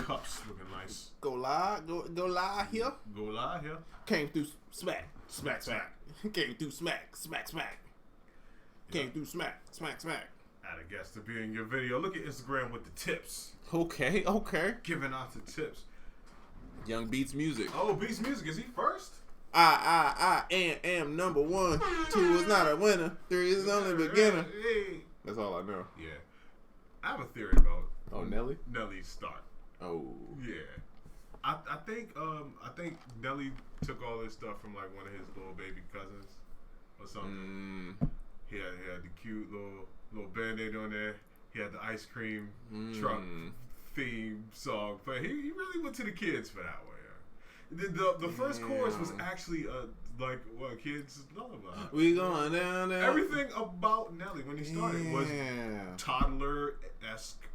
cups looking nice. Go live here. Go live here. Came through smack. Came through smack. Came through smack. Add a guest to be in your video. Look at Instagram with the tips. Okay. Giving out the tips. Young Beats Music. Oh, Beats Music. Is he first? I am number one. 2 is not a winner. 3 is only beginner. Hey. That's all I know. Yeah. I have a theory about Nelly? Nelly's start. Oh. Yeah. I think Nelly took all this stuff from like one of his little baby cousins or something. He had the cute little Band-Aid on there. He had the ice cream truck theme song. But he really went to the kids for that one. The first chorus was actually like what kids lullaby. We going down there. Everything about Nelly when he started was toddler-esque.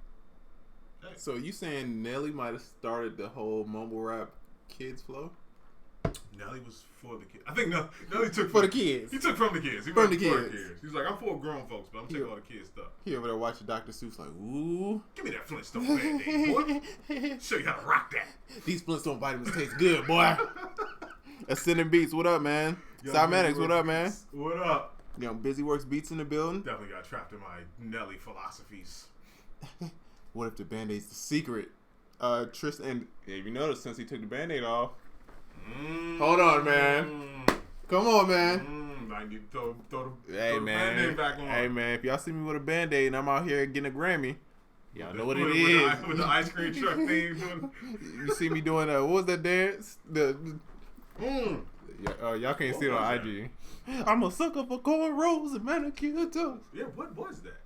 Hey. So you saying Nelly might have started the whole mumble rap kids flow? Nelly was for the kids. I think Nelly took for the kids. He took from the kids. He from went the for kids. the kids. He was like, I'm for grown folks, but I'm taking all the kids stuff. He over there watching Dr. Seuss like, ooh. Give me that Flintstone Band-Aid, boy. Show you how to rock that. These Flintstone vitamins taste good, boy. Ascending Beats, what up, man? Cymatics, what up, man? What up? Young Busy Works Beats in the building. Definitely got trapped in my Nelly philosophies. What if the Band-Aid's the secret? Tristan, if you notice, since he took the Band-Aid off. Hold on, man. Come on, man. I need to throw the Band-Aid back on. Hey, man, if y'all see me with a Band-Aid and I'm out here getting a Grammy, y'all know what it is. With the ice cream truck theme. You see me doing what was that dance? Y'all can't see it on IG. I'm a sucker for cornrows and manicure toes. Yeah, what was that?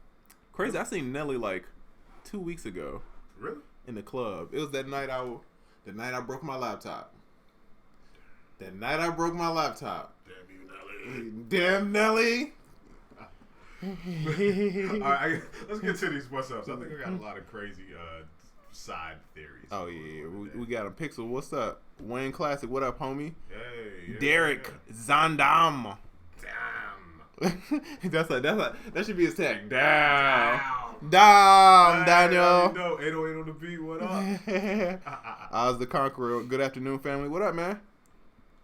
Crazy. I seen Nelly like 2 weeks ago. Really? In the club. It was the night I broke my laptop. Damn you, Nelly. Damn Nelly. All right, let's get to these what's ups. I think I got a lot of crazy side theories. Oh yeah, we got a Pixel. What's up, Wayne Classic? What up, homie? Hey, Derek Zandam. Damn. That should be his tag. Damn, Daniel. No, 808 on the beat. What up? I was the Conqueror. Good afternoon, family. What up, man?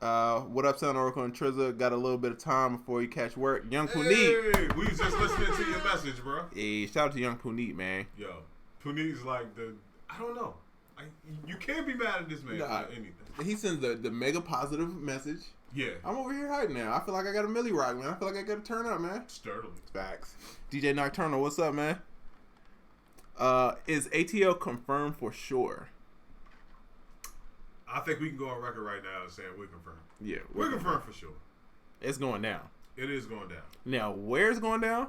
What up, Sound Oracle and Trizza? Got a little bit of time before you catch work. Young Puneet. Hey, we was just listening to your message, bro. Hey, shout out to Young Puneet, man. Yo, Puneet's like I don't know. You can't be mad at this man for anything. He sends the mega positive message. Yeah. I'm over here hiding now. I feel like I got a Millie Rock, man. I feel like I got to turn up, man. Sturdily. Facts. DJ Nocturnal, what's up, man? Is ATL confirmed for sure? I think we can go on record right now saying we're confirmed. Yeah. We're confirmed for sure. It's going down. It is going down. Now, where's going down?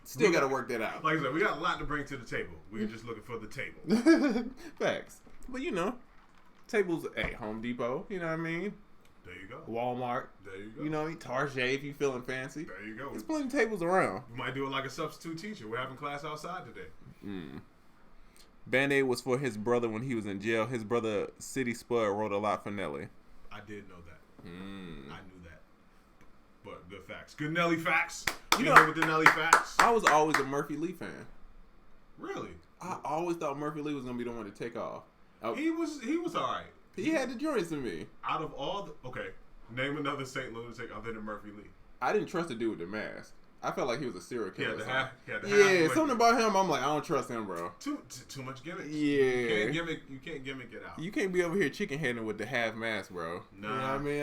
Still got to work that out. Like I said, we got a lot to bring to the table. We're just looking for the table. Facts. But you know, tables at Home Depot, you know what I mean? There you go. Walmart. There you go. You know, Target if you feeling fancy. There you go. There's plenty of tables around. We might do it like a substitute teacher. We're having class outside today. Band-Aid was for his brother when he was in jail. His brother, City Spud, wrote a lot for Nelly. I did know that. I knew that. But good facts. Good Nelly facts. You know with the Nelly facts. I was always a Murphy Lee fan. Really? I always thought Murphy Lee was going to be the one to take off. He was all right. He had the joints in me. Out of all the... Name another St. Lunatic other than Murphy Lee. I didn't trust the dude with the mask. I felt like he was a serial killer. Yeah, something about him. I'm like, I don't trust him, bro. Too much gimmicks. Yeah, you can't gimmick it out. You can't be over here chicken heading with the half mask, bro. Nah, you know what I mean,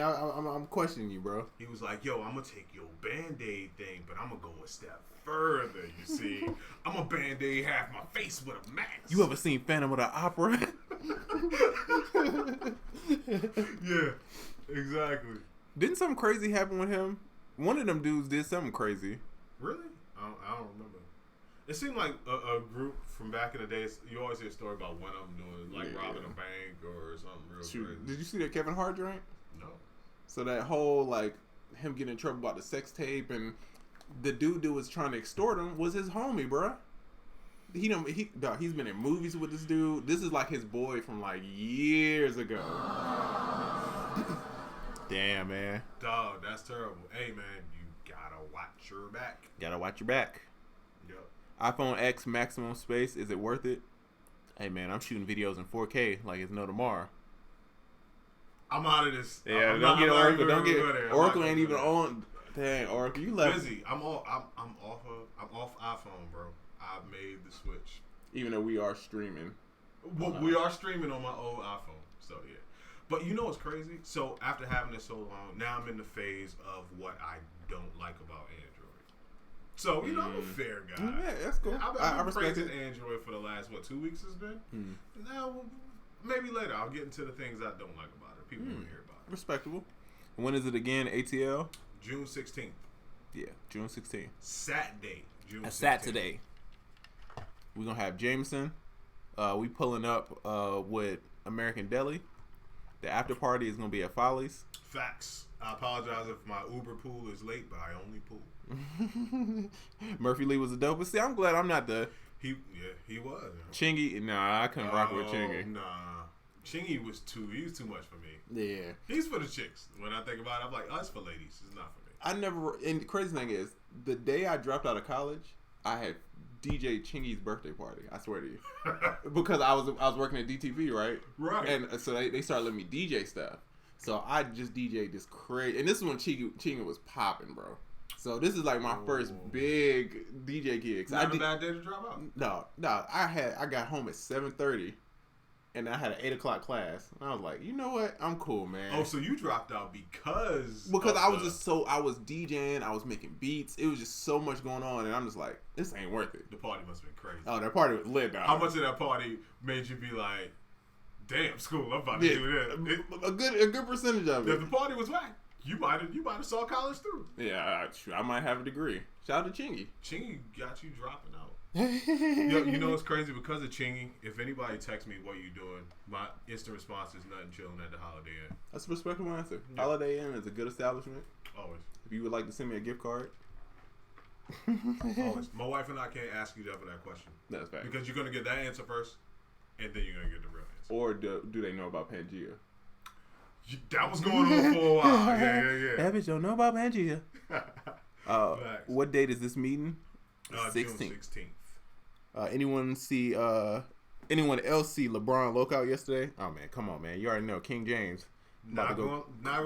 I'm questioning you, bro. He was like, yo, I'm gonna take your Band-Aid thing, but I'm gonna go a step further. You see, I'm gonna Band-Aid half my face with a mask. You ever seen Phantom of the Opera? Yeah, exactly. Didn't something crazy happen with him? One of them dudes did something crazy. Really? I don't remember. It seemed like a group from back in the days. You always hear a story about one of them doing robbing a bank or something real crazy. Did you see that Kevin Hart joint? No. So that whole him getting in trouble about the sex tape and the dude that was trying to extort him was his homie, bruh. He's been in movies with this dude. This is like his boy from years ago. Damn, man. Dog, that's terrible. Hey, man, you gotta watch your back. Gotta watch your back. Yep. iPhone X maximum space. Is it worth it? Hey man, I'm shooting videos in 4K like it's no tomorrow. I'm out of this. Yeah, I'm don't get Oracle. Don't get there. Oracle. Ain't even on. Dang, Oracle, you left. Busy. I'm off iPhone, bro. I've made the switch. Even though we are streaming. Well, we are streaming on my old iPhone, so yeah. But you know what's crazy? So after having it so long, now I'm in the phase of what I don't like about Android. So I'm a fair guy. Yeah, that's cool. I've been respect praising it. Android for the last 2 weeks it's been. Now maybe later I'll get into the things I don't like about it. People want to hear about it. Respectable. When is it again? ATL? June 16th. Yeah, June 16th. Saturday. June 16th. Saturday. We're gonna have Jameson. We pulling up with American Deli. The after party is gonna be at Follies. Facts. I apologize if my Uber pool is late, but I only pool. Murphy Lee was the dopest. See, I'm glad I'm not the. He was. Chingy, nah, I couldn't rock with Chingy. Nah, Chingy was too much for me. Yeah, he's for the chicks. When I think about it, I'm like, it's for ladies. It's not for me. I never. And the crazy thing is, the day I dropped out of college, I had DJ Chingy's birthday party. I swear to you, because I was working at DTV, right? Right. And so they started letting me DJ stuff. So I just DJ'd this crazy, and this is when Chingy was popping, bro. So this is like my first big DJ gig. Not a bad day to drop out. No. I got home at 7:30, and I had an 8:00 class. And I was like, you know what? I'm cool, man. Oh, so you dropped out because I was DJing, I was making beats. It was just so much going on, and I'm just like, this ain't worth it. The party must have been crazy. Oh, that party was lit, dog. How much of that party made you be like, damn, school, I'm about to do this? A good percentage of it. If the party was whack, you might have saw college through. Yeah, I might have a degree. Shout out to Chingy. Chingy got you dropping out. You know what's crazy? Because of Chingy, if anybody texts me what you doing, my instant response is nothing, chilling at the Holiday Inn. That's a respectful answer. Yeah. Holiday Inn is a good establishment. Always. If you would like to send me a gift card. Always. My wife and I can't ask you ever that question. That's fact. Because you're going to get that answer first, and then you're going to get the real answer. Or do they know about Pangea? That was going on for a while. Yeah. That bitch don't know about Pangea. What date is this meeting? 16th. June 16th. Anyone else see LeBron Lockout yesterday? Oh man, come on, man! You already know King James. Not going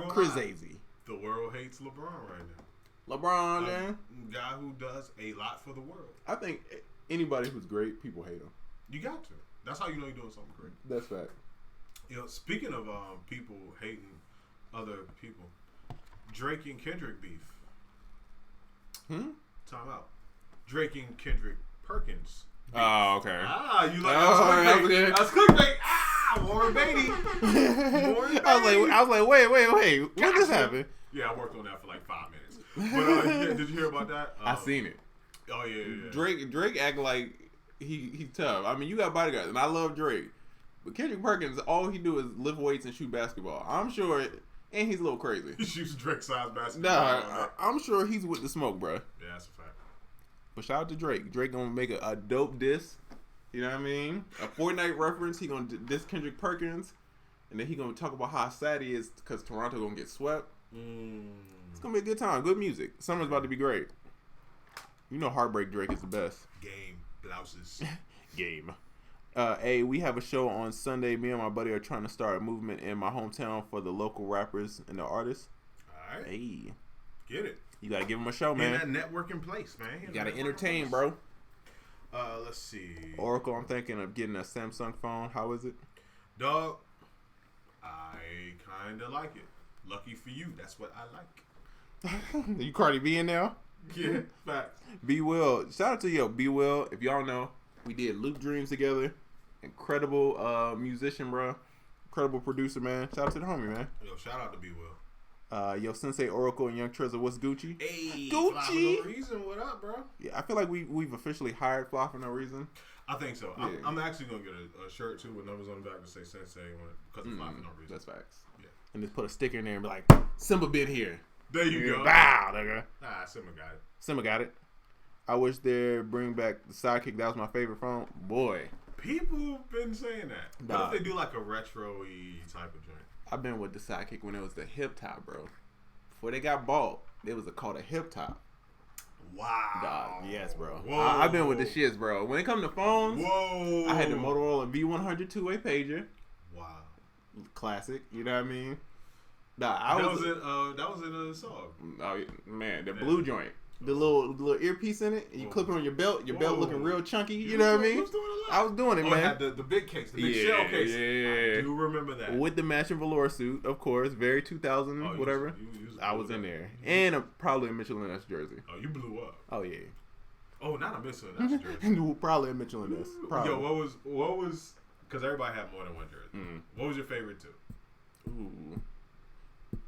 crazy. The world hates LeBron right now. LeBron, man, guy who does a lot for the world. I think anybody who's great, people hate him. You got to. That's how you know you're doing something great. That's fact. Speaking of people hating other people, Drake and Kendrick beef. Time out. Drake and Kendrick Perkins. Beef. Oh, okay. You like that? That's clickbait. Warren Beatty. I was like, wait. When did this happen? Yeah, I worked on that for like 5 minutes. But did you hear about that? I seen it. Oh yeah. Drake act like he's tough. I mean, you got bodyguards, and I love Drake. But Kendrick Perkins, all he do is lift weights and shoot basketball. I'm sure, and he's a little crazy. He shoots Drake-sized basketball. Nah, I'm sure he's with the smoke, bro. Yeah, that's a fact. But shout out to Drake. Drake gonna make a dope diss. You know what I mean? A Fortnite reference. He gonna diss Kendrick Perkins, and then he gonna talk about how sad he is because Toronto gonna get swept. It's gonna be a good time. Good music. Summer's about to be great. You know, Heartbreak Drake is the best. Game blouses. Game. Hey, we have a show on Sunday. Me and my buddy are trying to start a movement in my hometown for the local rappers and the artists. All right. Hey. Get it. You got to give them a show, man. Get that network in place, man. You got to entertain, bro. Let's see. Oracle, I'm thinking of getting a Samsung phone. How is it? Dog, I kind of like it. Lucky for you, that's what I like. You Cardi B in now? Yeah, facts. B Will. Shout out to B Will. If y'all know, we did Loop Dreams together. Incredible musician, bro. Incredible producer, man. Shout out to the homie, man. Yo, shout out to B Will. Sensei Oracle and Young Trezor, what's Gucci? Hey, Gucci. Fly for no reason. What up, bro? Yeah, I feel like we've officially hired Fly for no reason. I think so. Yeah. I'm actually gonna get a shirt too with numbers on the back to say Sensei on it because of Fly for no reason. That's facts. Yeah. And just put a sticker in there and be like, Simba been here. There you go. Bow, nigga. Simba got it. Simba got it. I wish they'd bring back the Sidekick. That was my favorite phone. Boy. People been saying that. What if they do like a retro-y type of joint? I've been with the Sidekick when it was the hip top, bro. Before they got bought, it was called a hip top. Wow. Dog, yes, bro. Whoa. I've been with the shits, bro. When it comes to phones, whoa, I had the Motorola Motorola V100 two-way pager. Wow. Classic. You know what I mean? Nah, that was in a song. Oh man, the blue joint. The little earpiece in it, and you clip it on your belt. Your belt looking real chunky. You know what I mean? You was doing a lot. I was doing it, man. It had the big case, the big shell case. Yeah. I do remember that. With the matching velour suit, of course. Very 2000, whatever. I was in there. And probably a Michelin S jersey. Oh, you blew up. Oh, yeah. Oh, not a Michelin S jersey. Probably a Michelin S. Probably. Yo, what was, because everybody had more than one jersey. What was your favorite two? Ooh.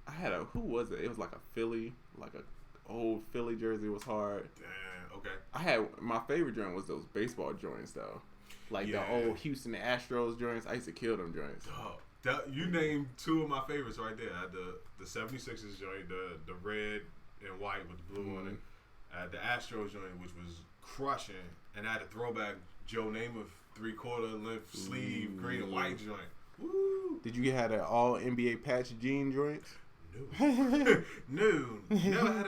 I had who was it? It was like a Philly, like a old Philly jersey. Was hard. Damn. Okay. I had my favorite joint was those baseball joints though, like the old Houston Astros joints. I used to kill them joints. You named two of my favorites right there. I had the 76ers joint, the red and white with the blue on it. I had the Astros joint, which was crushing, and I had a throwback Joe Namath 3/4 length sleeve green and white joint. Woo! Did you have that all NBA patch jean joints? No. Never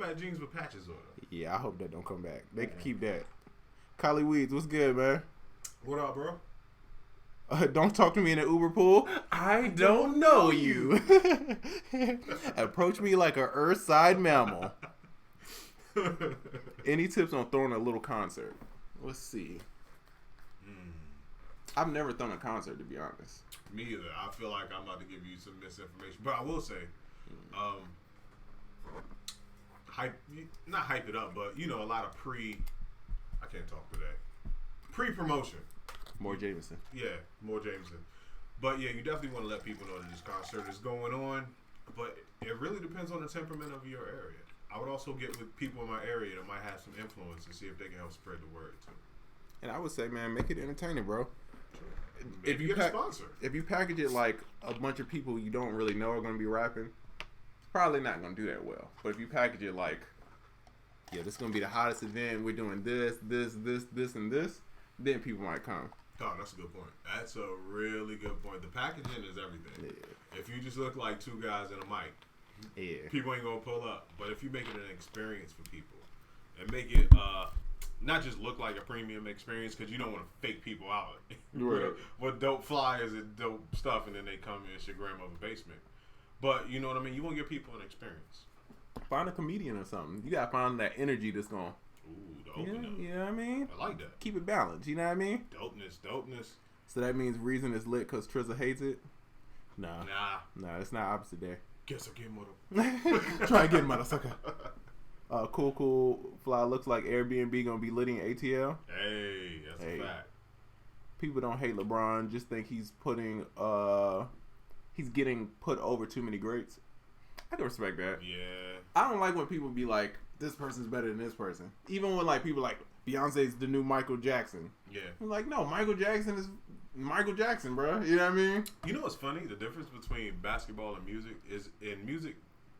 had jeans with patches on them. Yeah, I hope that don't come back. They can keep that. Kylie Weeds, what's good, man? What up, bro? Don't talk to me in an Uber pool. I don't know you. Approach me like a earthside mammal. Any tips on throwing a little concert? Let's see. I've never thrown a concert, to be honest. Me either. I feel like I'm about to give you some misinformation, but I will say, not hype it up, but a lot of I can't talk today. Pre-promotion. More Jameson. Yeah, more Jameson. But yeah, you definitely want to let people know that this concert is going on, but it really depends on the temperament of your area. I would also get with people in my area that might have some influence and see if they can help spread the word too. And I would say, man, make it entertaining, bro. If you get a sponsor. If you package it like a bunch of people you don't really know are going to be rapping, it's probably not going to do that well. But if you package it like, yeah, this is going to be the hottest event, we're doing this, and this, then people might come. Oh, that's a good point. That's a really good point. The packaging is everything. Yeah. If you just look like two guys and a mic, people ain't going to pull up. But if you make it an experience for people and make it not just look like a premium experience, because you don't want to fake people out with dope flyers and dope stuff, and then they come in your grandmother's basement. But you know what I mean? You want to give people an experience. Find a comedian or something. You got to find that energy that's going. Ooh, the opener. You know what I mean? I like that. Keep it balanced. You know what I mean? Dopeness. So that means Reason is lit because Trizza hates it? Nah, it's not opposite day. Guess I'll get him with him. Try again, motherfucker. Cool fly looks like Airbnb gonna be lit in ATL. Hey, that's a fact. People don't hate LeBron, just think he's getting put over too many greats. I can respect that. Yeah. I don't like when people be like, this person's better than this person. Even when like people like Beyonce's the new Michael Jackson. Yeah. I'm like, no, Michael Jackson is Michael Jackson, bro. You know what I mean? You know what's funny? The difference between basketball and music is in music,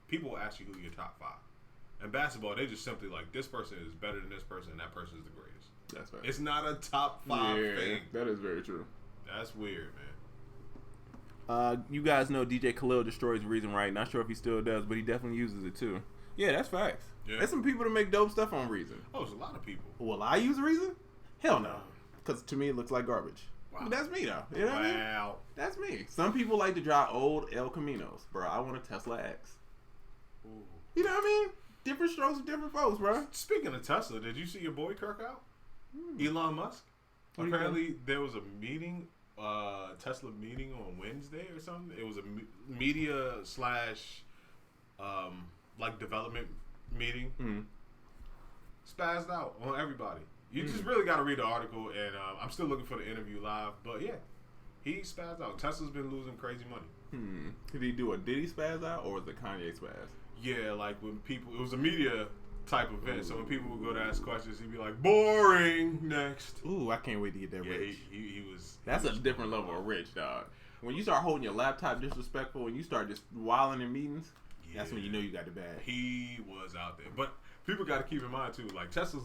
people ask you who your top five. In basketball, they just simply like, this person is better than this person, and that person is the greatest. That's right. It's not a top five thing. That is very true. That's weird, man. You guys know DJ Khalil destroys Reason, right? Not sure if he still does, but he definitely uses it too. Yeah, that's facts. Yeah. There's some people that make dope stuff on Reason. Oh, there's a lot of people. Will I use Reason? Hell no. Because to me, it looks like garbage. Wow. But that's me, though. You know what I mean? That's me. Some people like to drive old El Caminos. Bro, I want a Tesla X. Ooh. You know what I mean? Different strokes for different folks, bro. Speaking of Tesla, did you see your boy Kirk out? Elon Musk? Apparently, there was a meeting, Tesla meeting on Wednesday or something. It was a media / like development meeting. Spazzed out on everybody. You just really got to read the article, and I'm still looking for the interview live. But yeah, he spazzed out. Tesla's been losing crazy money. Did he do a Diddy spaz out, or was it Kanye spaz? Yeah, like when people, it was a media type event, so when people would go to ask questions, he'd be like, boring, next. Ooh, I can't wait to get that rich. He was. That's a different level of rich, dog. When you start holding your laptop disrespectful and you start just wilding in meetings, that's when you know you got the bag. He was out there. But people got to keep in mind, too, like, Tesla's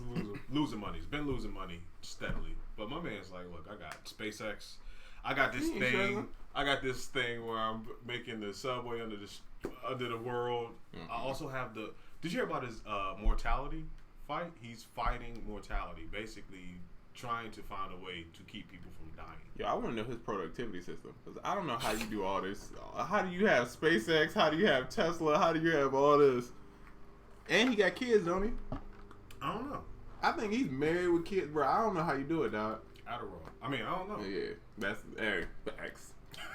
losing money. He's been losing money steadily. But my man's like, look, I got SpaceX. I got this thing. I got this thing where I'm making the subway under the world. I also have did you hear about his mortality fight? He's fighting mortality. Basically, trying to find a way to keep people from dying. Yo, I want to know his productivity system because I don't know how you do all this. How do you have SpaceX? How do you have Tesla? How do you have all this? And he got kids, don't he? I don't know. I think he's married with kids, bro. I don't know how you do it, dog. Adderall. I mean, I don't know. Yeah, that's facts.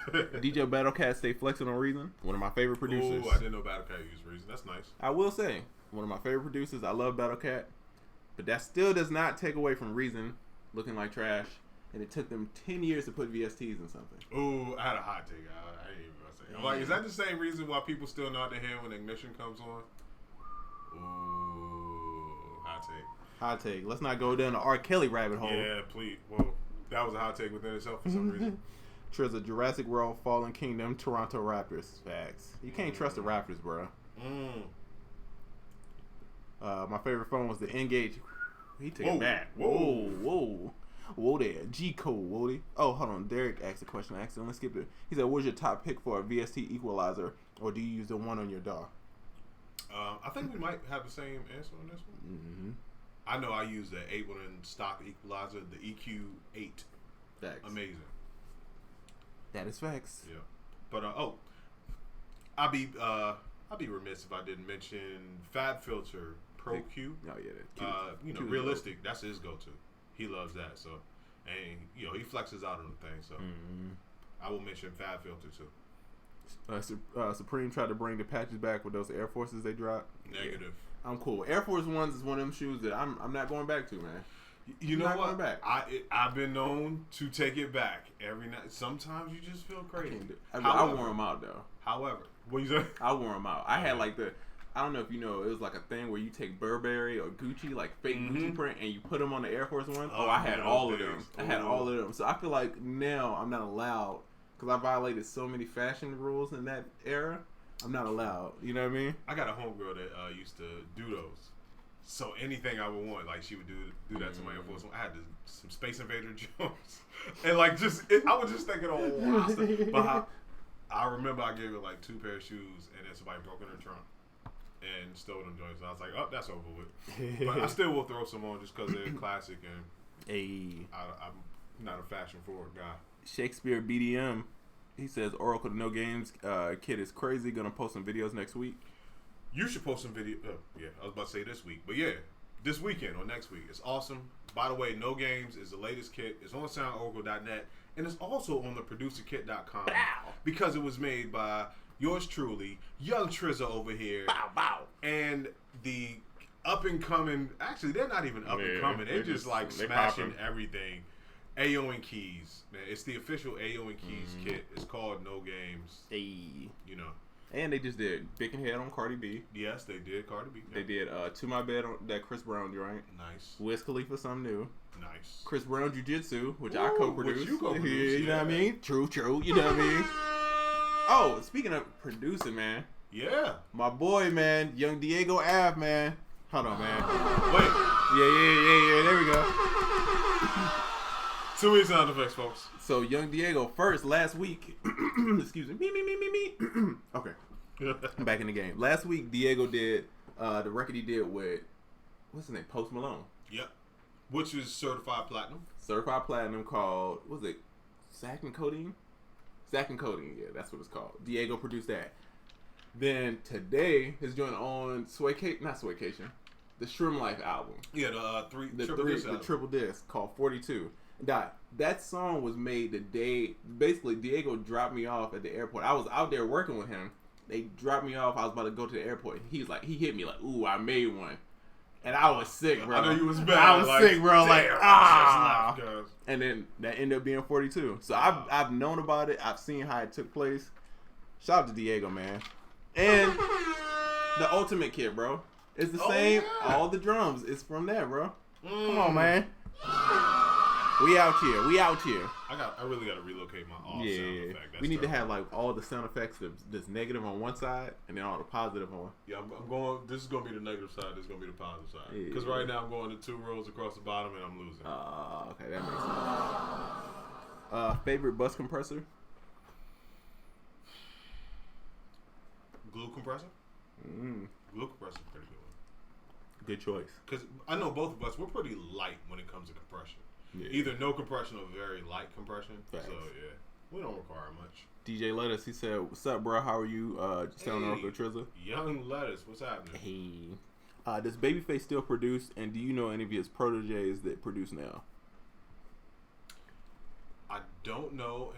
DJ Battlecat stay flexing on Reason. One of my favorite producers. Oh, I didn't know Battlecat used Reason. That's nice. I will say, one of my favorite producers. I love Battlecat, but that still does not take away from Reason looking like trash. And it took them 10 years to put VSTs in something. Ooh, I had a hot take. I ain't even gonna say. I'm like, is that the same reason why people still nod their head when Ignition comes on? Ooh, hot take. Hot take. Let's not go down the R. Kelly rabbit hole. Yeah, please. Well, that was a hot take within itself for some reason. Trezor, Jurassic World, Fallen Kingdom, Toronto Raptors. Facts. You can't trust the Raptors, bro. My favorite phone was the Engage. He took it back. Whoa there. G Code, Woody. Oh, hold on. Derek asked a question. I accidentally skipped it. He said, what's your top pick for a VST equalizer, or do you use the one on your DAW? I think we might have the same answer on this one. Mm-hmm. I know I use the 8 one in stock equalizer, the EQ8. Facts. Amazing. That is facts. Yeah. But I'd be remiss if I didn't mention Fab Filter Pro Q. Oh yeah, that realistic. That's his go-to. He loves that. So, and he flexes out on the thing. So, I will mention Fab Filter too. Supreme tried to bring the patches back with those Air Forces they dropped. Negative. Yeah. I'm cool. Air Force Ones is one of them shoes that I'm not going back to, man. You know what? I've been known to take it back every night. Sometimes you just feel crazy. I wore them out though. However, what you say? I wore them out. I had like I don't know if you know, it was like a thing where you take Burberry or Gucci, like fake Gucci print, and you put them on the Air Force Ones. Oh, I had all of them. I had all of them. So I feel like now I'm not allowed, because I violated so many fashion rules in that era. I'm not allowed. You know what I mean? I got a homegirl that used to do those. So anything I would want, like she would do that to my Air Force One. I had some Space Invader Jones, and like I was just thinking, but I remember I gave her like 2 pair of shoes, and then somebody broke in her trunk and stole them joints. And I was like, oh, that's over with. But I still will throw some on just because they're classic, and I'm not a fashion forward guy. Shakespeare BDM, he says Oracle to No Games kid is crazy. Gonna post some videos next week. You should post some video. Yeah, I was about to say this week, but yeah, this weekend or next week. It's awesome. By the way, No Games is the latest kit. It's on soundoracle.net, and it's also on the producerkit.com because it was made by yours truly, young Trezor over here, and the up and coming. Actually, they're not even up and coming. They're just like smashing everything. AO and Keys, man. It's the official AO and Keys kit. It's called No Games. You know. And they just did Big and Head on Cardi B. Yes, they did Cardi B. They did To My Bed on that Chris Brown joint. Nice. Wiz Khalifa, something new. Nice. Chris Brown Jiu-Jitsu, which I co-produced. Which you co-produced. You know what I mean? True. You know what I mean? Oh, speaking of producing, man. Yeah. My boy, man. Young Diego Ave, man. Hold on, man. Wait. Yeah. There we go. 2 weeks sound effects, folks. So, Young Diego, first, last week. Excuse me. Me. Okay. I'm back in the game. Last week, Diego did the record he did with, what's his name? Post Malone. Yep. Which is certified platinum. Certified platinum called, what was it? Zack and Codeine? Zack and Codeine, yeah, that's what it's called. Diego produced that. Then today, his joint on Swaycation, the Shroom Life album. Yeah, the triple disc called 42. That song was made the day, basically Diego dropped me off at the airport. I was out there working with him. They dropped me off. I was about to go to the airport. He hit me like, ooh, I made one. And I was sick, bro. I know you was bad. I was sick, bro. Damn, and then that ended up being 42. So I've known about it. I've seen how it took place. Shout out to Diego, man. And the Ultimate Kit, bro. It's the same. Yeah. All the drums. It's from there, bro. Come on, man. We out here. I really got to relocate my sound effect. We need to have like all the sound effects that's negative on one side and then all the positive on. Yeah, I'm going. This is going to be the negative side. This is going to be the positive side. Because right now I'm going to 2 rows across the bottom and I'm losing. Okay, that makes sense. Favorite bus compressor? Glue compressor. Glue compressor is pretty good one. Good choice. Because I know both of us, we're pretty light when it comes to compression. Yeah. Either no compression or very light compression. Facts. So yeah, we don't require much. DJ Lettuce, he said, "What's up, bro? How are you? Sound Oracle Trizza." Young Lettuce, what's happening? Hey, does Babyface still produce? And do you know any of his proteges that produce now? I don't know,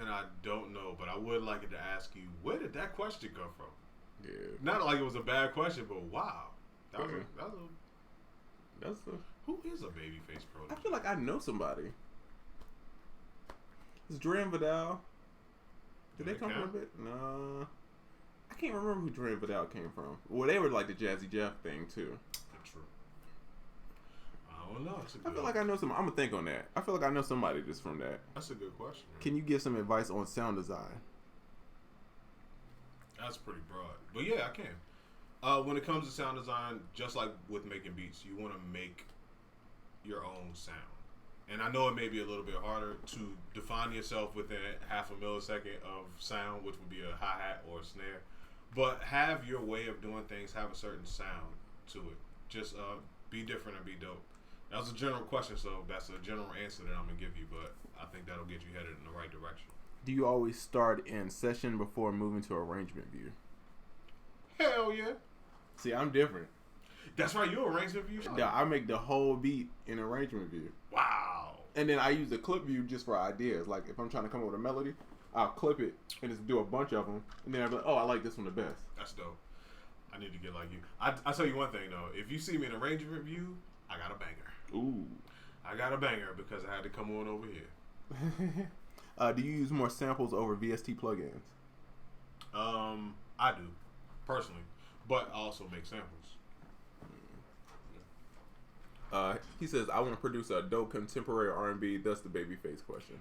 but I would like it to ask you, where did that question come from? Yeah. Not like it was a bad question, but wow, that was who is a Babyface protege? I feel like I know somebody. Is Dre Vidal? Did they come from a bit? No. I can't remember who Dre Vidal came from. Well, they were like the Jazzy Jeff thing too. True. I don't know. I feel like I know some. I'm gonna think on that. I feel like I know somebody just from that. That's a good question. Man. Can you give some advice on sound design? That's pretty broad, but yeah, I can. When it comes to sound design, just like with making beats, you want to make your own sound. And I know it may be a little bit harder to define yourself within half a millisecond of sound, which would be a hi-hat or a snare. But have your way of doing things have a certain sound to it. Just be different and be dope. That was a general question, so that's a general answer that I'm going to give you, but I think that'll get you headed in the right direction. Do you always start in session before moving to arrangement view? Hell yeah. See, I'm different. That's right, you arrangement view? Yeah, I make the whole beat in arrangement view. Wow. And then I use the clip view just for ideas. Like, if I'm trying to come up with a melody, I'll clip it and just do a bunch of them. And then I'll be like, oh, I like this one the best. That's dope. I need to get like you. I'll tell you one thing, though. If you see me in arrangement view, I got a banger. Ooh. I got a banger because I had to come on over here. Do you use more samples over VST plugins? I do, personally. But I also make samples. He says, I want to produce a dope contemporary R&B. That's the Babyface question.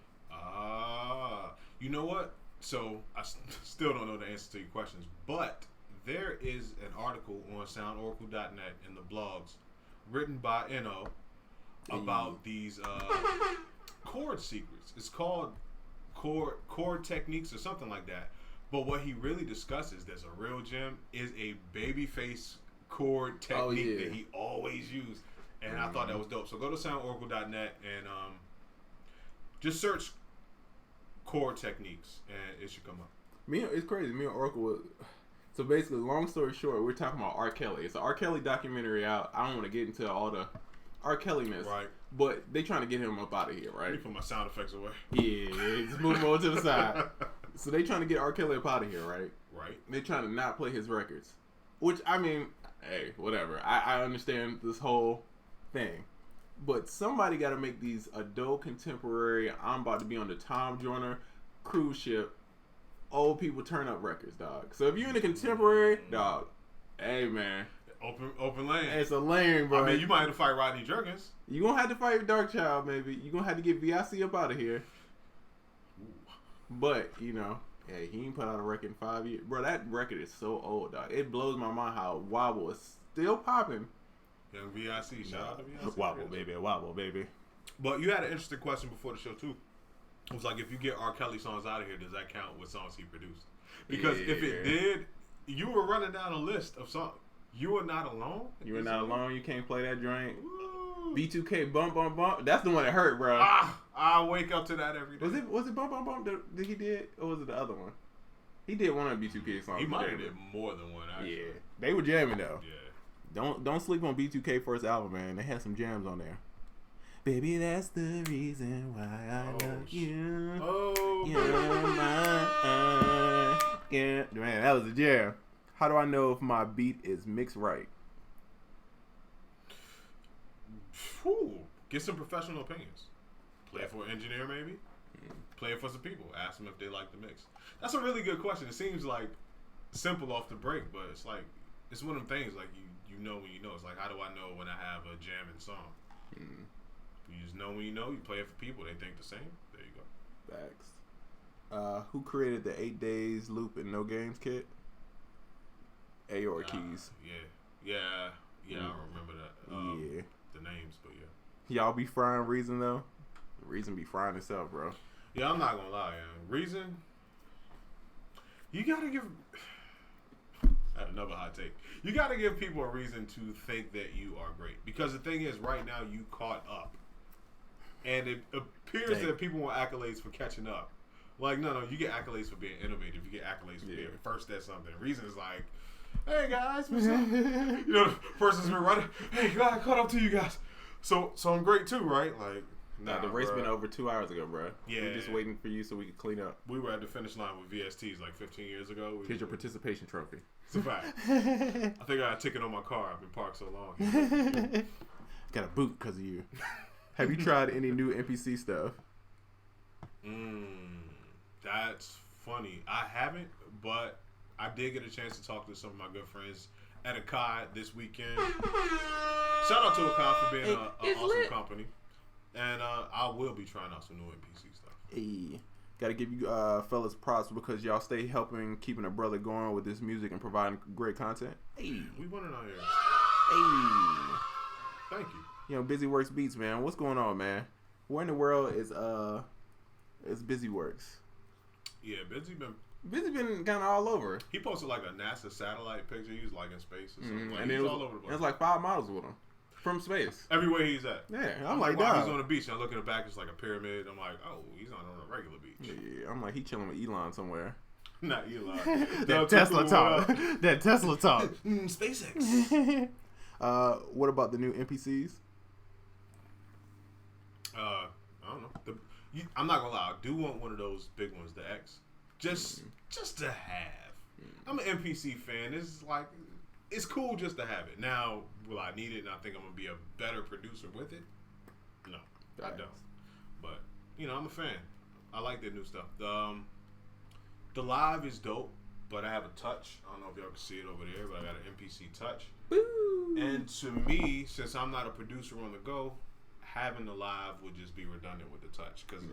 You know what? So, I still don't know the answer to your questions. But there is an article on soundoracle.net in the blogs written by Eno about these chord secrets. It's called chord techniques or something like that. But what he really discusses, that's a real gem, is a Babyface chord technique that he always used. And I thought that was dope. So go to soundoracle.net and just search chord techniques, and it should come up. It's crazy. Me and Oracle so basically, long story short, we're talking about R. Kelly. It's an R. Kelly documentary out. I don't want to get into all the R. Kelly-ness. Right. But they trying to get him up out of here, right? Let me put my sound effects away. Yeah, just move him over to the side. So they trying to get R. Kelly up out of here, right? Right. They trying to not play his records. Which, I mean, hey, whatever. I understand this whole thing. But somebody got to make these adult contemporary, I'm about to be on the Tom Joyner cruise ship, old people turn up records, dog. So if you're in the contemporary, dog, hey, man. Open lane. It's a lane, bro. I mean, you might have to fight Rodney Jerkins. You gonna have to fight Dark Child, maybe. You gonna have to get VIC up out of here. Ooh. But, you know, hey, he ain't put out a record in 5 years. Bro, that record is so old, dog. It blows my mind how Wobble is still popping. Young VIC, shout out to VIC. Wobble, baby. But you had an interesting question before the show, too. It was like, if you get R. Kelly songs out of here, does that count with songs he produced? Because if it did, you were running down a list of songs. You Are Not Alone? You Are Not Alone. You can't play that drink. B2K Bump Bump Bump. That's the one that hurt, bro. I wake up to that every day. Was it Bump Bump Bump that he did, or was it the other one? He did one of the B2K songs. He might have did more than one, actually. Yeah, they were jamming though. Yeah. Don't sleep on B2K first album, man. They had some jams on there. Baby, that's the reason why I love you. Oh, you're mine. Yeah, man, that was a jam. How do I know if my beat is mixed right? Get some professional opinions. Play it for an engineer, maybe. Play it for some people. Ask them if they like the mix. That's a really good question. It seems like simple off the break, but it's like it's one of them things like you know when you know. It's like, how do I know when I have a jamming song? You just know when you know. You play it for people. They think the same. There you go. Facts. Who created the 8 days loop and no games kit? Aor Keys. Yeah, I remember that. Yeah. The names, but yeah. Y'all be frying Reason though? Reason be frying itself, bro. Yeah, I'm not gonna lie, man. Reason, you gotta give. I have another hot take. You gotta give people a reason to think that you are great. Because the thing is, right now you caught up and it appears Dang. that people want accolades for catching up. Like, no, you get accolades for being innovative. You get accolades for being first at something. The reason is like, hey guys, what's up? You know, the person's been running. Hey, God, I caught up to you guys. So I'm great too, right? Like, nah, the race been over 2 hours ago, bro. Yeah, we're just waiting for you so we can clean up. We were at the finish line with VSTs like 15 years ago. Here's your participation trophy. It's a fact. I think I had a ticket on my car. I've been parked so long. Got a boot because of you. Have you tried any new NPC stuff? That's funny. I haven't, but I did get a chance to talk to some of my good friends at Akai this weekend. Shout out to Akai for being an awesome company. And I will be trying out some new NPC stuff. Hey, gotta give you fellas props because y'all stay helping keeping a brother going with this music and providing great content. Hey, we winning out here. Hey, thank you. You know, Busy Works Beats, man. What's going on, man? Where in the world is Busy Works? Yeah, Busy been kind of all over. He posted like a NASA satellite picture. He was like in space or something. Like, and he was all over the place. It was like 5 models with him from space. Everywhere he's at. Yeah, I'm like, wow, he's on the beach. And I look in the back, it's like a pyramid. I'm like, oh, he's not on a regular beach. Yeah, I'm like, he chilling with Elon somewhere. Not Elon. That Tesla talk. That Tesla talk. SpaceX. What about the new NPCs? I don't know. I'm not gonna lie. I do want one of those big ones, the X, just to have. I'm an NPC fan. It's like it's cool just to have it. Now, will I need it? And I think I'm gonna be a better producer with it. No, I don't. But I'm a fan. I like their new stuff. The live is dope, but I have a touch. I don't know if y'all can see it over there, but I got an NPC touch. Woo. And to me, since I'm not a producer on the go, having the live would just be redundant with the touch because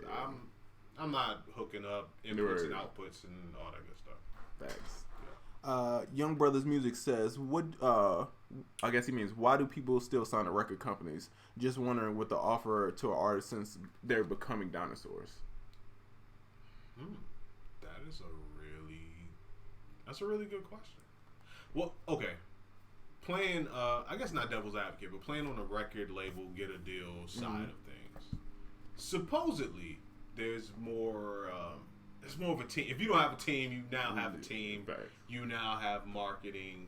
I'm not hooking up inputs and outputs and all that good stuff. Thanks. Young Brothers Music says, I guess he means, why do people still sign to record companies? Just wondering what the offer to an artist since they're becoming dinosaurs. That's a really good question. Well, okay. Playing, I guess not devil's advocate, but playing on a record label, get a deal side of things. Supposedly, there's more of a team. If you don't have a team, you now have a team. Right. You now have marketing.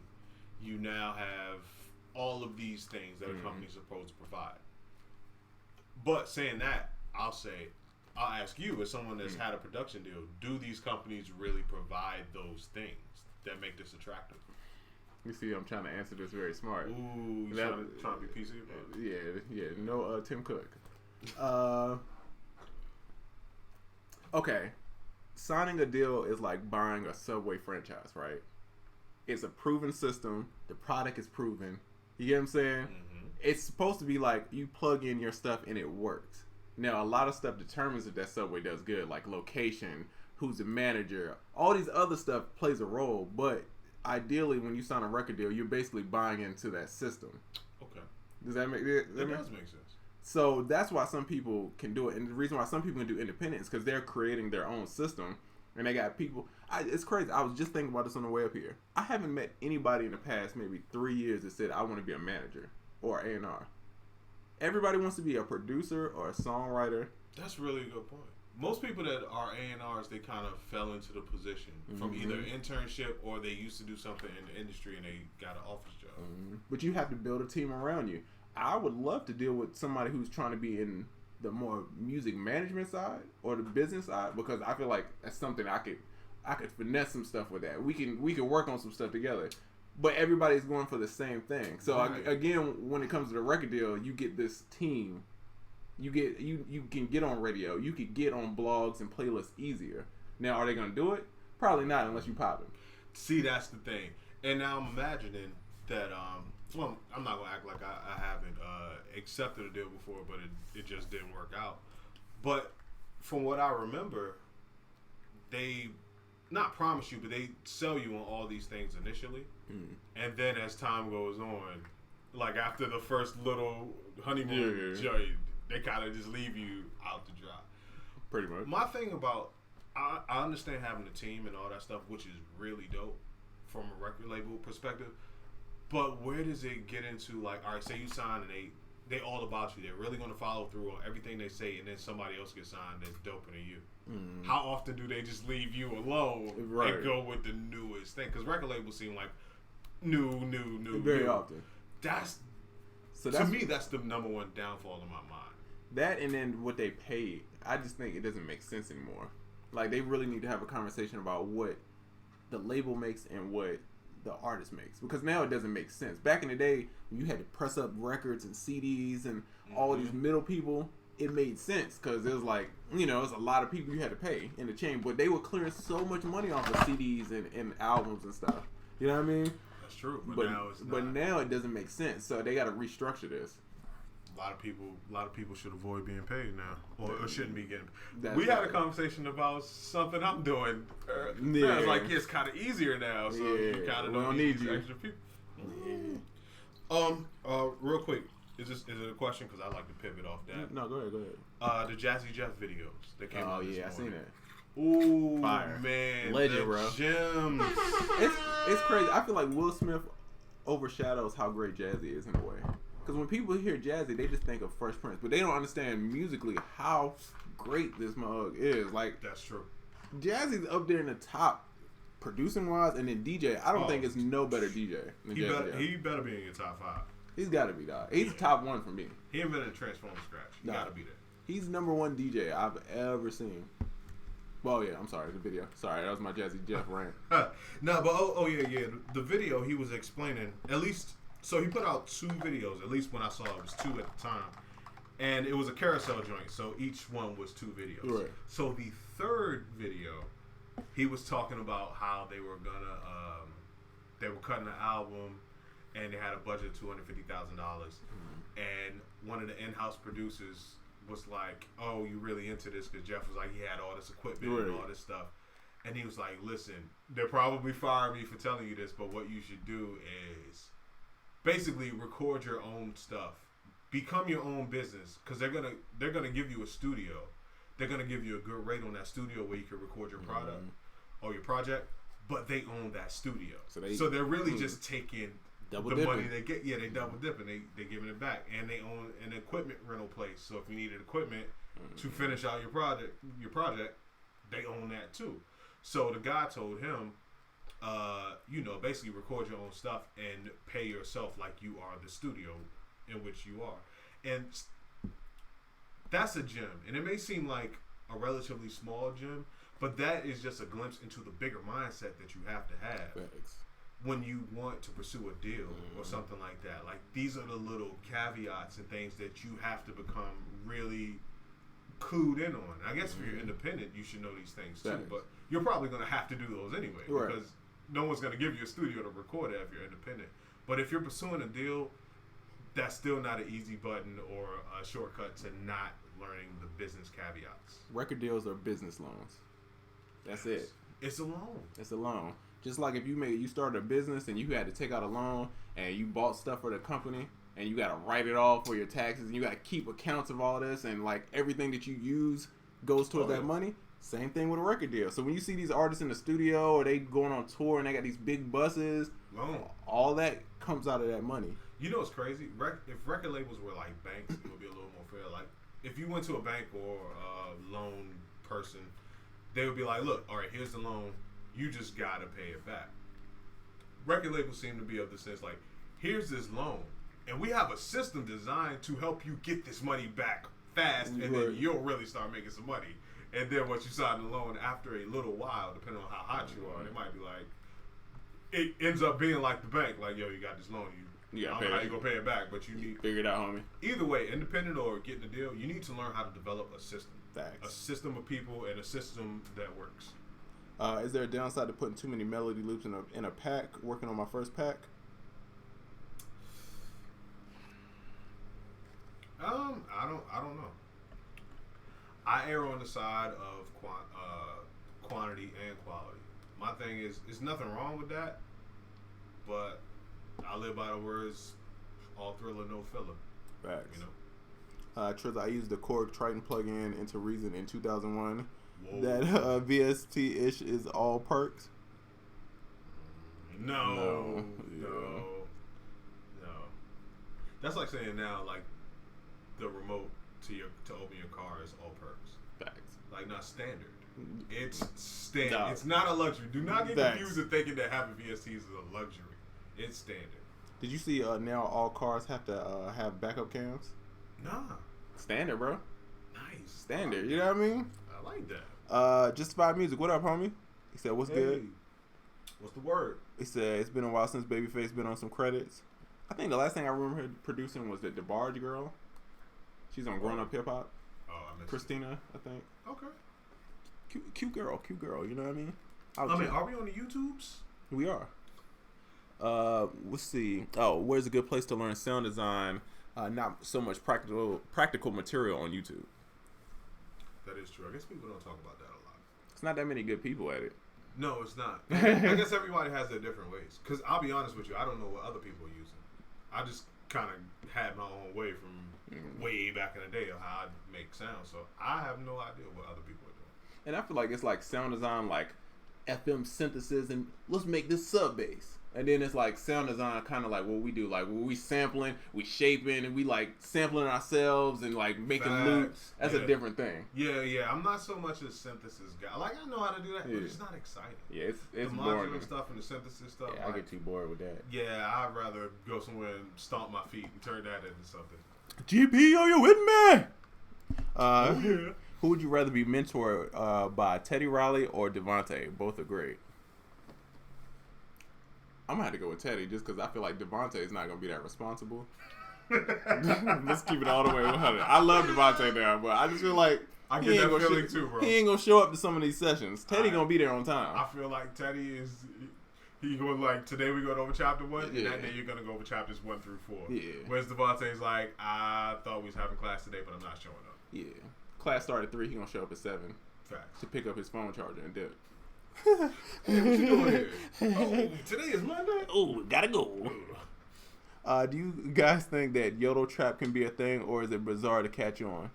You now have all of these things that a company's supposed to provide. But saying that, I'll ask you, as someone that's had a production deal, do these companies really provide those things that make this attractive? You see, I'm trying to answer this very smart. Ooh, you trying to be PC about it? Yeah. No, Tim Cook. Okay. Signing a deal is like buying a Subway franchise, right? It's a proven system. The product is proven. You get what I'm saying? Mm-hmm. It's supposed to be like you plug in your stuff and it works. Now, a lot of stuff determines if that Subway does good, like location, who's the manager, all these other stuff plays a role. But ideally, when you sign a record deal, you're basically buying into that system. Okay. Does that make it does make sense. So that's why some people can do it, and the reason why some people can do independent is because they're creating their own system, and they got people. It's crazy. I was just thinking about this on the way up here. I haven't met anybody in the past maybe 3 years that said I want to be a manager or A&R. Everybody wants to be a producer or a songwriter. That's really a good point. Most people that are A&Rs, they kind of fell into the position from either internship or they used to do something in the industry and they got an office job. But you have to build a team around you. I would love to deal with somebody who's trying to be in the more music management side or the business side, because I feel like that's something I could finesse some stuff with that. We can work on some stuff together. But everybody's going for the same thing. So again, when it comes to the record deal, you get this team. You can get on radio. You could get on blogs and playlists easier. Now, are they going to do it? Probably not unless you pop them. See, that's the thing. And now I'm imagining that. Well, I'm not gonna act like I haven't accepted a deal before, but it just didn't work out. But from what I remember, they not promise you, but they sell you on all these things initially, and then as time goes on, like after the first little honeymoon journey, they kind of just leave you out to dry. Pretty much. My thing about I understand having a team and all that stuff, which is really dope from a record label perspective. But where does it get into, like, all right, say you sign and they they all about you. They're really going to follow through on everything they say, and then somebody else gets signed that's doper than you. How often do they just leave you alone and go with the newest thing? Because record labels seem like new. Very often. To me, that's the number one downfall in my mind. That, and then what they pay, I just think it doesn't make sense anymore. Like, they really need to have a conversation about what the label makes and what the artist makes, because now it doesn't make sense. Back in the day, when you had to press up records and CDs and all of these middle people, it made sense because it was like, you know, it's a lot of people you had to pay in the chain, but they were clearing so much money off of CDs and albums and stuff. You know what I mean? That's true, but now it's not. But now it doesn't make sense, so they got to restructure this. A lot of people should avoid being paid now, or shouldn't be getting. That's we had a conversation about something I'm doing. I was like, it's kind of easier now, so you kind of don't need these extra people. Real quick, is it a question? Because I like to pivot off that. No, go ahead. The Jazzy Jeff videos that came out this morning. I seen that. Ooh, fire, man, legend, bro. Gems. It's crazy. I feel like Will Smith overshadows how great Jazzy is in a way. Because when people hear Jazzy, they just think of Fresh Prince, but they don't understand musically how great this mug is. Like, that's true. Jazzy's up there in the top, producing wise, and then DJ. I don't think it's no better DJ than Jazzy. He better be in your top 5. He's got to be, dog. He's top 1 for me. He invented Transformer Scratch. He got to be there. He's number 1 DJ I've ever seen. Well, yeah, I'm sorry, the video. Sorry, that was my Jazzy Jeff rant. No, but yeah. The video, he was explaining, at least, so he put out 2 videos, at least when I saw it was 2 at the time. And it was a carousel joint, so each one was 2 videos. Right. So the third video, he was talking about how they were they were cutting the album, and they had a budget of $250,000. And one of the in-house producers was like, "Oh, you really into this?" Because Jeff was like, he had all this equipment and all this stuff, and he was like, "Listen, they'll probably fire me for telling you this, but what you should do is basically record your own stuff, become your own business, because they're gonna give you a studio, they're gonna give you a good rate on that studio where you can record your product or your project, but they own that studio, so they're really just taking." Money they get, they double dipping. They giving it back, and they own an equipment rental place. So if you needed equipment to finish out your project, they own that too. So the guy told him, basically record your own stuff and pay yourself like you are the studio in which you are, and that's a gem. And it may seem like a relatively small gem, but that is just a glimpse into the bigger mindset that you have to have. Thanks. When you want to pursue a deal or something like that. Like, these are the little caveats and things that you have to become really clued in on. I guess if you're independent, you should know these things too, but you're probably going to have to do those anyway, because no one's going to give you a studio to record it if you're independent. But if you're pursuing a deal, that's still not an easy button or a shortcut to not learning the business caveats. Record deals are business loans. That's it. It's a loan. It's a loan. Just like if you started a business and you had to take out a loan and you bought stuff for the company and you got to write it off for your taxes and you got to keep accounts of all this, and like everything that you use goes towards that money. Same thing with a record deal. So when you see these artists in the studio or they going on tour and they got these big buses, all that comes out of that money. You know what's crazy? If record labels were like banks, it would be a little more fair. Like, if you went to a bank or a loan person, they would be like, look, all right, here's the loan. You just got to pay it back. Record labels seem to be of the sense like, here's this loan, and we have a system designed to help you get this money back fast, and then you'll really start making some money. And then once you sign the loan, after a little while, depending on how hot you are, it might be like, it ends up being like the bank, like, yo, you got this loan, I don't know how you gonna pay it back, but you need figure it out, homie. Either way, independent or getting a deal, you need to learn how to develop a system. Facts. A system of people and a system that works. Is there a downside to putting too many melody loops in a pack? Working on my first pack. I don't know. I err on the side of quantity and quality. My thing is, there's nothing wrong with that, but I live by the words, all thriller, no filler. Facts. You know. Triz, I used the Korg Triton plugin into Reason in 2001. Whoa. That VST-ish is all perks. No. That's like saying now, like, the remote to open your car is all perks. Facts. Like not standard. It's standard. No. It's not a luxury. Do not get Facts. confused in thinking that having VSTs is a luxury. It's standard. Did you see now all cars have to have backup cams? Nah. Standard, bro. Nice. Standard. You know what I mean? I like that. Justified Music. What up, homie? He said, "What's good?" What's the word? He said, "It's been a while since Babyface been on some credits." I think the last thing I remember her producing was the DeBarge girl. She's on Grown Up Hip Hop. Oh, I missed Christina, I think. it. Okay. Cute girl. You know what I mean? Are we on the YouTubes? We are. Let's see. Oh, where's a good place to learn sound design? Not so much practical material on YouTube. That is true. I guess people don't talk about that a lot. It's not that many good people at it. No, it's not. I guess everybody has their different ways. Because I'll be honest with you, I don't know what other people are using. I just kind of had my own way from way back in the day of how I make sound. So I have no idea what other people are doing. And I feel like it's like sound design, like FM synthesis, and let's make this sub bass. And then it's like sound design, kind of like what we do, like when we sampling, we shaping, and we like sampling ourselves and like making loops. That's a different thing. Yeah. I'm not so much a synthesis guy. Like I know how to do that, but it's not exciting. Yeah, it's the boring. modular stuff and the synthesis stuff. Yeah, I get too bored with that. Yeah, I'd rather go somewhere and stomp my feet and turn that into something. GP, are you with me? Who would you rather be mentored by, Teddy Riley or Devontae? Both are great. I'm gonna have to go with Teddy just because I feel like Devontae is not gonna be that responsible. Let's keep it all the way 100. I love Devontae now, but I just feel like I get that feeling too, bro. He ain't gonna show up to some of these sessions. Teddy gonna be there on time. I feel like Teddy is. He goes like, today we going over chapter 1, and that day you're gonna go over chapters 1 through 4. Yeah. Whereas Devontae's like, I thut we was having class today, but I'm not showing up. Yeah. Class started at 3. He gonna show up at 7. Facts. To pick up his phone charger and dip. Hey, what you doing here? Oh, today is Monday. Oh, gotta go. Do you guys think that yodel trap can be a thing, or is it bizarre to catch on?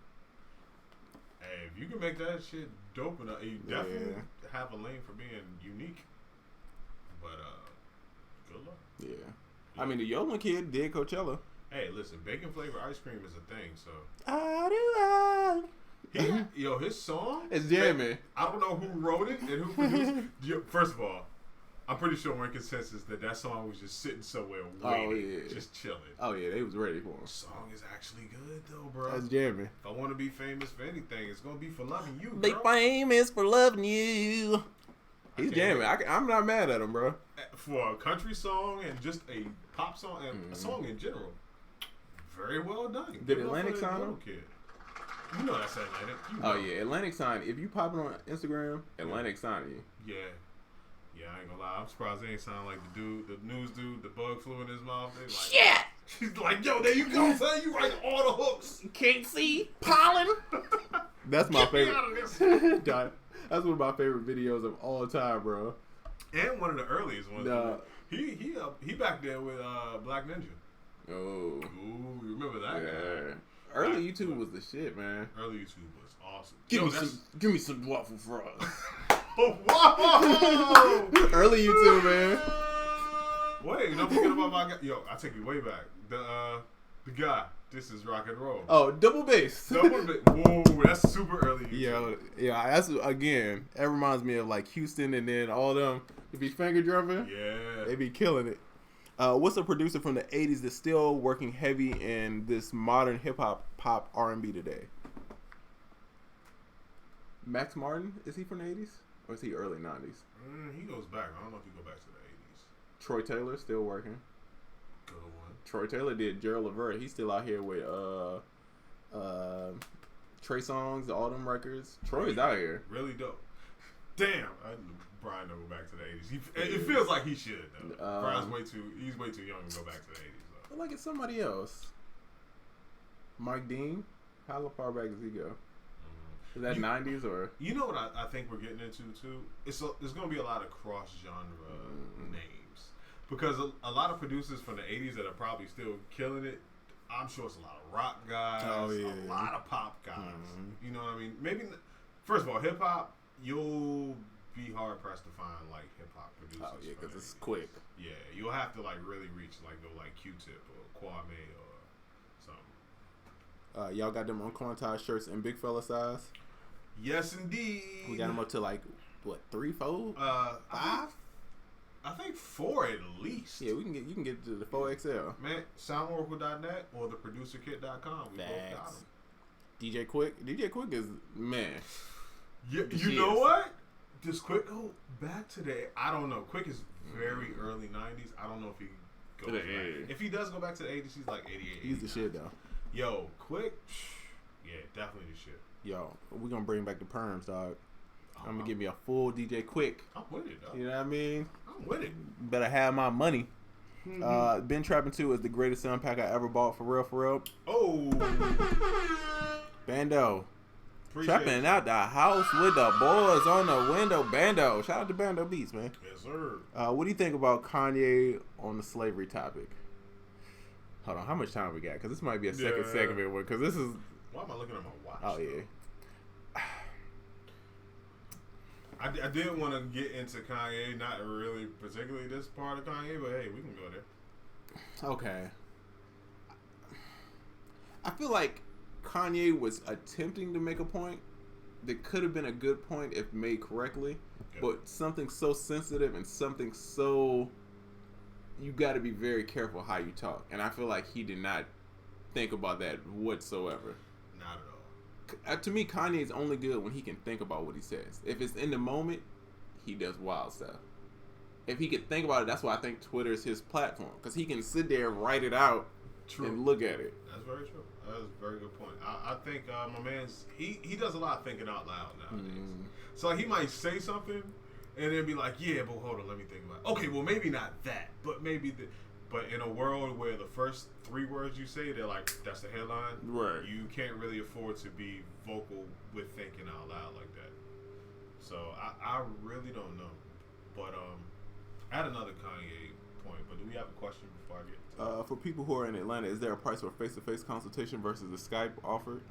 Hey, if you can make that shit dope enough, you definitely have a lane for being unique. But good luck. Yeah. I mean, the yodeling kid did Coachella. Hey, listen, bacon flavor ice cream is a thing, so. Yo, his song is jamming. I don't know who wrote it and who produced it. First of all, I'm pretty sure we're in consensus that song was just sitting somewhere waiting, just chilling. Oh yeah, they was ready for him. The song is actually good though, bro. That's jamming. If I want to be famous for anything, it's gonna be for loving you, Be girl. famous for loving you. He's jamming. I'm not mad at him, bro. For a country song and just a pop song and a song in general, very well done. Did Atlantic sign him? You know that's Atlantic. Oh yeah, Atlantic sign. If you pop it on Instagram, Atlantic sign you. Yeah, I ain't gonna lie. I'm surprised they ain't sound like the news dude. The bug flew in his mouth. They like, shit. She's like, yo, there you go, son. You write all the hooks. You can't see pollen. That's my favorite. That's one of my favorite videos of all time, bro. And one of the earliest ones. He back there with Black Ninja. Oh. Ooh, you remember that? Yeah. Early YouTube was the shit, man. Early YouTube was awesome. Give me some waffle fries. Oh, whoa! Early YouTube, man. Wait, don't forget about my guy. Yo, I take you way back. The guy. This is rock and roll. Oh, double bass. Whoa, that's super early YouTube. Yeah. That's again. That reminds me of like Houston, and then all them. They be finger drumming. Yeah, they be killing it. What's a producer from the 80s that's still working heavy in this modern hip-hop, pop, R&B today? Max Martin? Is he from the 80s? Or is he early 90s? He goes back. I don't know if he go back to the 80s. Troy Taylor, still working. Good one. Troy Taylor did Gerald Levert. He's still out here with Trey Songz, all them records. Troy's out here. Really dope. Damn. Brian don't go back to the 80s. It feels like he should though. Brian's he's way too young to go back to the 80s though. I feel like it's somebody else. Mike Dean? How far back does he go? Is that 90s or? You know what I think we're getting into too? There's going to be a lot of cross-genre names. Because a lot of producers from the 80s that are probably still killing it, I'm sure it's a lot of rock guys, a lot of pop guys. You know what I mean? Maybe, first of all, hip-hop, you'll be hard-pressed to find, like, hip-hop producers. Oh, yeah, because it's quick. Yeah, you'll have to, like, really reach, like, go, like, Q-Tip or Kwame or something. Y'all got them UnQuantized shirts in big fella size. Yes, indeed. We got them up to like what 3, 4, 5? I think 4 at least. Yeah, you can get to the 4XL. Man, soundoracle.net or theproducerkit.com. We both got them. DJ Quick is man. You know what? Does Quick go back to the? I don't know. Quick is very early 90s. I don't know if he goes back. If he does go back to the 80s, he's like 88. He's the shit though. Yo, Quick. Yeah, definitely the shit. Yo, we're gonna bring back the perms, dog. I'm gonna give me a full DJ Quick. I'm with it, dog. You know what I mean? I'm with it. Better have my money. Ben Trappin' 2 is the greatest sound pack I ever bought, for real. Oh. Bando. Trapping out the house with the boys on the window. Bando. Shout out to Bando Beats, man. Yes, sir. What do you think about Kanye on the slavery topic? Hold on, how much time we got? Because this might be a second segment. Because this is... Why am I looking at my watch? Oh, yeah. I did want to get into Kanye, not really particularly this part of Kanye, but hey, we can go there. Okay. I feel like Kanye was attempting to make a point that could have been a good point if made correctly, but something so sensitive and something so... You got to be very careful how you talk. And I feel like he did not think about that whatsoever. Not at all. To me, Kanye is only good when he can think about what he says. If it's in the moment, he does wild stuff. If he could think about it, that's why I think Twitter is his platform. Because he can sit there and write it out and look at it. That's very true. That's a very good point. I think my man's, he does a lot of thinking out loud nowadays. So like, he might say something and then be like, yeah, but hold on, let me think about it. Okay, well, maybe not that, but maybe the... But in a world where the first 3 words you say, they're like, that's the headline. Right. You can't really afford to be vocal with thinking out loud like that. So I really don't know. But I had another Kanye point. But do we have a question before I get to for people who are in Atlanta, is there a price for face-to-face consultation versus the Skype offered?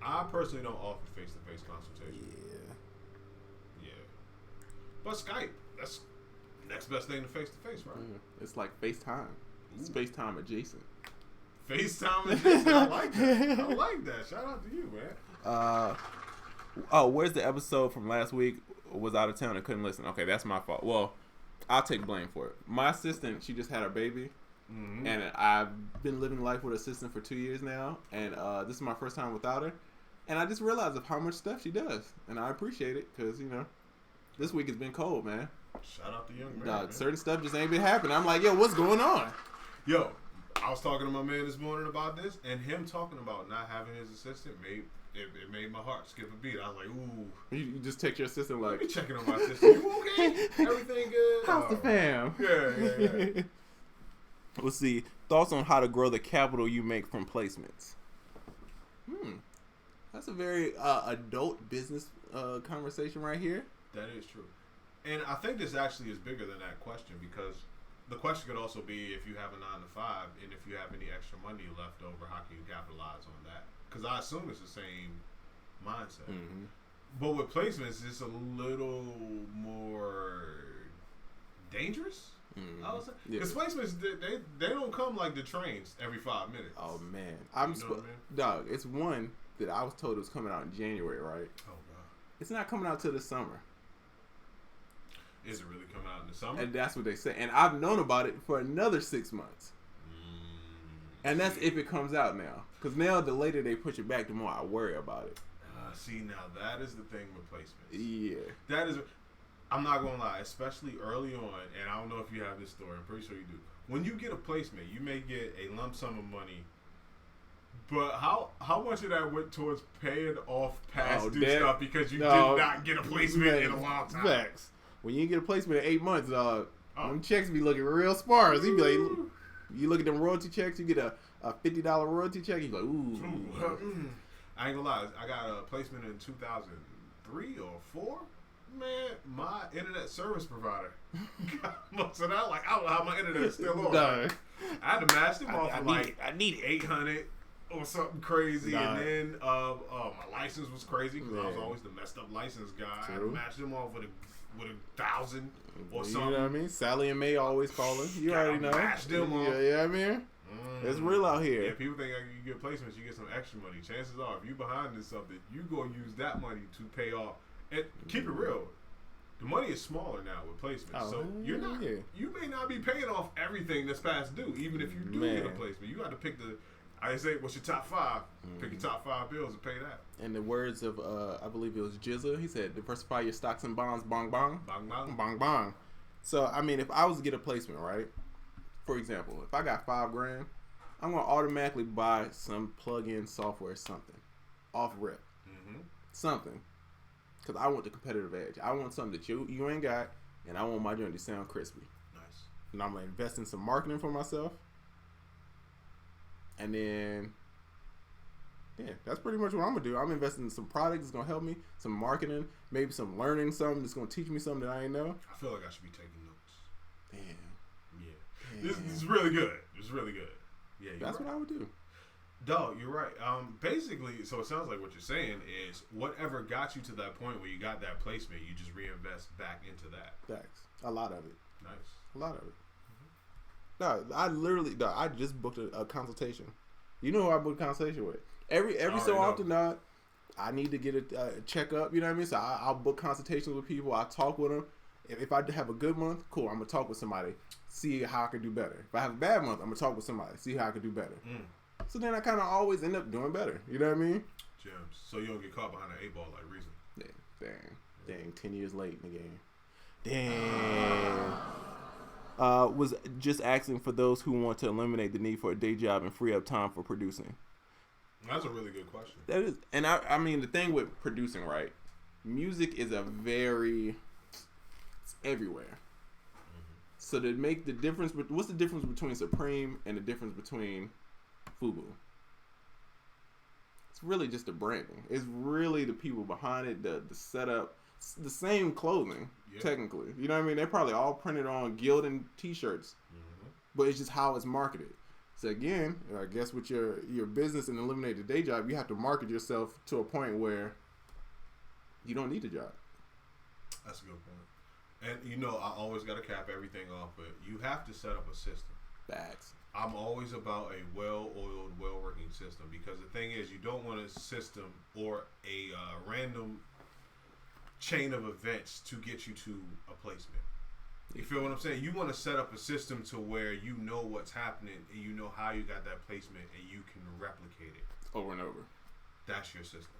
I personally don't offer face-to-face consultation. Yeah. But Skype, that's next best thing to face-to-face, right? It's like FaceTime. It's FaceTime adjacent. FaceTime adjacent. I like that. I like that. Shout out to you, man. Where's the episode from last week? Was out of town and couldn't listen. Okay, that's my fault. Well, I'll take blame for it. My assistant, she just had her baby. And I've been living life with an assistant for 2 years now. And this is my first time without her. And I just realized of how much stuff she does. And I appreciate it because, this week has been cold, man. Shout out to young man. Certain stuff just ain't been happening. I'm like, yo, what's going on? Yo, I was talking to my man this morning about this, and him talking about not having his assistant made my heart skip a beat. I was like, ooh. You just text your assistant like, be checking on my assistant. You okay? Everything good? How's the fam? Yeah. Let's see. Thoughts on how to grow the capital you make from placements. That's a very adult business conversation right here. That is true. And I think this actually is bigger than that question, because the question could also be, if you have a 9 to 5 and if you have any extra money left over, how can you capitalize on that? Because I assume it's the same mindset. But with placements, it's a little more dangerous. I would say. Because placements, they don't come like the trains every 5 minutes. Oh man, dog. It's one that I was told it was coming out in January, right? Oh god, it's not coming out till the summer. Is it really coming out in the summer? And that's what they say. And I've known about it for another 6 months. And that's if it comes out now. Because now the later they push it back, the more I worry about it. See, now that is the thing with placements. Yeah. That is, I'm not going to lie, especially early on, and I don't know if you have this story, I'm pretty sure you do. When you get a placement, you may get a lump sum of money, but how much of that went towards paying off past due stuff because you did not get a placement in a long time? Facts. When you get a placement in 8 months, them checks be looking real sparse. You be like, you look at them royalty checks, you get a $50 royalty check, you be like, ooh. I ain't gonna lie, I got a placement in 2003 or 4. Man, my internet service provider got most of that. Like, I don't know how my internet is still on. I had to match them off for like I need it. 800, or something crazy, Nah. and then my license was crazy because I was Yeah. always the messed up license guy. I had to True. match them off with a 1,000 or You something. know what I mean? Sally and May always calling. You Gotta already know. match them off. Yeah, I mean, it's real out here. Yeah, people think you get placements, you get some extra money. Chances are, if you behind in something, you gonna use that money to pay off. And keep it real, the money is smaller now with placements, Oh, so you're not. yeah. You may not be paying off everything that's past due, even if you do get a Man. placement. You got to pick the. I say, what's your top 5? Pick your top 5 bills and pay that. In the words of, I believe it was Jizza, he said, diversify your stocks and bonds, bong bong. Bang bang. Bong bong. So, I mean, if I was to get a placement, right? For example, if I got $5,000, I'm going to automatically buy some plug-in software, something. Off rip. Mm-hmm. Something. Because I want the competitive edge. I want something that you ain't got, and I want my joint to sound crispy. Nice. And I'm going to invest in some marketing for myself. And then, yeah, that's pretty much what I'm going to do. I'm investing in some products that's going to help me, some marketing, maybe some learning something that's going to teach me something that I ain't know. I feel like I should be taking notes. Damn. Yeah. This is really good. It's really good. Yeah, That's right. what I would do. Dog, you're right. Basically, so it sounds like what you're saying is whatever got you to that point where you got that placement, you just reinvest back into that. Facts. A lot of it. Nice. A lot of it. No, I just booked a consultation. You know who I booked a consultation with? Every so often, I need to get a checkup. You know what I mean? So I'll book consultations with people. I talk with them. If I have a good month, cool. I'm gonna talk with somebody, see how I can do better. If I have a bad month, I'm gonna talk with somebody, see how I can do better. So then I kind of always end up doing better. You know what I mean? Gems. So you don't get caught behind an 8-ball like Reason. Yeah, dang, 10 years late in the game. Damn. Was just asking for those who want to eliminate the need for a day job and free up time for producing. That's a really good question. That is, and I mean the thing with producing, right? Music is it's everywhere. So to make the difference, what's the difference between Supreme and the difference between Fubu? It's really just the branding. It's really the people behind it, the setup. It's the same clothing, technically. You know what I mean? They're probably all printed on Gildan t-shirts, but it's just how it's marketed. So again, I guess with your business and eliminate the day job, you have to market yourself to a point where you don't need a job. That's a good point. And you know, I always got to cap everything off, but you have to set up a system. Facts. I'm always about a well-oiled, well-working system because the thing is, you don't want a system or a random chain of events to get you to a placement. You feel what I'm saying? You want to set up a system to where you know what's happening and you know how you got that placement and you can replicate it Over and over. That's your system.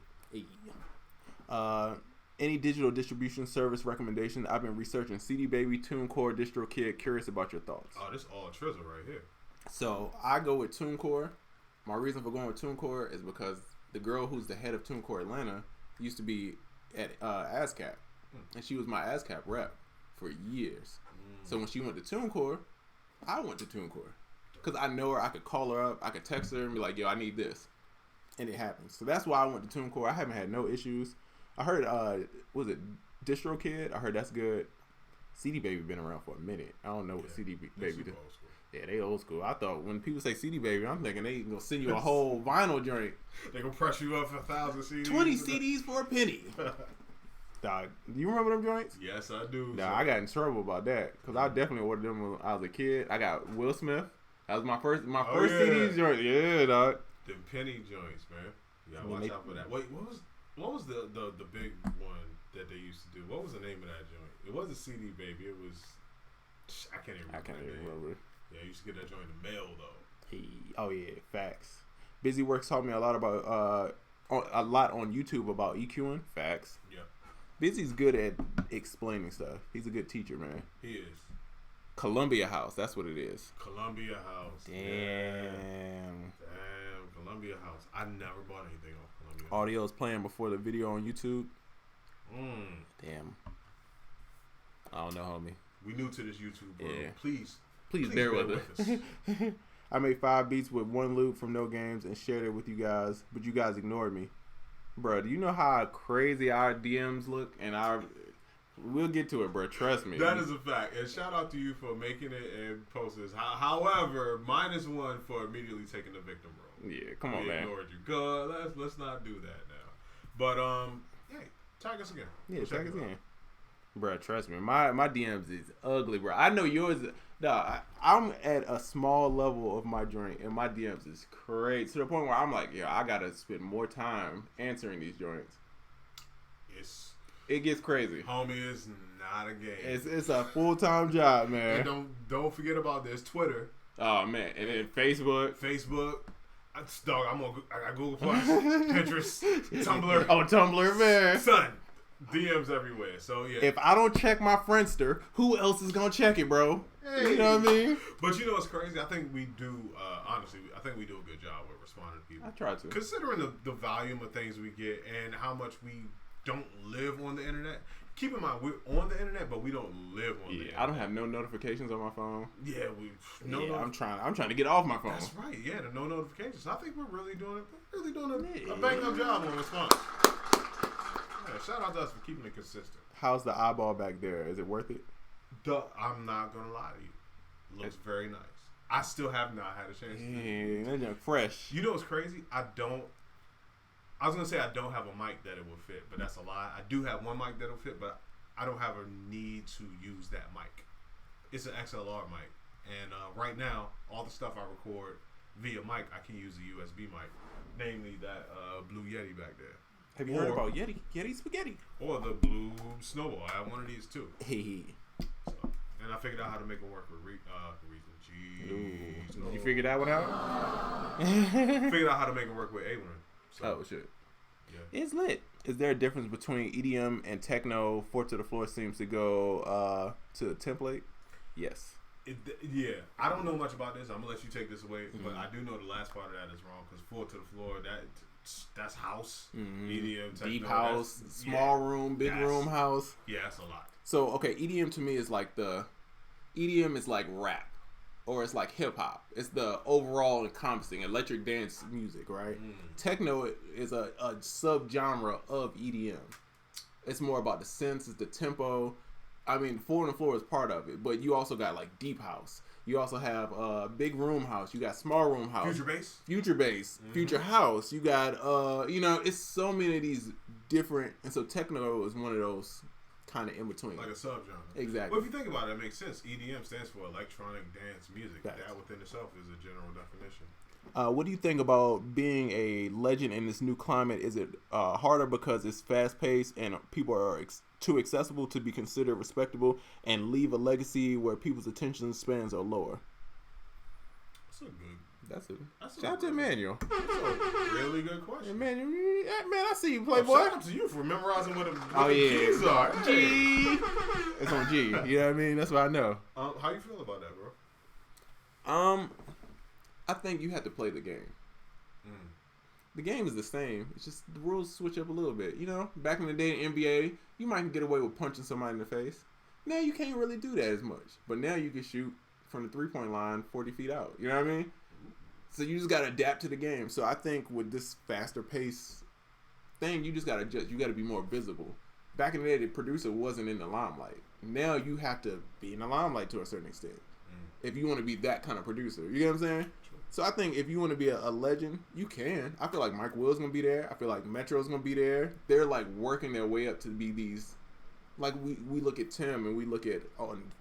Any digital distribution service recommendation? I've been researching CD Baby, TuneCore, DistroKid. Curious about your thoughts. Oh, this all Trizzle right here. So I go with TuneCore. My reason for going with TuneCore is because the girl who's the head of TuneCore Atlanta used to be at ASCAP, and she was my ASCAP rep for years. So when she went to TuneCore, I went to TuneCore because I know her. I could call her up, I could text her and be like, "Yo, I need this," and it happens. So that's why I went to TuneCore. I haven't had no issues. I heard, was it DistroKid? I heard that's good. CD Baby been around for a minute. I don't know what CD Baby did. Yeah, they old school. I thought when people say CD Baby, I'm thinking they gonna send you a whole vinyl joint. They gonna press you up for 1,000 CDs. 20 CDs for a penny. Dog, you remember them joints? Yes, I do. Nah, I got in trouble about that because I definitely ordered them when I was a kid. I got Will Smith. That was my first CDs joint. Yeah, dog. The penny joints, man. You gotta I mean, watch out for that. Wait, what was the big one that they used to do? What was the name of that joint? It wasn't CD Baby. It was I can't even remember. Yeah, I used to get that joint in the mail though. Oh yeah, facts. Busy Works taught me a lot about on YouTube about EQing. Facts. Yeah. Busy's good at explaining stuff. He's a good teacher, man. He is. Columbia House, that's what it is. Columbia House. Damn. Columbia House. I never bought anything off Columbia. Audio is playing before the video on YouTube. Damn. I don't know, homie. We new to this YouTube world. Yeah. Please bear with us. I made 5 beats with 1 loop from No Games and shared it with you guys, but you guys ignored me. Bro, do you know how crazy our DMs look? And we'll get to it, bro. Trust me. That is a fact. And shout out to you for making it and posting this. However, -1 for immediately taking the victim role. Yeah, come on, we man. ignored you. Good. Let's not do that now. But hey, tag us again. Yeah, We'll tag us it out. again. Bro, trust me, my DMs is ugly, bro. I know yours. I'm at a small level of my joint, and my DMs is crazy to the point where I'm like, yeah, I gotta spend more time answering these joints. It gets crazy. Homie, it's not a game. It's a full-time job, man. And don't forget about this Twitter. Oh man, and then Facebook. Dog, I got Google Plus, Pinterest, Tumblr. Oh, Tumblr, man. Son, DMs everywhere. So yeah. If I don't check my Friendster, who else is gonna check it, bro? Hey. You know what I mean? But you know what's crazy? I think we do. Honestly, I think we do a good job with responding to people. I try to. Considering the volume of things we get and how much we don't live on the internet. Keep in mind, we're on the internet, but we don't live on the internet. I don't have no notifications on my phone. Yeah, I'm trying to get off my phone. That's right. Yeah, the no notifications. I think we're really doing a bang up job on response. Yeah, shout out to us for keeping it consistent. How's the eyeball back there? Is it worth it? I'm not gonna lie to you. Looks very nice. I still have not had a chance. Yeah, that junk fresh. You know what's crazy? I was gonna say I don't have a mic that it will fit, but that's a lie. I do have one mic that'll fit, but I don't have a need to use that mic. It's an XLR mic, and right now, all the stuff I record via mic, I can use a USB mic, namely that Blue Yeti back there. Have you heard about Yeti spaghetti? Or the Blue Snowball. I have one of these too. Hey. So, and I figured out how to make them work with Reason. You figured that one out? Figured out how to make it work with A1. So, oh shit. Yeah. It's lit. Is there a difference between EDM and techno? 4 to the floor seems to go to the template. Yes. Yeah, I don't know much about this. I'm gonna let you take this away, but I do know the last part of that is wrong because 4 to the floor that's house, EDM, techno, deep house, small room, big room house. Yeah, that's a lot. So okay, EDM to me is like EDM is like rap, or it's like hip hop. It's the overall encompassing electric dance music, right? Techno is a subgenre of EDM. It's more about the synths, it's the tempo. I mean, 4 on the floor is part of it, but you also got like deep house. You also have big room house. You got small room house. Future bass, future house. You got it's so many of these different, and so techno is one of those kind of in between, like a subgenre. Exactly. Well, if you think about it, it makes sense. EDM stands for electronic dance music. Facts. That within itself is a general definition. What do you think about being a legend in this new climate? Is it harder because it's fast paced and people are too accessible to be considered respectable and leave a legacy where people's attention spans are lower? That's Shout out to Emmanuel. That's a really good question. Emmanuel, man, I see you, Playboy. Shout out to you for memorizing what the keys are. G. It's on G. You know what I mean? That's what I know. How you feel about that, bro? I think you have to play the game. The game is the same. It's just the rules switch up a little bit. You know, back in the day in NBA, you might get away with punching somebody in the face. Now you can't really do that as much. But now you can shoot from the 3-point line 40 feet out. You know what I mean? So you just got to adapt to the game. So I think with this faster pace thing, you just got to adjust. You got to be more visible. Back in the day, the producer wasn't in the limelight. Now you have to be in the limelight to a certain extent. If you want to be that kind of producer. You get what I'm saying? So I think if you want to be a legend, you can. I feel like Mike Will's going to be there. I feel like Metro's going to be there. They're like working their way up to be these, like we look at Tim and we look at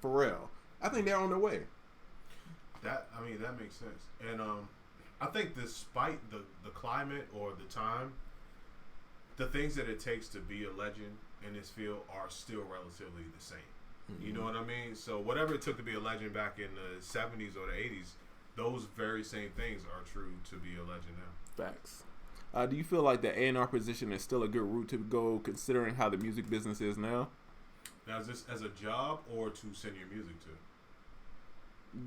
Pharrell. I think they're on their way. That makes sense. And I think despite the climate or the time, the things that it takes to be a legend in this field are still relatively the same. You know what I mean? So whatever it took to be a legend back in the 70s or the 80s, those very same things are true to be a legend now. Facts. Do you feel like the A&R position is still a good route to go considering how the music business is now? Now, is this as a job or to send your music to?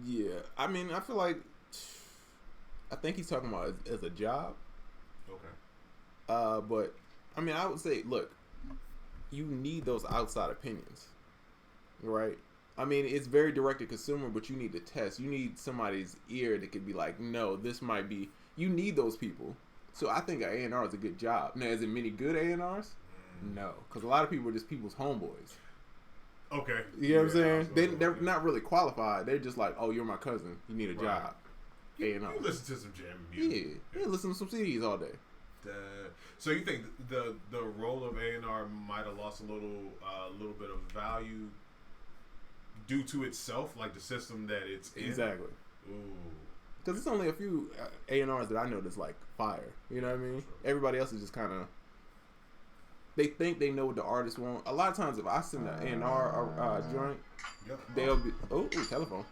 Yeah. I mean, I feel like, I think he's talking about as a job. Okay. But, I mean, I would say, look, you need those outside opinions, right? I mean, it's very direct to consumer, but you need to test. You need somebody's ear that could be like, no, this might be. You need those people. So I think an A&R is a good job. Now, is it many good A&Rs? No, because a lot of people are just people's homeboys. Okay. You know what I'm saying? They're not really qualified. They're just like, oh, you're my cousin. You need a job. A&R. You listen to some jamming music. Yeah, listen to some CDs all day. So you think the role of A&R might have lost a little bit of value due to itself, like the system that it's in? Exactly. Ooh. Because it's only a few A&Rs that I know that's like fire. You know what I mean? True. Everybody else is just kind of. They think they know what the artist want. A lot of times, if I send an A&R joint, they'll be telephone.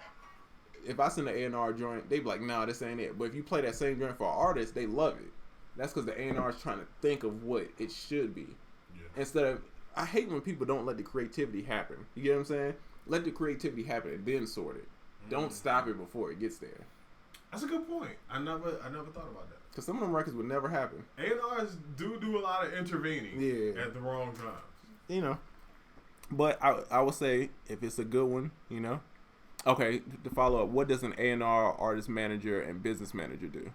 If I send an A&R joint, they be like, "Nah, this ain't it." But if you play that same joint for an artist, they love it. That's because the A&R is trying to think of what it should be. Yeah. Instead of, I hate when people don't let the creativity happen. You get what I'm saying? Let the creativity happen and then sort it. Don't stop it before it gets there. That's a good point. I never thought about that. Because some of them records would never happen. A&Rs do a lot of intervening at the wrong times. You know. But I would say, if it's a good one, you know. Okay, to follow up, what does an A&R, artist manager, and business manager do?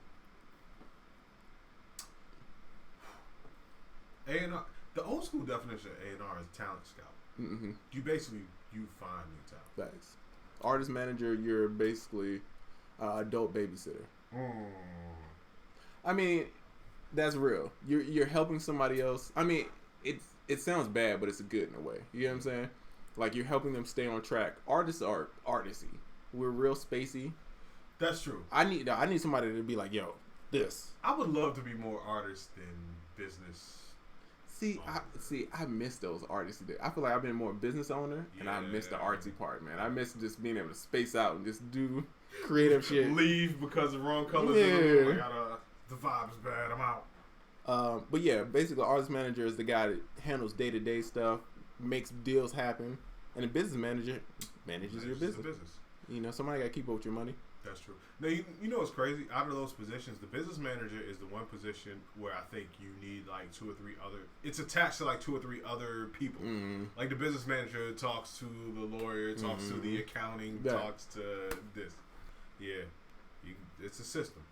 A&R, the old school definition of A&R is talent scout. Mm-hmm. You basically find new talent. Thanks. Artist manager, you're basically adult babysitter. I mean, that's real. You're helping somebody else. I mean, it sounds bad, but it's good in a way. You know what I'm saying? Like, you're helping them stay on track. Artists are artisty. We're real spacey. That's true. I need somebody to be like, yo, this. I would love to be more artist than business. I miss those artists. I feel like I've been more business owner, and I miss the artsy part, man. I miss just being able to space out and just do creative shit. Leave because the wrong colors in the room. The vibe's bad. I'm out. But yeah, basically, artist manager is the guy that handles day-to-day stuff, makes deals happen, and the business manager manages your business. You know, somebody got to keep up with your money. That's true. Now, you know what's crazy? Out of those positions, the business manager is the one position where I think you need like 2 or 3 other. It's attached to like 2 or 3 other people. Mm-hmm. Like the business manager talks to the lawyer, talks to the accounting, talks to this. Yeah, it's a system.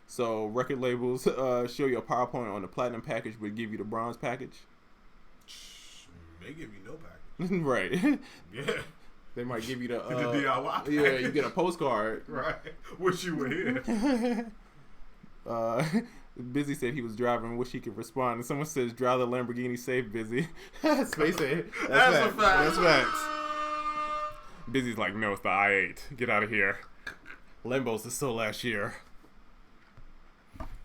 So record labels show you a PowerPoint on the platinum package, but give you the bronze package. May give you no package. Right. Yeah. They might give you the DIY package. Yeah, you get a postcard. Right. Wish you were here. Busy said he was driving, wish he could respond. And someone says, drive the Lamborghini safe, Busy. Space said, that's a fact. That's facts. Busy's like, no, it's the I-8. Get out of here. Lambos is still last year.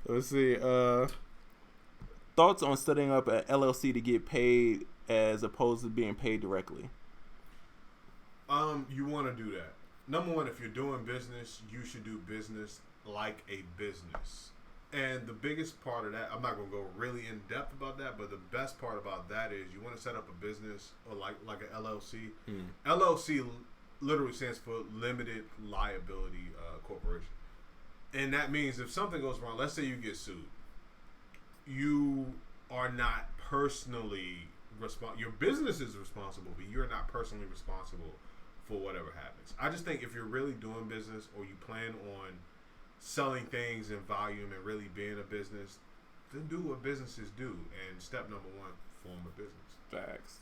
Let's see. Thoughts on setting up an LLC to get paid as opposed to being paid directly? You want to do that. Number one, if you're doing business, you should do business like a business. And the biggest part of that, I'm not going to go really in depth about that, but the best part about that is you want to set up a business or like an LLC. LLC literally stands for Limited Liability Corporation. And that means if something goes wrong, let's say you get sued, you are not personally responsible. Your business is responsible, but you're not personally responsible for whatever happens. I just think if you're really doing business or you plan on selling things in volume and really being a business, then do what businesses do. And step number one, form a business. Facts.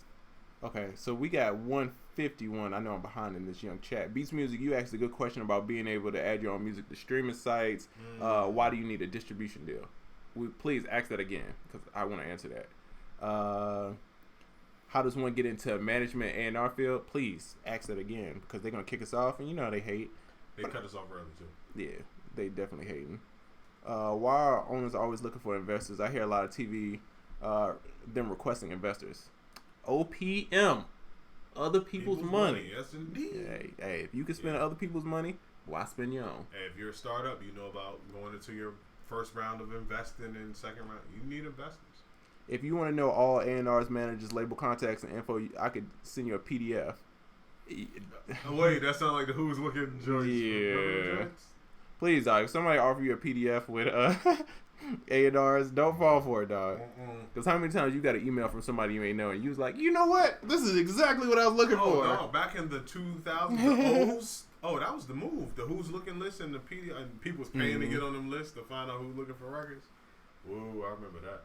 Okay, so we got 151. I know I'm behind in this young chat. Beats Music, you asked a good question about being able to add your own music to streaming sites. Why do you need a distribution deal? Please ask that again because I want to answer that. How does one get into management A&R field? Please ask that again because they're going to kick us off, and you know they hate. They cut us off early, too. Yeah, they definitely hating. Why are owners always looking for investors? I hear a lot of TV, them requesting investors. OPM, other people's money. Yes, indeed. Hey, if you can spend other people's money, why spend your own? Hey, if you're a startup, you know about going into your first round of investing and second round. You need investors. If you want to know all A&R's managers, label contacts, and info, I could send you a PDF. Oh, wait, that sounds like the Who's Looking joints. Yeah. Please, dog. If somebody offer you a PDF with A&R's, don't fall for it, dog. Because how many times you got an email from somebody you ain't know, and you was like, you know what? This is exactly what I was looking for. No, back in the 2000s, the O's. Oh, that was the move. The Who's Looking list and the PDF, and people was paying to get on them lists to find out who's looking for records. Whoa, I remember that.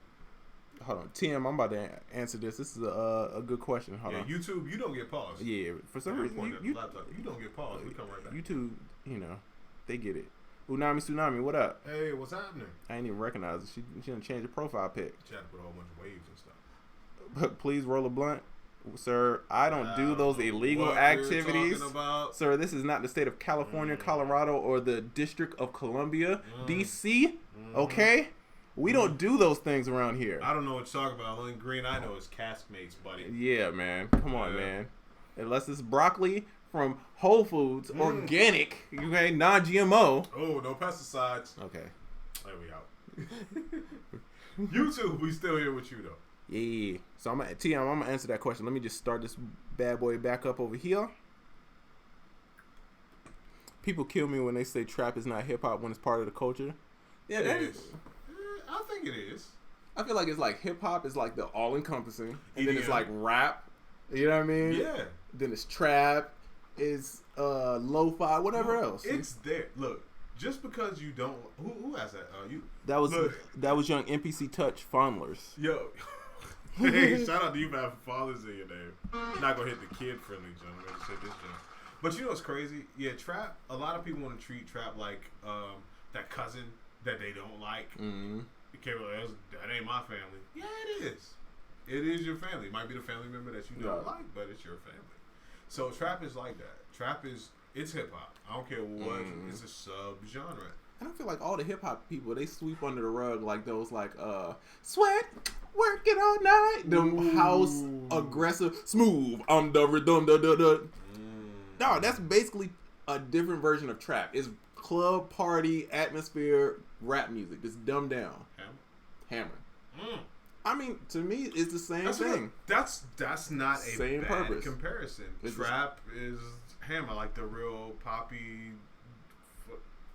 Hold on, Tim. I'm about to answer this. This is a good question. Hold on. YouTube, you don't get paused. Yeah, for some reason, you don't get paused. We come right back. YouTube, you know, They get it. Unami Tsunami, what up? Hey, what's happening? I ain't even recognize it. She done changed the profile pic. She had to put a whole bunch of waves and stuff. But please roll a blunt. Sir, I don't do those illegal what activities. You're talking about. Sir, this is not the state of California, Colorado, or the District of Columbia, D.C., okay? We don't do those things around here. I don't know what you're talking about. The only green I know is Caskmates, buddy. Yeah, man. Come on, man. Unless it's broccoli from Whole Foods, organic, okay, non-GMO. Oh, no pesticides. Okay. There we out. YouTube, we still here with you, though. Yeah. So I'm gonna answer that question. Let me just start this bad boy back up over here. People kill me when they say trap is not hip hop when it's part of the culture. Yeah, it is. I think it is. I feel like it's like hip hop is like the all encompassing, and then it's EDM. like rap. You know what I mean? Yeah. Then it's trap, is lo-fi, whatever else. It's there. Look, just because you don't, who has that? You. That was young NPC Touch Fondlers. Yo. Hey, shout out to you for having fathers in your name. Not gonna hit the kid friendly jump. I'm gonna hit this jump. But you know what's crazy? Yeah, trap. A lot of people want to treat trap like that cousin that they don't like. Mm-hmm. That ain't my family. Yeah, it is. It is your family. It might be the family member that you don't like, but it's your family. So trap is like that. Trap is hip hop. I don't care what. It's a sub genre. I don't feel like all the hip hop people, they sweep under the rug like those sweat, working all night, them house aggressive, smooth, the rhythm, No, that's basically a different version of trap. It's club party atmosphere rap music. Just dumbed down. Hammer. I mean, to me, it's the same thing. That's not a same bad purpose. comparison. Trap is hammer, like the real poppy.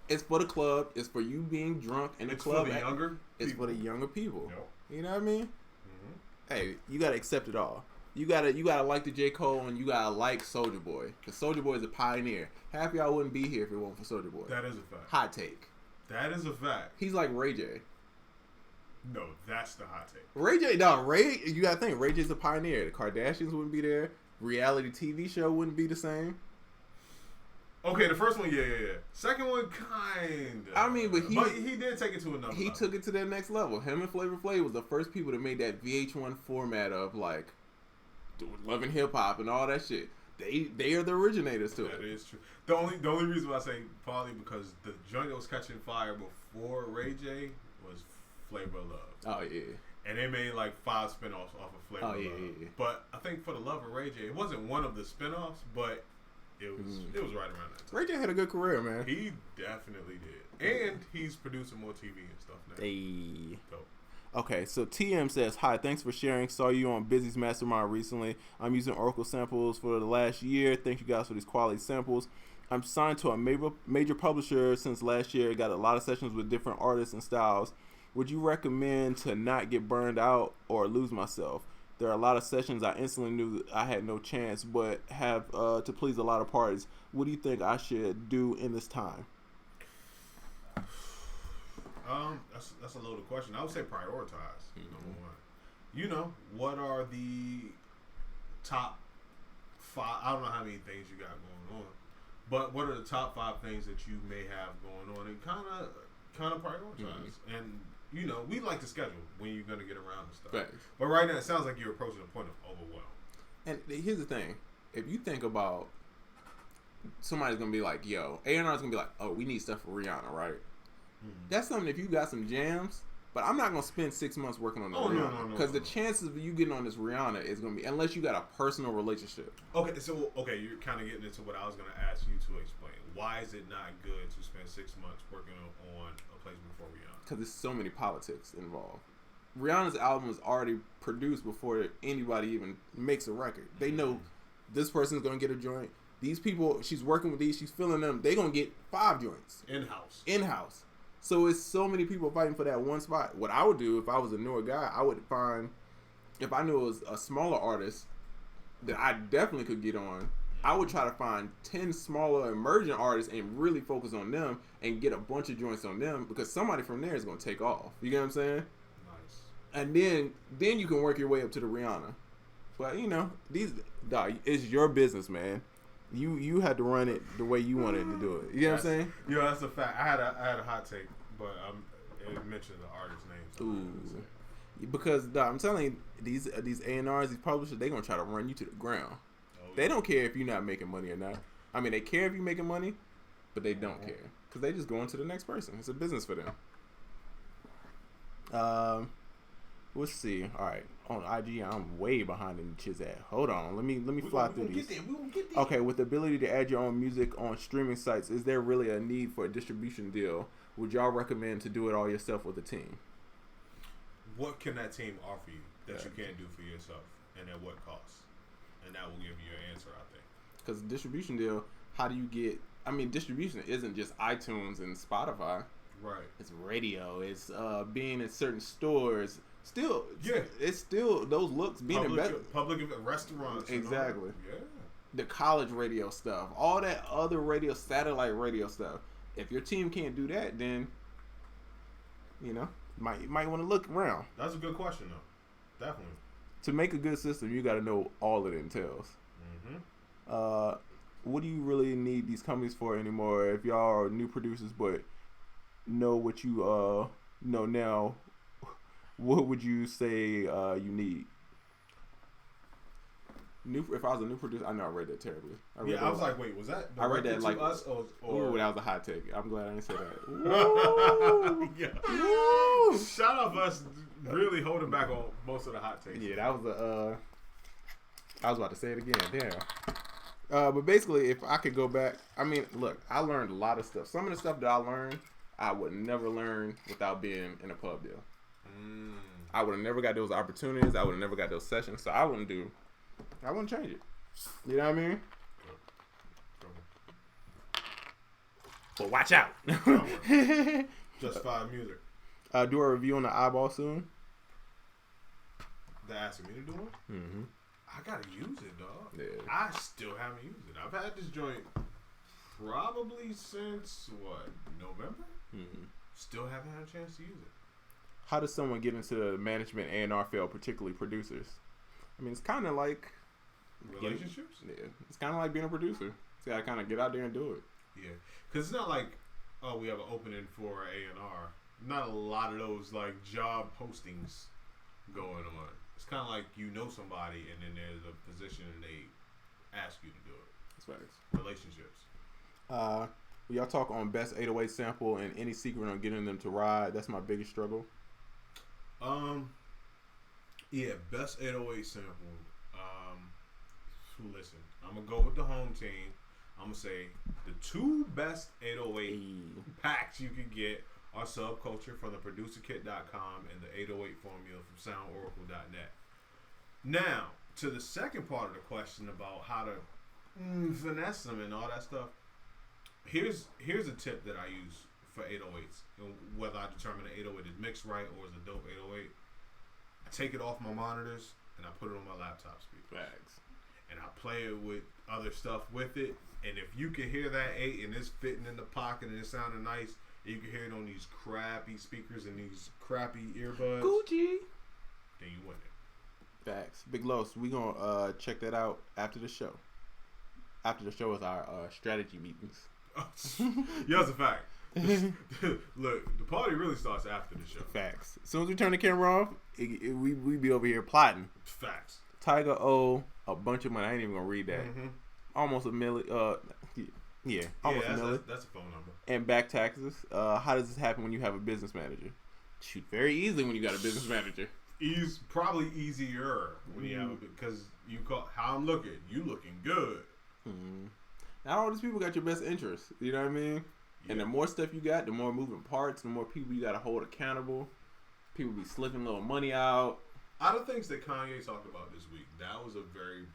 It's for the club. It's for you being drunk in the club. For the younger. It's for the younger people. Yep. You know what I mean? Hey, you gotta accept it all. You gotta like the J. Cole, and you gotta like Soulja Boy, because Soulja Boy is a pioneer. Half y'all wouldn't be here if it wasn't for Soulja Boy. That is a fact. Hot take. That is a fact. He's like Ray J. No, that's the hot take. Ray, you gotta think, Ray J's a pioneer. The Kardashians wouldn't be there. Reality TV show wouldn't be the same. Okay, the first one, yeah. Second one, kind of. I mean, but he did take it to another level. He took it to that next level. Him and Flavor Flav was the first people that made that VH1 format of like loving hip hop and all that shit. They are the originators to it. That is true. The only reason why I say probably because the joint that was catching fire before Ray J was Flavor of Love. Oh yeah. And they made like 5 spinoffs off of Flavor of Love. Yeah. But I think for the love of Ray J, it wasn't one of the spinoffs, but it was right around that time. Ray J had a good career, man. He definitely did. And he's producing more TV and stuff now. Hey. Dope. Okay, so TM says, hi, thanks for sharing. Saw you on Busy's Mastermind recently. I'm using Oracle samples for the last year. Thank you guys for these quality samples. I'm signed to a major publisher since last year. Got a lot of sessions with different artists and styles. Would you recommend to not get burned out or lose myself? There are a lot of sessions I instantly knew I had no chance, but have to please a lot of parties. What do you think I should do in this time? That's a loaded question. I would say prioritize. Number one. You know, what are the top 5? I don't know how many things you got going on, but what are the top 5 things that you may have going on, and kind of prioritize. And you know, we like to schedule when you're gonna get around and stuff. Right. But right now, it sounds like you're approaching a point of overwhelm. And here's the thing: if you think about somebody's gonna be like, "Yo," A&R's gonna be like, "Oh, we need stuff for Rihanna, right?" That's something if you got some jams. But I'm not gonna spend 6 months working on Rihanna because the chances of you getting on this Rihanna is gonna be, unless you got a personal relationship. Okay, so you're kind of getting into what I was gonna ask you to explain. Why is it not good to spend 6 months working on a placement for Rihanna? Because there's so many politics involved. Rihanna's album is already produced before anybody even makes a record. They know this person's gonna get a joint. These people, she's working with these, she's filling them. They're gonna get 5 joints in house. So it's so many people fighting for that one spot. What I would do if I was a newer guy, I would find, if I knew it was a smaller artist that I definitely could get on, I would try to find 10 smaller emerging artists and really focus on them and get a bunch of joints on them, because somebody from there is going to take off. You get what I'm saying? Nice. And then you can work your way up to the Rihanna. But, you know, it's your business, man. You had to run it the way you wanted to do it. You know what I'm saying? Yeah, that's a fact. I had a hot take, but it mentioned the artist name. So Ooh. Because I'm telling you, these A&Rs, these publishers, they gonna try to run you to the ground. They don't care if you're not making money or not. I mean, they care if you're making money, but they don't care because they just go into the next person. It's a business for them. Let's see. All right, on IG, I'm way behind in the Chizat. Hold on, let me fly through these. We gonna get there. Okay, with the ability to add your own music on streaming sites, is there really a need for a distribution deal? Would y'all recommend to do it all yourself with a team? What can that team offer you that you can't do for yourself, and at what cost? And that will give you your answer, I think. Because distribution deal, how do you get? I mean, distribution isn't just iTunes and Spotify. Right. It's radio. It's being in certain stores. Still, yeah. It's still those looks being in public restaurants. Exactly. Yeah. The college radio stuff, all that other radio, satellite radio stuff. If your team can't do that, then you might want to look around. That's a good question, though. Definitely. To make a good system, you got to know all it entails. Mm-hmm. What do you really need these companies for anymore? If y'all are new producers, but know what you know now, what would you say you need? If I was a new producer, I know I read that terribly. I was like, wait, was that? I read that like us or? Ooh, that was a hot take. I'm glad I didn't say that. Ooh. Yeah. Shout out us really holding back on most of the hot takes. Yeah, that was I was about to say it again. Damn. But basically, if I could go back, I mean, look, I learned a lot of stuff. Some of the stuff that I learned, I would never learn without being in a pub deal. I would have never got those opportunities. I would have never got those sessions. So I wouldn't change it. You know what I mean? But watch out. Just 5 music. Do a review on the eyeball soon. They're asking me to do one? Mm-hmm. I gotta use it, dog. Yeah. I still haven't used it. I've had this joint probably since, November? Mm-hmm. Still haven't had a chance to use it. How does someone get into the management A&R field, particularly producers? I mean, it's kind of like relationships. It's kind of like being a producer. You gotta kind of get out there and do it. Yeah, because it's not like, oh, we have an opening for A&R. Not a lot of those like job postings going on. It's kind of like somebody, and then there's a position, and they ask you to do it. That's facts. Relationships. Y'all talk on best 808 sample and any secret on getting them to ride. That's my biggest struggle. Yeah, best 808 sample. Listen, I'm gonna go with the home team. I'm gonna say the 2 best 808 packs you can get are Subculture from the ProducerKit.com and the 808 formula from SoundOracle.net. Now, to the second part of the question about how to finesse them and all that stuff. Here's a tip that I use for 808s, and whether I determine the 808 is mixed right or is a dope 808. I take it off my monitors and I put it on my laptop speaker. Facts. And I play it with other stuff with it. And if you can hear that 8 and it's fitting in the pocket and it's sounding nice, and you can hear it on these crappy speakers and these crappy earbuds, Gucci, then you win it. Facts. Big Los, we gonna check that out after the show. After the show is our strategy meetings. Yeah, that's a fact. Look, the party really starts after the show. Facts. As soon as we turn the camera off, we be over here plotting. Facts. Tiger owe a bunch of money. I ain't even gonna read that. Mm-hmm. Almost $1 million. Yeah, almost $1 million. That's a phone number. And back taxes. How does this happen when you have a business manager? Shoot, very easily when you got a business manager. Probably easier when you have it, because you call how I'm looking. You looking good. Mm-hmm. Not all these people got your best interest. You know what I mean? Yeah. And the more stuff you got, the more moving parts, the more people you got to hold accountable. People be slipping little money out. Out of things that Kanye talked about this week, that was a very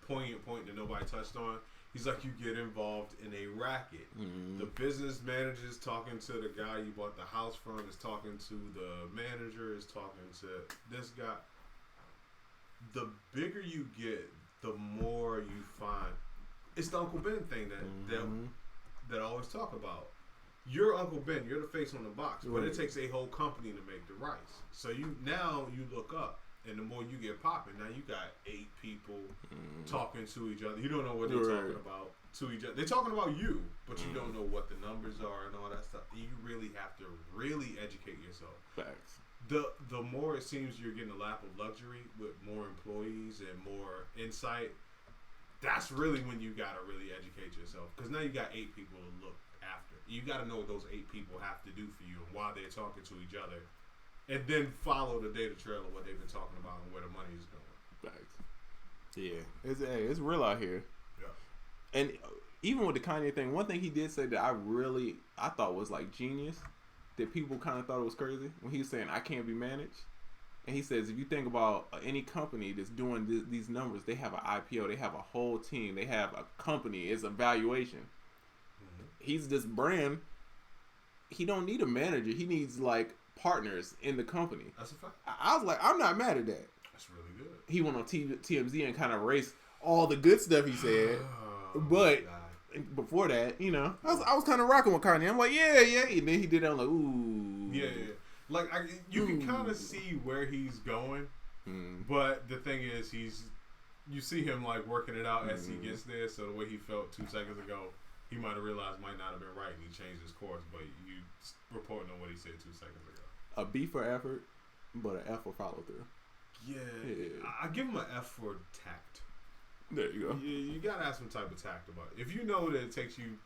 poignant point that nobody touched on. He's like, you get involved in a racket. Mm-hmm. The business manager is talking to the guy you bought the house from, is talking to the manager, is talking to this guy. The bigger you get, the more you find. It's the Uncle Ben thing that I always talk about. You're Uncle Ben. You're the face on the box, but it takes a whole company to make the rice. So you look up. And the more you get popping, now you got 8 people talking to each other. You don't know what they're talking about to each other. They're talking about you, but you don't know what the numbers are and all that stuff. You really have to really educate yourself. Facts. The more it seems you're getting a lap of luxury with more employees and more insight, that's really when you got to really educate yourself. Because now you got 8 people to look after. You got to know what those 8 people have to do for you and why they're talking to each other. And then follow the data trail of what they've been talking about and where the money is going. Facts. Yeah, it's real out here. Yeah. And even with the Kanye thing, one thing he did say that I thought was like genius, that people kind of thought it was crazy when he was saying I can't be managed. And he says if you think about any company that's doing these numbers, they have an IPO, they have a whole team, they have a company, it's a valuation. Mm-hmm. He's this brand. He don't need a manager. He needs like partners in the company. That's a fact. I was like, I'm not mad at that. That's really good. He went on TMZ and kind of erased all the good stuff he said, but before that, you know, I was kind of rocking with Kanye. I'm like, yeah, and then he did that. I'm like, ooh, yeah. Like you can kind of see where he's going, but the thing is, you see him like working it out as he gets there. So the way he felt 2 seconds ago, he might have realized might not have been right, and he changed his course. But you reporting on what he said 2 seconds ago. A B for effort, but an F for follow through. Yeah. I give him an F for tact. There you go. You gotta have some type of tact about it. If you know that it takes you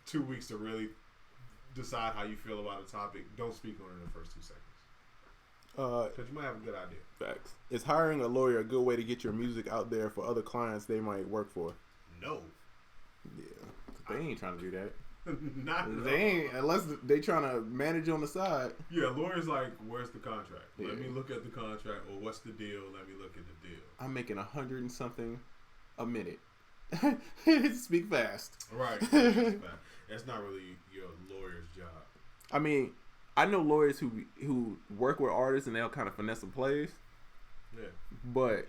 2 weeks to really decide how you feel about a topic, don't speak on it in the first 2 seconds. Because you might have a good idea. Facts. Is hiring a lawyer a good way to get your music out there for other clients they might work for? No. Yeah. They ain't trying to do that. They ain't, unless they trying to manage on the side. Yeah, lawyers like, where's the contract? Yeah. Let me look at the contract, or what's the deal? Let me look at the deal. I'm making 100 and something a minute. Speak fast. Right. That's not really your lawyer's job. I mean, I know lawyers who work with artists and they'll kind of finesse some plays. Yeah. But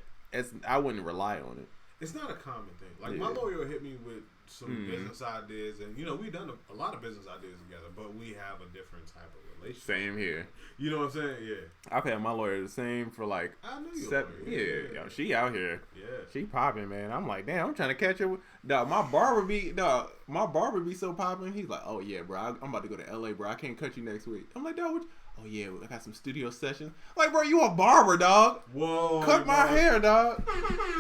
I wouldn't rely on it. It's not a common thing. Like my lawyer will hit me with some business ideas, and we've done a lot of business ideas together, but we have a different type of relationship. Same here. You know what I'm saying? Yeah. I've had my lawyer the same for like I know you. 7 years. Yeah. Yo, she out here. Yeah. She popping, man. I'm like, damn, I'm trying to catch her. Dog, my barber be so popping. He's like, oh yeah, bro, I'm about to go to LA, bro. I can't cut you next week. I'm like, dog, oh yeah, I got some studio sessions. Like, bro, you a barber, dog. Whoa. Cut my hair, dog.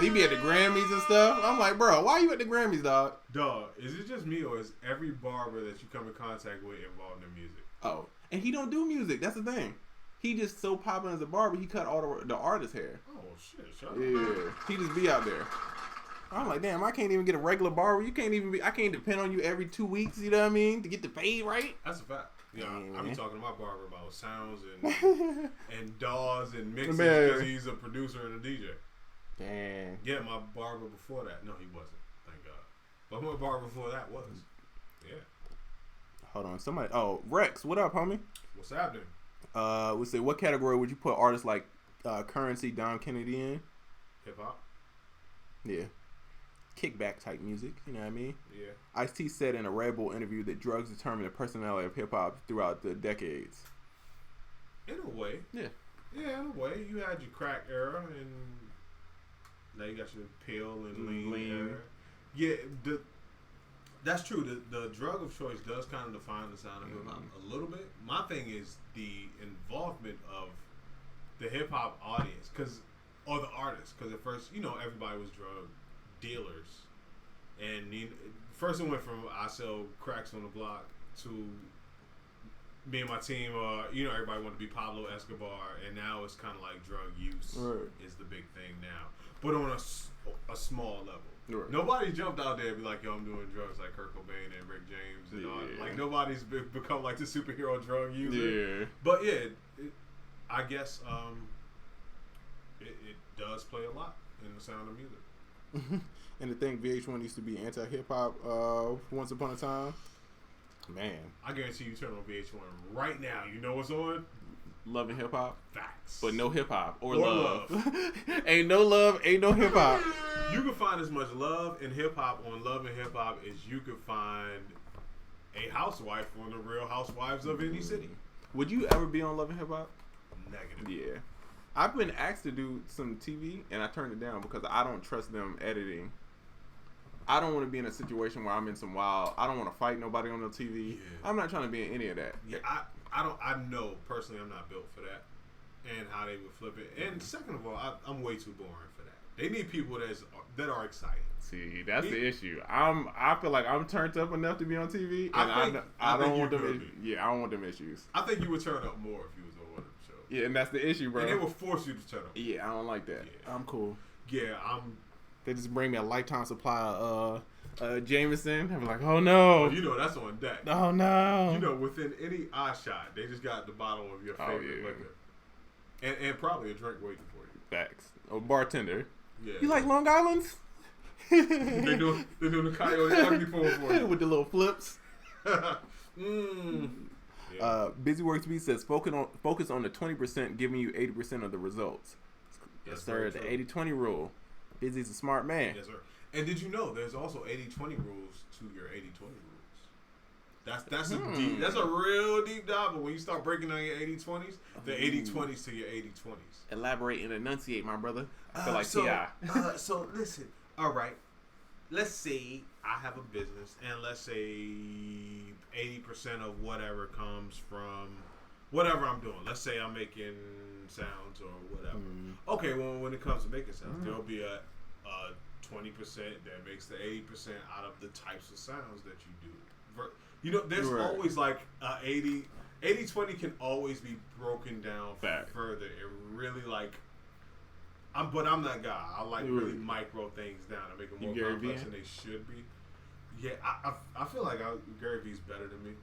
He be at the Grammys and stuff. I'm like, bro, why you at the Grammys, dog? Dog, is it just me or is every barber that you come in contact with involved in music? Oh, and he don't do music. That's the thing. He just so popping as a barber. He cut all the artist hair. Oh shit! Shut up. Yeah, he just be out there. I'm like, damn, I can't even get a regular barber. You can't even be. I can't depend on you every 2 weeks. You know what I mean? To get the fade right. That's a fact. Yeah, I be talking to my barber about sounds and and DAWs and mixes Man. because he's a producer and a DJ. Damn. Yeah, my barber before that. No, he wasn't. Thank God. But my barber before that was. Yeah. Hold on, somebody. Oh, Rex, what up, homie? What's happening? We say, what category would you put artists like Currency, Dom Kennedy in? Hip hop. Yeah. Kickback type music, you know what I mean? Yeah. Ice-T said in a Red Bull interview that drugs determine the personality of hip-hop throughout the decades. In a way. Yeah. Yeah, in a way. You had your crack era, and now you got your pill and lean era. Yeah, that's true. The drug of choice does kind of define the sound of hip-hop a little bit. My thing is the involvement of the hip-hop audience, or the artists, because at first, everybody was drug dealers, and first it went from I sell cracks on the block to me and my team. Everybody wanted to be Pablo Escobar, and now it's kind of like drug use is the big thing now, but on a small level. Right. Nobody jumped out there and be like, yo, I'm doing drugs like Kurt Cobain and Rick James and all. Like nobody's become like the superhero drug user. Yeah. But yeah, I guess it does play a lot in the sound of music. And to think VH1 used to be anti-hip-hop once upon a time. Man. I guarantee you turn on VH1 right now. You know what's on? Love and hip-hop. Facts. But no hip-hop. Or love. Ain't no love, ain't no hip-hop. You can find as much love and hip-hop on Love and Hip-Hop as you could find a housewife on the Real Housewives of any city. Would you ever be on Love and Hip-Hop? Negative. Yeah. I've been asked to do some TV, and I turned it down because I don't trust them editing. I don't want to be in a situation where I'm in some wild. I don't want to fight nobody on the TV. Yeah. I'm not trying to be in any of that. Yeah, I know personally I'm not built for that, and how they would flip it. And second of all, I'm way too boring for that. They need people that are exciting. See, that's the issue. I feel like I'm turned up enough to be on TV, and I don't want them. Yeah, I don't want them issues. I think you would turn up more if you was on one of them shows. Yeah, and that's the issue, bro. And they will force you to turn up. Yeah, I don't like that. Yeah. I'm cool. Yeah, They just bring me a lifetime supply of Jameson. I'm like, oh no. You know that's on deck. Oh no. You know, within any eye shot, they just got the bottle of your favorite liquor, and probably a drink waiting for you. Facts. A bartender. Yeah. You like Long Island's? They're doing the Coyote Ugly for you with the little flips. Yeah. Busy Works B says focus on the 20%, giving you 80% of the results. Yes, sir. The 80-20 rule. Busy's a smart man. Yes, sir. And did you know there's also 80-20 rules to your 80-20 rules? That's a real deep dive. But when you start breaking down your 80-20s, the 80-20s to your 80-20s. Elaborate and enunciate, my brother. I feel like T.I. So listen. All right. Let's say I have a business, and let's say 80% of whatever comes from whatever I'm doing. Let's say I'm making sounds or whatever. Okay, well, when it comes to making sounds, there'll be a 20% that makes the 80% out of the types of sounds that you do. You know, there's always like 80-20 can always be broken down further. It really like, but I'm that guy. I like really micro things down and make them more complex than they should be. Yeah, I feel like Gary Vee's better than me.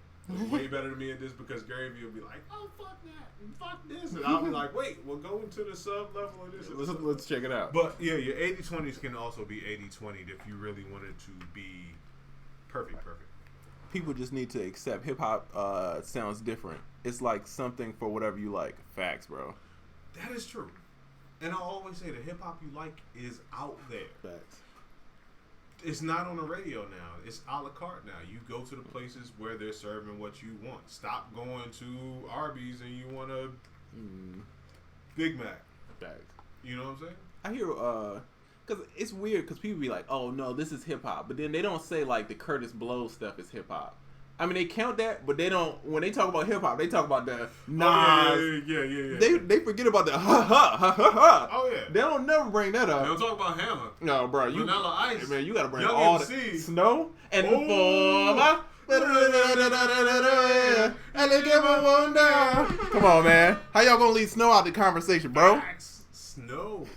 Way better than me at this, because Gary Vee will be like, oh, fuck that, fuck this. And I'll be like, wait, we'll go into the sub level of this. Let's check it out. But yeah, your 80-20s can also be 80-20 if you really wanted to be perfect. People just need to accept hip-hop sounds different. It's like something for whatever you like. Facts, bro. That is true. And I always say the hip-hop you like is out there. Facts. It's not on the radio now. It's a la carte now. You go to the places where they're serving what you want. Stop going to Arby's and you want a Big Mac. Facts. You know what I'm saying? I hear, because it's weird because people be like, oh, no, this is hip-hop. But then they don't say, like, the Curtis Blow stuff is hip-hop. I mean, they count that, but they don't. When they talk about hip hop, they talk about the Nas. Yeah. They forget about the ha. Oh yeah. They don't never bring that up. They don't talk about Hammer. No, bro. Vanilla Ice. Man, you gotta bring Young all MC. the Snow and Former. And they give a one down. Come on, man. How y'all gonna leave Snow out the conversation, bro? Snow.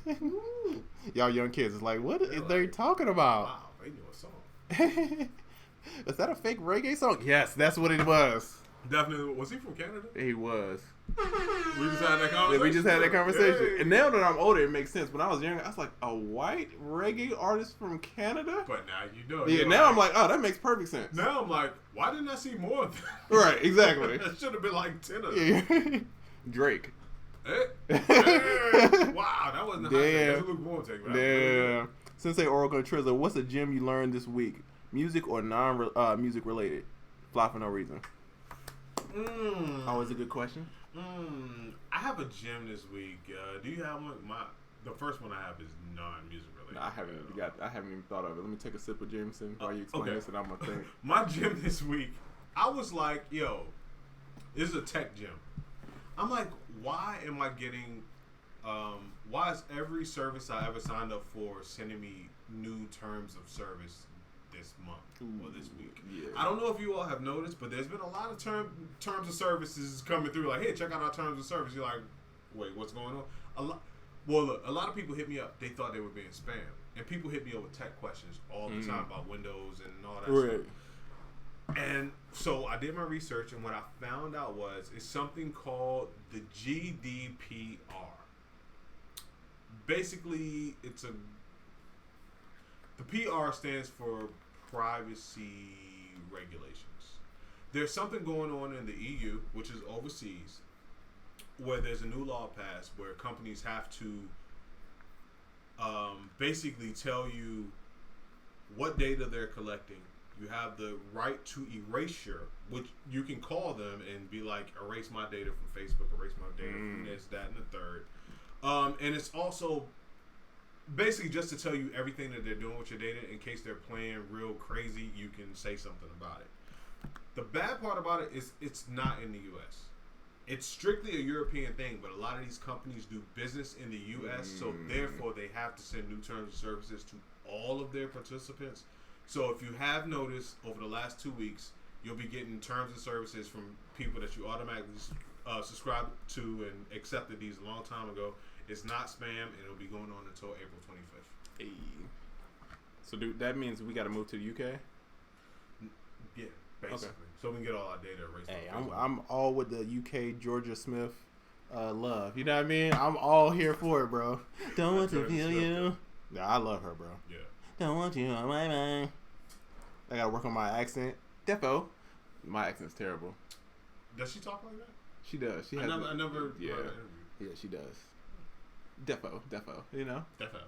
Y'all young kids is like, what is they talking about? Wow, they know a song. Is that a fake reggae song? Yes, that's what it was. Definitely. Was he from Canada? He was. We just had that conversation. Yeah, we just had that conversation. Yeah. And now that I'm older, it makes sense. When I was younger, I was like, a white reggae artist from Canada? But now you know. Yeah, now I'm like, oh, that makes perfect sense. Now I'm like, why didn't I see more of that? Right, exactly. It should have been like 10 of them. Yeah. Drake. Wow, that wasn't a hot take. That's a lukewarm take. Damn. Sensei Oracle Trizza, what's a gem you learned this week? Music or non-music related? Fly for no reason. Always a good question. I have a gem this week. Do you have one? The first one I have is non-music related. No, I haven't even thought of it. Let me take a sip of Jameson while you explain this, and I'm gonna think. My gem this week, I was like, yo, this is a tech gem. I'm like, why am I getting? Why is every service I ever signed up for sending me new terms of service this month or this week? Yeah. I don't know if you all have noticed, but there's been a lot of terms of services coming through. Like, hey, check out our terms of service. You're like, wait, what's going on? Look, a lot of people hit me up. They thought they were being spam, and people hit me up with tech questions all the time about Windows and all that stuff. And so I did my research, and what I found out was it's something called the GDPR. Basically, the PR stands for privacy regulations. There's something going on in the EU, which is overseas, where there's a new law passed where companies have to basically tell you what data they're collecting. You have the right to erasure, which you can call them and be like, erase my data from Facebook, erase my data from this, that, and the third. And it's also basically just to tell you everything that they're doing with your data in case they're playing real crazy. You can say something about it. The bad part about it is it's not in the U.S. It's strictly a European thing, but a lot of these companies do business in the U.S., so therefore they have to send new terms and services to all of their participants. So if you have noticed over the last 2 weeks, you'll be getting terms and services from people that you automatically subscribed to and accepted these a long time ago. It's not spam, and it'll be going on until April 25th. Hey. So, dude, that means we got to move to the UK? Yeah, basically. Okay. So we can get all our data erased. Hey, I'm all with the UK Georgia Smith love. You know what I mean? I'm all here for it, bro. Don't want to feel you. Yeah, I love her, bro. Yeah. Don't want you on my mind. I gotta work on my accent. Defo. My accent's terrible. Does she talk like that? She does. She I has never yeah. heard an interview. Yeah, she does. Defo. You know? Defo.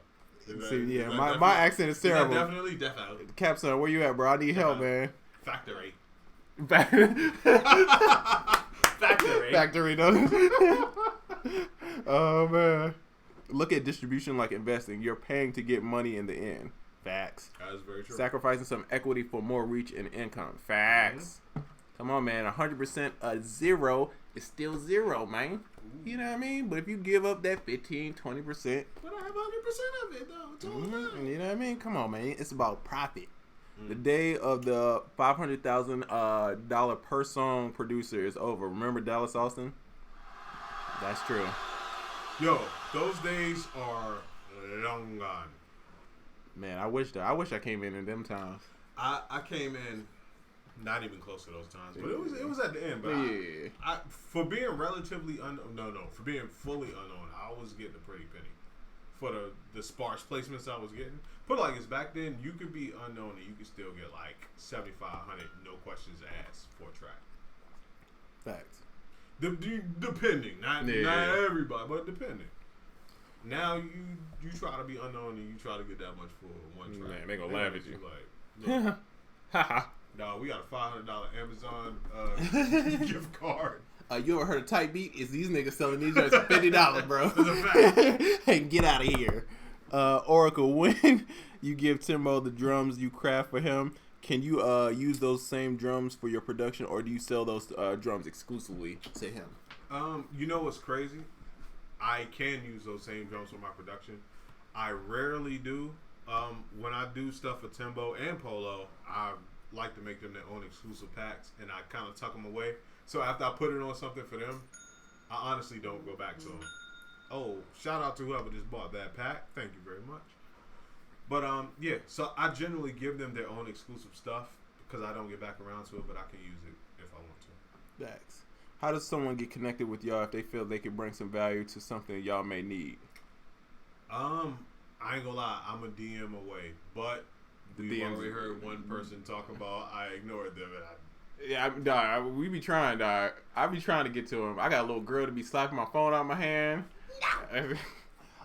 See, yeah, my accent is terrible. Definitely defo. Capson, where you at, bro? I need help, man. Factory. Factory, though. Oh, man. Look at distribution like investing. You're paying to get money in the end. Facts. That is very true. Sacrificing some equity for more reach and income. Facts. Come on, man. 100% a zero is still zero, man. You know what I mean? But if you give up that 15, 20%. But I have 100% of it, though. It's all that. You know what I mean? Come on, man. It's about profit. The day of the $500,000 per song producer is over. Remember Dallas Austin? That's true. Yo, those days are long gone. Man, I wish I came in them times. I came in not even close to those times, but it was at the end. But yeah. I for being relatively for being fully unknown, I was getting a pretty penny for the sparse placements I was getting. But like it's back then, you could be unknown and you could still get like 7,500 no questions asked for a track. Facts. Depending, not everybody, but depending. Now you try to be unknown and you try to get that much for one track. Man, they gonna laugh at you. Like, Haha. no, we got a $500 Amazon gift card. You ever heard of Type Beat? Is these niggas selling these joints for $50, bro? That's a fact. Hey, get out of here. Oracle, when you give Timbo the drums you craft for him, can you use those same drums for your production, or do you sell those drums exclusively to him? You know what's crazy? I can use those same drums for my production. I rarely do. When I do stuff for Timbo and Polo, I like to make them their own exclusive packs, and I kind of tuck them away. So after I put it on something for them, I honestly don't go back to them. Oh, shout out to whoever just bought that pack. Thank you very much. But yeah, so I generally give them their own exclusive stuff because I don't get back around to it, but I can use it if I want to. Facts. How does someone get connected with y'all if they feel they can bring some value to something y'all may need? I ain't gonna lie, I'm a DM away, but we've already heard one person talk about I ignored them, and dog, we be trying, dog. I be trying to get to him. I got a little girl to be slapping my phone out of my hand.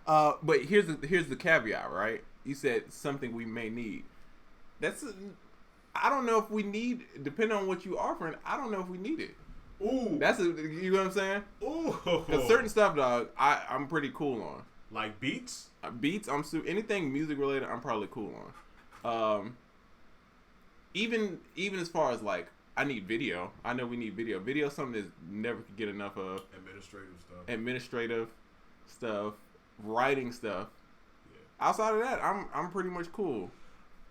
But here's the caveat, right? You said something we may need. I don't know if we need, depending on what you offering, I don't know if we need it. Ooh. You know what I'm saying? Ooh. Because certain stuff, dog, I'm pretty cool on. Like beats? Beats, anything music related, I'm probably cool on. Even as far as like, I need video. I know we need video. Video is something that never could get enough of. Administrative stuff. Writing stuff. Yeah. Outside of that, I'm pretty much cool.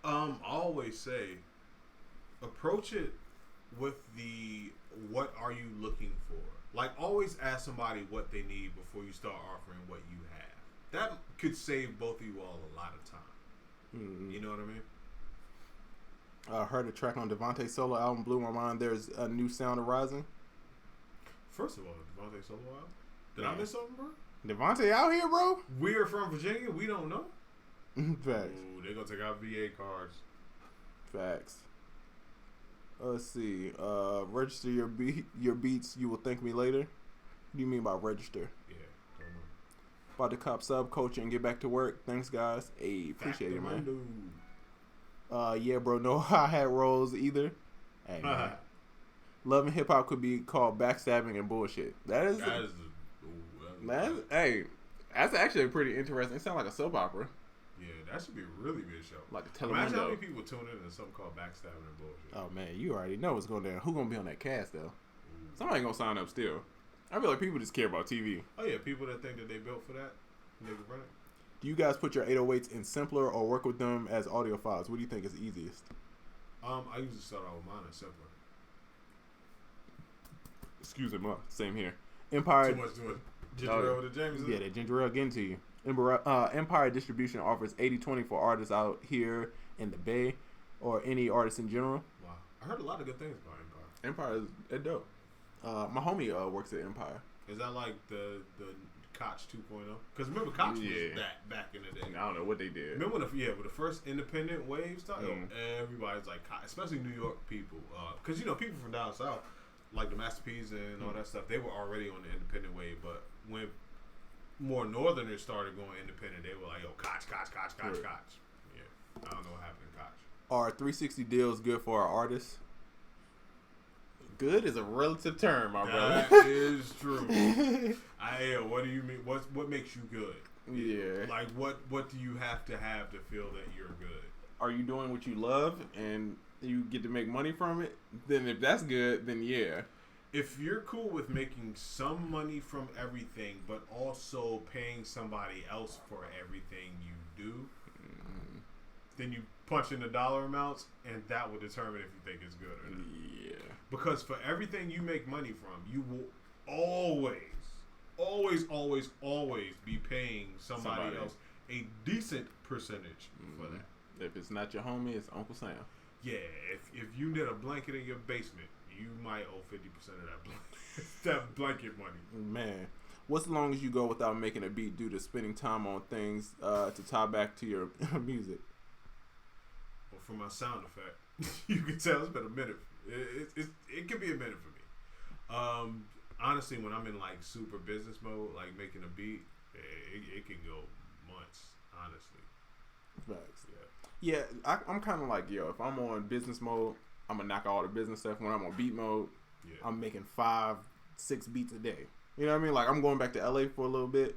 I always say, approach it with what are you looking for? Like, always ask somebody what they need before you start offering what you have. That could save both of you all a lot of time. Mm-hmm. You know what I mean? I heard a track on Devontae's solo album blew my mind. There's a new sound arising. First of all, Devontae's solo album? Did I miss something, bro? Devontae out here, bro? We're from Virginia. We don't know. Facts. Ooh, they're going to take out VA cards. Facts. Let's see. Register your beats. You will thank me later. What do you mean by register? Yeah, don't know. About to cop sub culture and get back to work. Thanks, guys. Hey, appreciate it, man. Yeah, bro. No hi-hat rolls either. Hey, man. Love and hip hop could be called backstabbing and bullshit. Hey, That's actually pretty interesting. It sounds like a soap opera. Yeah, that should be a really good show. Like a Imagine how telemundo. many people tune in to something called backstabbing and bullshit. Oh man, you already know what's going down. Who gonna be on that cast though? Somebody gonna sign up still. I feel like people just care about TV. Oh yeah, people that think that they built for that, they can run it. Do you guys put your 808s in simpler or work with them as audio files? What do you think is easiest? I usually start out with mine and simpler. Excuse me, same here. Empire. Too much. Ginger ale with the James. Yeah, that ginger ale getting to you. Empire Distribution offers 80/20 for artists out here in the Bay or any artist in general. Wow, I heard a lot of good things about Empire. Empire is dope. My homie works at Empire. Is that like the Koch 2.0? Because remember, Koch was that back in the day. I don't know what they did. Remember when the first independent wave started? Everybody's like, especially New York people, because people from down south, like the Master P's and all that stuff, they were already on the independent wave. But when more Northerners started going independent, they were like, yo, Koch. Right. Yeah, I don't know what happened in Koch. Are 360 deals good for our artists? Good is a relative term, my brother. That is true. What do you mean? What makes you good? Yeah. Like what do you have to feel that you're good? Are you doing what you love and you get to make money from it? Then if that's good, then yeah. If you're cool with making some money from everything, but also paying somebody else for everything you do, then you punch in the dollar amounts, and that will determine if you think it's good or not. Yeah. Because for everything you make money from, you will always be paying somebody else a decent percentage for that. If it's not your homie, it's Uncle Sam. Yeah, if you need a blanket in your basement, you might owe 50% of that blanket money. Man, what's the longest you go without making a beat due to spending time on things to tie back to your music? Well, for my sound effect, you can tell it's been a minute. It can be a minute for me. Honestly, when I'm in like super business mode, like making a beat, it can go months. Honestly, Facts. Yeah, I'm kind of like, if I'm on business mode, I'm gonna knock out all the business stuff. When I'm on beat mode, I'm making 5-6 beats a day. You know what I mean? Like I'm going back to LA for a little bit.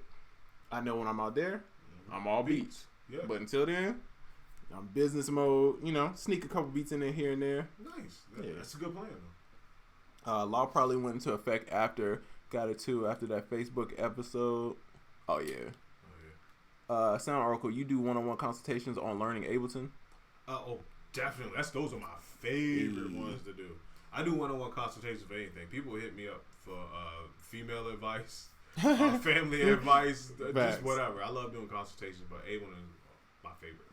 I know when I'm out there, I'm all beats. Yeah. But until then, I'm business mode. Sneak a couple beats in there here and there. Nice. That's a good plan though. Law probably went into effect after that Facebook episode. Oh yeah. Sound Oracle, you do one-on-one consultations on learning Ableton? Oh, definitely. Those are my favorite ones to do. I do one-on-one consultations for anything. People hit me up for female advice, family advice, just whatever. I love doing consultations, but Ableton is my favorite.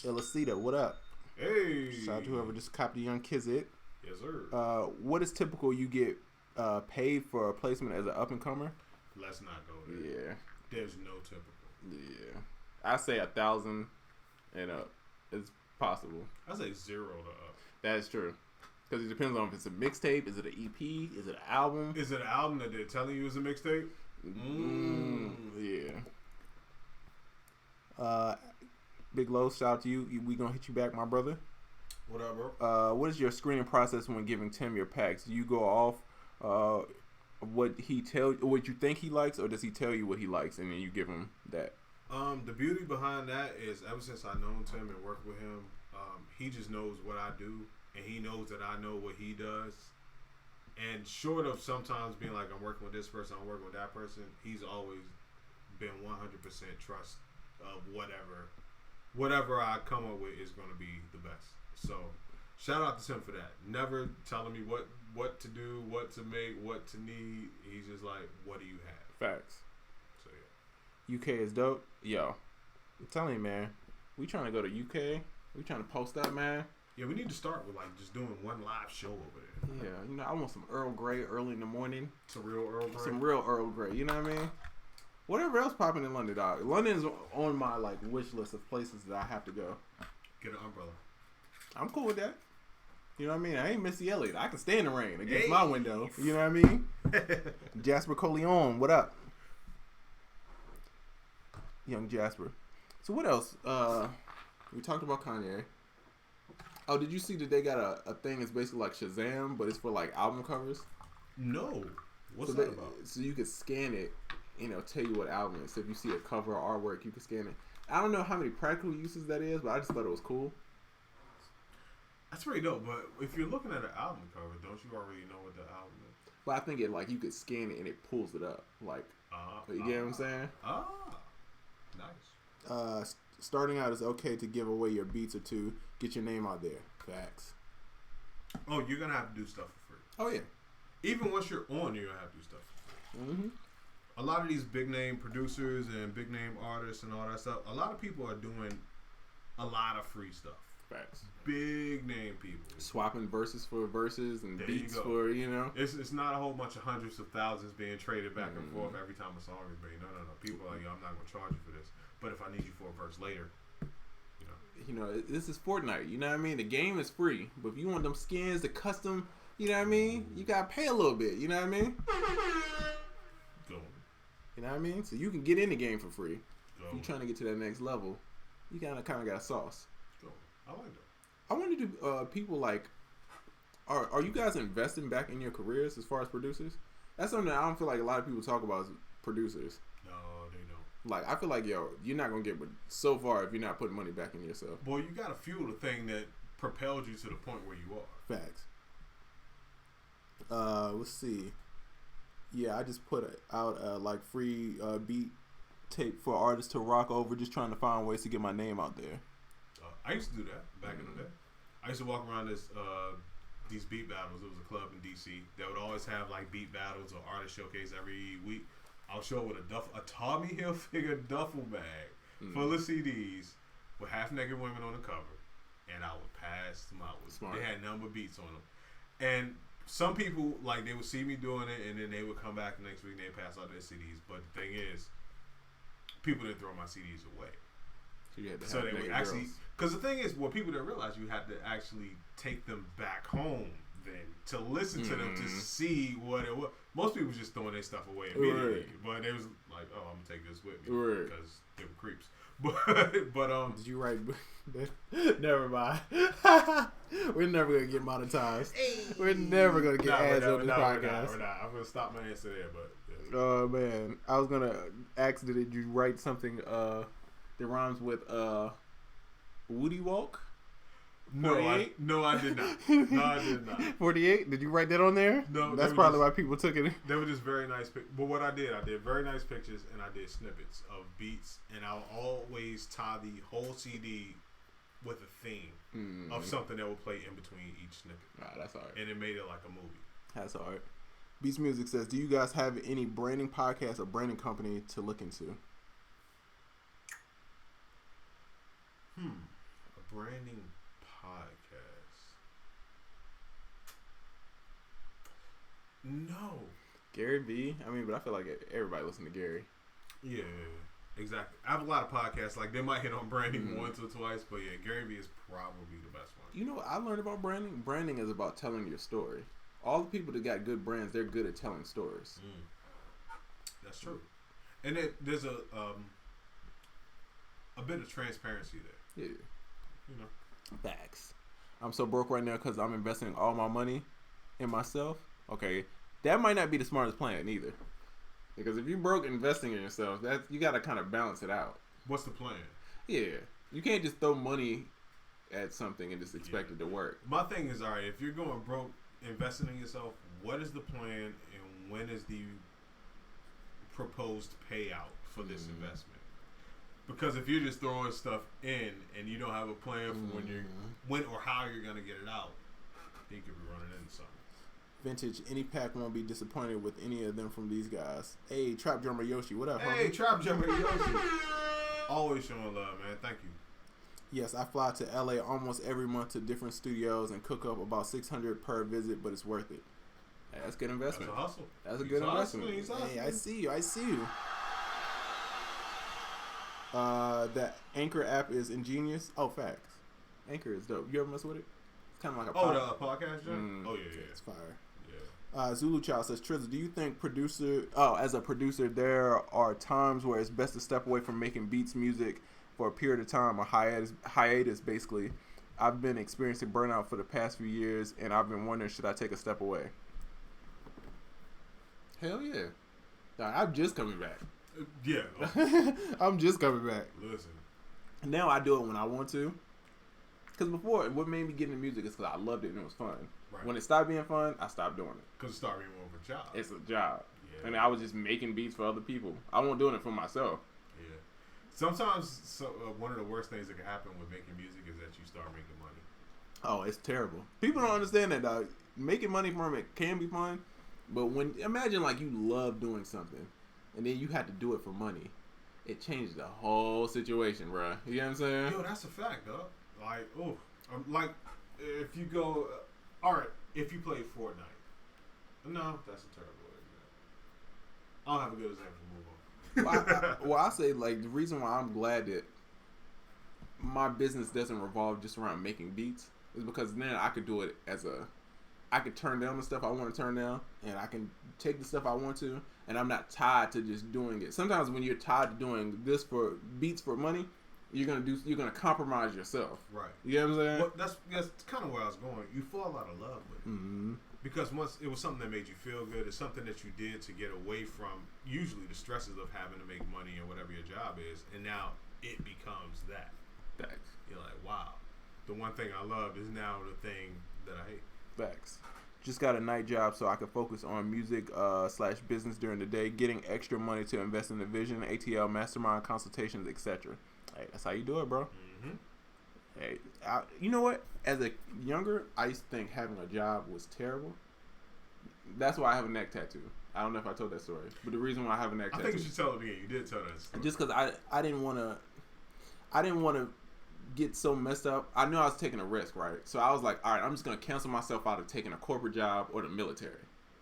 Elicita, what up? Hey. Shout out to whoever just copped the UnQuantized. Yes, sir. What is typical you get paid for a placement as an up-and-comer? Let's not go there. Yeah. There's no typical. Yeah. I say 1,000 and up. It's possible. I say 0 to up. That's true. Because it depends on if it's a mixtape, is it an EP, is it an album? Is it an album that they're telling you is a mixtape? Yeah. Big Low, shout out to you. We gonna hit you back, my brother. What up, bro? What is your screening process when giving Tim your packs? Do you go off what you think he likes, or does he tell you what he likes and then you give him that? The beauty behind that is ever since I known Tim and worked with him, he just knows what I do, and he knows that I know what he does. And short of sometimes being like, I'm working with this person, I'm working with that person, he's always been 100% trust of whatever I come up with is going to be the best. So shout out to Tim for that. Never telling me what to do, what to make, what to need. He's just like, what do you have? Facts. So yeah. UK is dope. Yo, I'm telling you, man. We trying to go to UK. We trying to post up, man. Yeah, we need to start with like just doing one live show over there. Yeah, I want some Earl Grey early in the morning. Some real Earl Grey. Some real Earl Grey. You know what I mean? Whatever else popping in London, dog. London's on my like wish list of places that I have to go. Get an umbrella. I'm cool with that. You know what I mean? I ain't Missy Elliott. I can stay in the rain against my window. You know what I mean? Jasper Coleon, what up? Young Jasper. So what else? We talked about Kanye. Oh, did you see that they got a thing that's basically like Shazam, but it's for like album covers? No. What's that about? So you could scan it tell you what album it is. So if you see a cover or artwork, you can scan it. I don't know how many practical uses that is, but I just thought it was cool. That's pretty dope. But if you're looking at an album cover, don't you already know what the album is? But I think it you could scan it and it pulls it up. You get what I'm saying? Nice. Starting out is okay to give away your beats or two. Get your name out there. Facts. Oh, you're gonna have to do stuff for free. Oh yeah. Even once you're on, you're gonna have to do stuff for free. Mm-hmm. A lot of these big name producers and big name artists and all that stuff. A lot of people are doing a lot of free stuff. Facts. Big name people Swapping verses for verses and there beats for It's not a whole bunch of hundreds of thousands being traded back and forth every time a song is made. No. People are like, yo, I'm not gonna charge you for this. But if I need you for a verse later, this is Fortnite. You know what I mean? The game is free, but if you want them skins, the custom, you know what I mean? You gotta pay a little bit. You know what I mean? Go. You know what I mean? So you can get in the game for free. Go. If you're trying to get to that next level, you kind of got sauce. Go. I like that. I wonder, do people are you guys investing back in your careers as far as producers? That's something that I don't feel like a lot of people talk about as producers. No, they don't. I feel like, you're not going to get so far if you're not putting money back in yourself. Boy, you got to fuel the thing that propelled you to the point where you are. Facts. Let's see. Yeah, I just put out free beat tape for artists to rock over, just trying to find ways to get my name out there. I used to do that back in the day. I used to walk around these beat battles. It was a club in DC that would always have beat battles or artist showcase every week. I'll show up with a Tommy Hilfiger duffel bag full of CDs with half naked women on the cover, and I would pass them out. They had number beats on them, and some people they would see me doing it, and then they would come back the next week and they pass out their CDs. But the thing is, people didn't throw my CDs away. So they would actually, because the thing is, what people didn't realize, you had to actually take them back home then to listen to them to see what it was. Most people was just throwing their stuff away immediately, but they was like, "Oh, I'm gonna take this with me," because they were creeps. But did you write? Never mind. We're never gonna get monetized. We're never gonna get ads on this podcast. We're not. I'm gonna stop my answer there, but. Yeah. Oh man, I was gonna ask, did you write something that rhymes with Woody Walk? No, I did not. 48? Did you write that on there? No. That's probably why people took it. They were just very nice pictures. But what I did very nice pictures, and I did snippets of beats, and I'll always tie the whole CD with a theme of something that will play in between each snippet. That's all right. And it made it like a movie. That's all right. Beats Music says, do you guys have any branding podcast or branding company to look into? A branding podcast. No. Gary V. But I feel like everybody listen to Gary. Yeah, exactly. I have a lot of podcasts. They might hit on branding once or twice, but yeah, Gary V is probably the best one. You know what I learned about branding? Branding is about telling your story. All the people that got good brands, they're good at telling stories. That's true. And there's a bit of transparency there. Yeah. Facts. I'm so broke right now because I'm investing all my money in myself. Okay, that might not be the smartest plan either. Because if you're broke investing in yourself, you got to kind of balance it out. What's the plan? Yeah. You can't just throw money at something and just expect it to work. My thing is, all right, if you're going broke investing in yourself, what is the plan and when is the proposed payout for this investment? Because if you're just throwing stuff in and you don't have a plan for when or how you're gonna get it out, you could be running into something. Vintage, any pack won't be disappointed with any of them from these guys. Hey, Trap Drummer Yoshi, what up, Hey, homie? Trap Drummer Yoshi. Always showing love, man. Thank you. Yes, I fly to LA almost every month to different studios and cook up about $600 per visit, but it's worth it. Hey, that's good investment. That's a hustle. That's a good investment. Hey, I see you. That Anchor app is ingenious. Oh, facts. Anchor is dope. You ever mess with it? It's kind of like a the podcast joint? Oh, yeah. It's fire. Yeah. Zulu Child says, Trizzle, do you think as a producer, there are times where it's best to step away from making beats music for a period of time, or hiatus basically? I've been experiencing burnout for the past few years, and I've been wondering, should I take a step away? Hell yeah. I'm just coming back. Yeah. I'm just coming back. Listen. Now I do it when I want to. Because before, what made me get into music is because I loved it and it was fun. Right. When it stopped being fun, I stopped doing it. Because it started being more of a job. It's a job. Yeah. And I was just making beats for other people. I wasn't doing it for myself. Yeah. Sometimes one of the worst things that can happen with making music is that you start making money. Oh, it's terrible. People don't understand that, dog. Making money from it can be fun, but imagine like you love doing something, and then you had to do it for money. It changed the whole situation, bro. You know what I'm saying? Yo, that's a fact, dog. Like, like if you go, all right, if you play Fortnite. No, that's a terrible example. I don't have a good example. Move on. I say like the reason why I'm glad that my business doesn't revolve just around making beats is because then I could do it I could turn down the stuff I want to turn down, and I can take the stuff I want to, and I'm not tied to just doing it. Sometimes when you're tied to doing this for beats for money, you're gonna compromise yourself. Right. You know what I'm saying? Well, that's kind of where I was going. You fall out of love with it because once it was something that made you feel good. It's something that you did to get away from usually the stresses of having to make money or whatever your job is, and now it becomes that. Facts. You're like, wow, the one thing I love is now the thing that I hate. Facts. Just got a night job so I could focus on music / business during the day, getting extra money to invest in the vision, ATL, mastermind consultations, etc. Hey, that's how you do it, bro. Mm-hmm. Hey, you know what? As a younger, I used to think having a job was terrible. That's why I have a neck tattoo. I don't know if I told that story, but the reason why I have a neck tattoo. I think you should tell it again. You did tell that story. Just because I didn't want to get so messed up. I knew I was taking a risk, right? So I was like, all right, I'm just gonna cancel myself out of taking a corporate job or the military,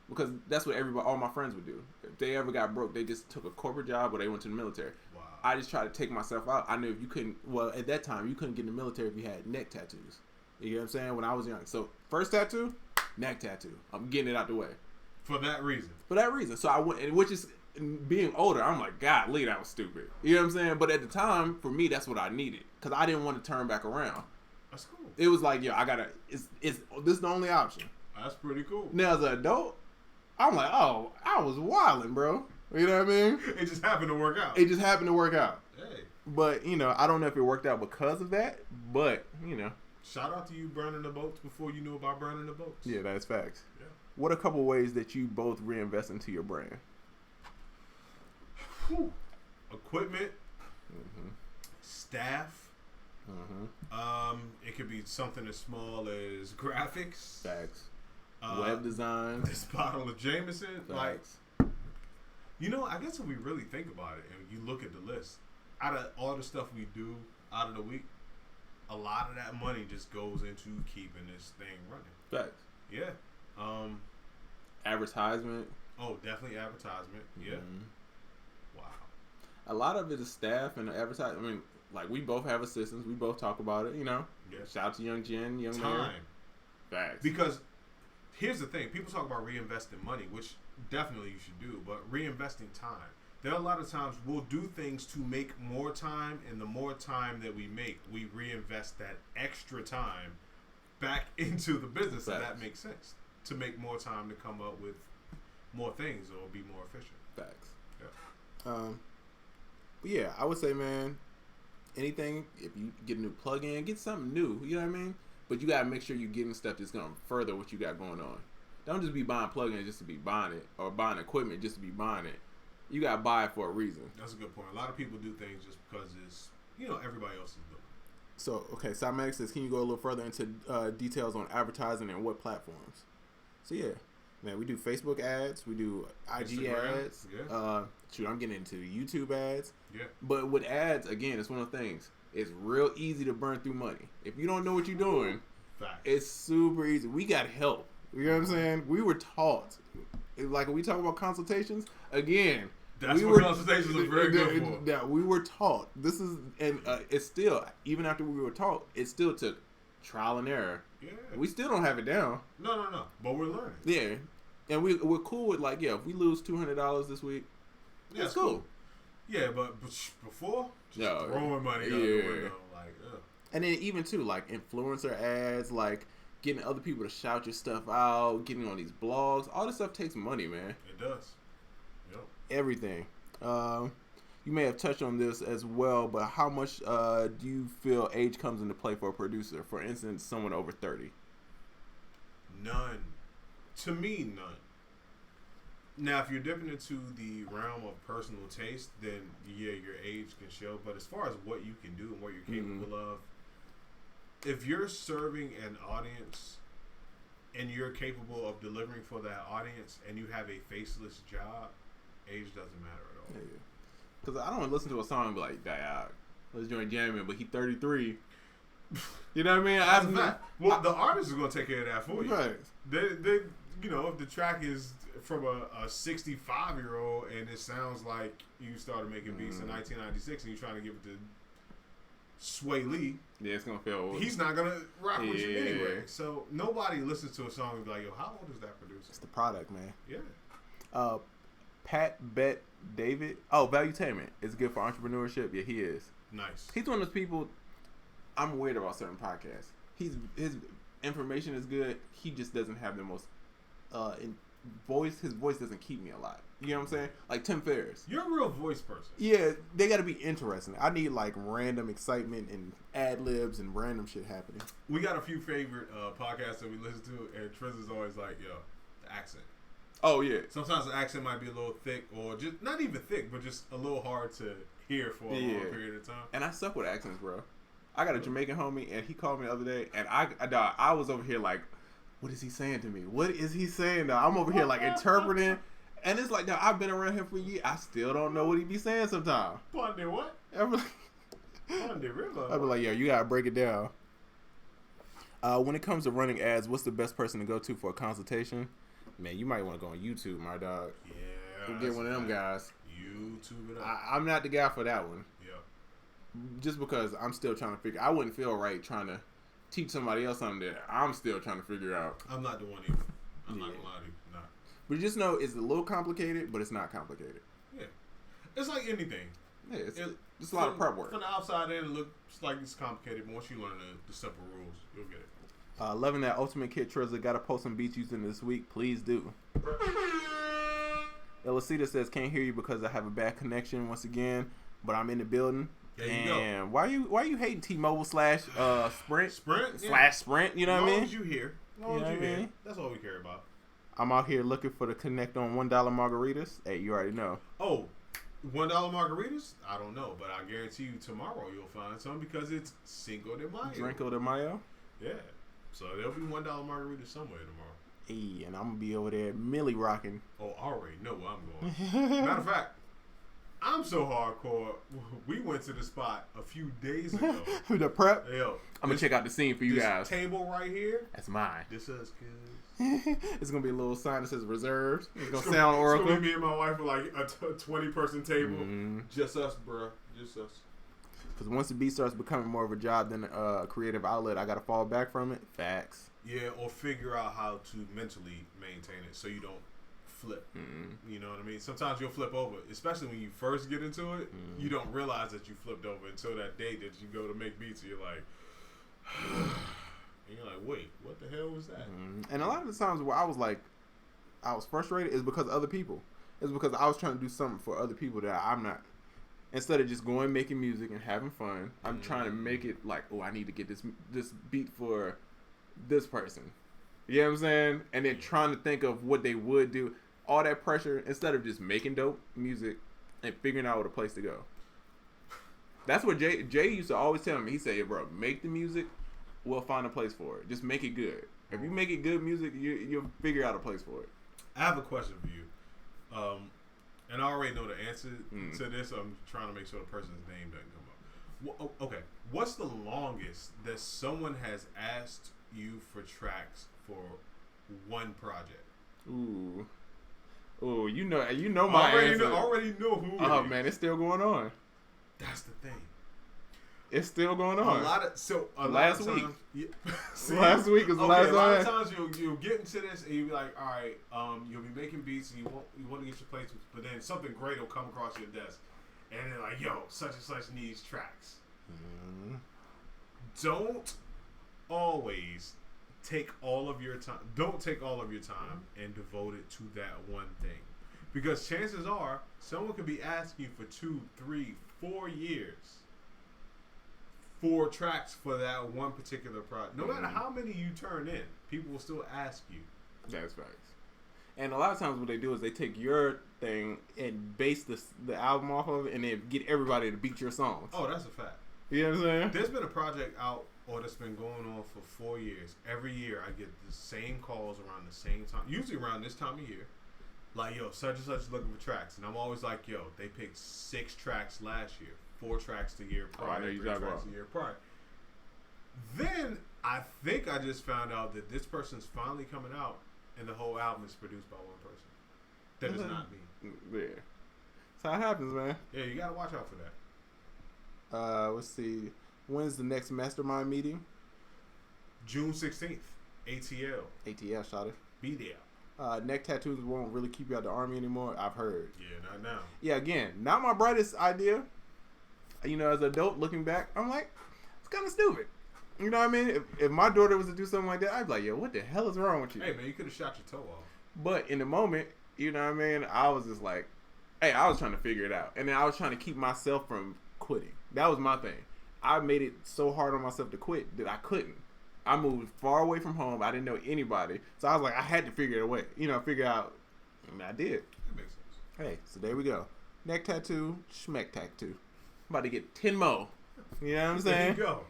because that's what all my friends would do. If they ever got broke, they just took a corporate job or they went to the military. Wow. I just tried to take myself out. I knew if you couldn't, well, at that time you couldn't get in the military if you had neck tattoos. You get what I'm saying? When I was young, so first tattoo, neck tattoo. I'm getting it out the way. For that reason. So I went, which is being older. I'm like, God, Lee, that was stupid. You know what I'm saying? But at the time, for me, that's what I needed because I didn't want to turn back around. That's cool. It was like, I gotta. This is the only option. That's pretty cool. Now as an adult, I'm like, oh, I was wilding, bro. You know what I mean? It just happened to work out. It just happened to work out. Hey. But I don't know if it worked out because of that. But Shout out to you burning the boats before you knew about burning the boats. Yeah, that's facts. Yeah. What are a couple ways that you both reinvest into your brand? Whew. Equipment, staff. It could be something as small as graphics. Facts. Web design. This bottle of Jameson. Facts. Like, I guess if we really think about it and you look at the list, out of all the stuff we do out of the week, a lot of that money just goes into keeping this thing running. Facts. Yeah. Advertisement. Oh, definitely advertisement. Yeah. Wow. A lot of it is staff and advertising. I mean, like, we both have assistants. We both talk about it, Yeah. Shout out to Young Jen, Young Time. Mary. Facts. Because here's the thing. People talk about reinvesting money, which definitely you should do, but reinvesting time. There are a lot of times we'll do things to make more time, and the more time that we make, we reinvest that extra time back into the business, and that makes sense. To make more time to come up with more things or be more efficient. Facts. Yeah. But yeah, I would say, man, anything, if you get a new plug-in, get something new, you know what I mean? But you gotta make sure you're getting stuff that's gonna further what you got going on. Don't just be buying plugins just to be buying it, or buying equipment just to be buying it. You gotta buy it for a reason. That's a good point. A lot of people do things just because it's, everybody else is doing it. So, okay, Cymatic says, can you go a little further into details on advertising and what platforms? So, yeah, man, we do Facebook ads, we do IG Instagram, ads. yeah. I'm getting into YouTube ads. Yeah. But with ads, again, it's one of the things. It's real easy to burn through money. If you don't know what you're doing, Facts. it's super easy. We got help. You know what I'm saying? We were taught. Like, when we talk about consultations, again, That's what consultations are very good for. Yeah, we were taught. This is, and it's still, even after we were taught, it still took trial and error. Yeah. We still don't have it down. No. But we're learning. Yeah. And we're cool with, like, if we lose $200 this week, Yeah, it's cool. Yeah, but before, just throwing money out the window. Like, ugh. And then even, too, like, influencer ads, like, getting other people to shout your stuff out, getting on these blogs, all this stuff takes money, man. It does. Yep. everything. You may have touched on this as well, but how much do you feel age comes into play for a producer? For instance, someone over 30. None. To me, none. Now, if you're dipping into the realm of personal taste, then yeah, your age can show. But as far as what you can do and what you're capable of, if you're serving an audience and you're capable of delivering for that audience and you have a faceless job, age doesn't matter at all. Yeah. Because I don't listen to a song and be like, "Dad, let's join jamming," but he 33. You know what I mean? Well, the artist is going to take care of that for you. Right. They, you know, if the track is from a 65-year-old and it sounds like you started making beats in 1996 and you're trying to give it to Sway Lee, yeah, it's gonna feel old. he's not gonna rock with you anyway. So nobody listens to a song and be like, "Yo, how old is that producer?" It's the product, man. Yeah. Pat Bet David. Oh, Valuetainment is good for entrepreneurship. Yeah, he is. Nice. He's one of those people. I'm weird about certain podcasts. His information is good. He just doesn't have the most voice. His voice doesn't keep me a lot. You know what I'm saying? Like Tim Ferriss. You're a real voice person. Yeah, they got to be interesting. I need like random excitement and ad libs and random shit happening. We got a few favorite podcasts that we listen to, and Triz is always like, "Yo, the accent." Oh yeah. Sometimes the accent might be a little thick, or just not even thick, but just a little hard to hear for a long period of time. And I suck with accents, bro. I got a Jamaican homie, and he called me the other day, and I was over here like, what is he saying to me? What is he saying? Dog? I'm over here like interpreting, and it's like, dog, I've been around him for years. I still don't know what he be saying sometimes. Ponde what? Ponde River. I'd be like, yo, you gotta break it down. When it comes to running ads, what's the best person to go to for a consultation? Man, you might want to go on YouTube, my dog. Yeah. Get one of them guys. YouTube it up. I'm not the guy for that one. Yeah. Just because I'm still trying to figure. I wouldn't feel right trying to teach somebody else something that I'm still trying to figure out. I'm not the one either. I'm not gonna lie to you. Nah. But just know it's a little complicated, but it's not complicated. Yeah. It's like anything. Yeah, it's just a lot of prep work. From the outside in, it looks like it's complicated, but once you learn the simple rules, you'll get it. Loving that Ultimate Kit Trezor. Got to post some beats using this week. Please do. Elisita says, can't hear you because I have a bad connection once again, but I'm in the building. There you go. Why you hating T-Mobile / Sprint? Sprint? Sprint, you know what I mean? As long as you here. That's all we care about. I'm out here looking for the Connect on $1 margaritas. Hey, you already know. Oh, $1 margaritas? I don't know, but I guarantee you tomorrow you'll find some because it's Cinco de Mayo. Drinko de Mayo? Yeah. So there'll be $1 margaritas somewhere tomorrow. Hey, and I'm going to be over there millie rocking. Oh, I already know where I'm going. Matter of fact, I'm so hardcore. We went to the spot a few days ago. The prep? Yo, I'm going to check out the scene for you guys. Table right here. That's mine. This is good. It's going to be a little sign that says reserved. It's going to sound Oracle. It's going to be me and my wife with like a 20-person table. Mm-hmm. Just us, bro. Just us. Because once the beat starts becoming more of a job than a creative outlet, I got to fall back from it. Facts. Yeah, or figure out how to mentally maintain it so you don't flip. Mm-hmm. You know what I mean? Sometimes you'll flip over, especially when you first get into it. Mm-hmm. You don't realize that you flipped over until that day that you go to make beats and you're like, and you're like, wait, what the hell was that? Mm-hmm. And a lot of the times where I was frustrated is because of other people. It's because I was trying to do something for other people that I'm not. Instead of just going making music and having fun, I'm trying to make it like, oh, I need to get this beat for this person. You know what I'm saying? And then trying to think of what they would do. All that pressure instead of just making dope music and figuring out what a place to go. That's what Jay used to always tell me. He said, bro, make the music, we'll find a place for it. Just make it good. If you make it good music, you'll figure out a place for it. I have a question for you. And I already know the answer to this. So I'm trying to make sure the person's name doesn't come up. Okay. What's the longest that someone has asked you for tracks for one project? Ooh, you know my answer. Already know who. Oh man, it's still going on. That's the thing. It's still going on. Last week. Yeah. Last week is the last time. A lot of times you'll get into this and you'll be like, all right, you'll be making beats and you want to get your placements, but then something great will come across your desk, and they're like, yo, such and such needs tracks. Mm-hmm. Don't always take all of your time. Don't take all of your time and devote it to that one thing, Because chances are, someone could be asking you for 2, 3, 4 years 4 tracks for that one particular project. No matter how many you turn in, people will still ask you. That's facts. And a lot of times what they do is they take your thing and base the album off of it and then get everybody to beat your songs. Oh, that's a fact. You know what I'm saying? There's been a project out that's been going on for 4 years. Every year I get the same calls around the same time, usually around this time of year. Like, yo, such and such is looking for tracks. And I'm always like, yo, they picked 6 tracks last year, 4 tracks the year prior, 3 tracks the year prior. Then I think I just found out that this person's finally coming out and the whole album is produced by one person. That is not me. Yeah. That's how it happens, man. Yeah, you gotta watch out for that. Let's see. When's the next mastermind meeting? June 16th. ATL. ATL, shot it. Be there. Neck tattoos won't really keep you out the army anymore, I've heard. Yeah, not now. Yeah, again, not my brightest idea. You know, as an adult looking back, I'm like, it's kind of stupid. You know what I mean? If my daughter was to do something like that, I'd be like, yo, what the hell is wrong with you? Hey, man, you could have shot your toe off. But in the moment, you know what I mean? I was just like, hey, I was trying to figure it out. And then I was trying to keep myself from quitting. That was my thing. I made it so hard on myself to quit that I couldn't. I moved far away from home. I didn't know anybody. So I was like, I had to figure it away. You know, figure out. And I did. That makes sense. Hey, so there we go. Neck tattoo, schmeck tattoo. I'm about to get 10 more. You know what I'm saying? There you go.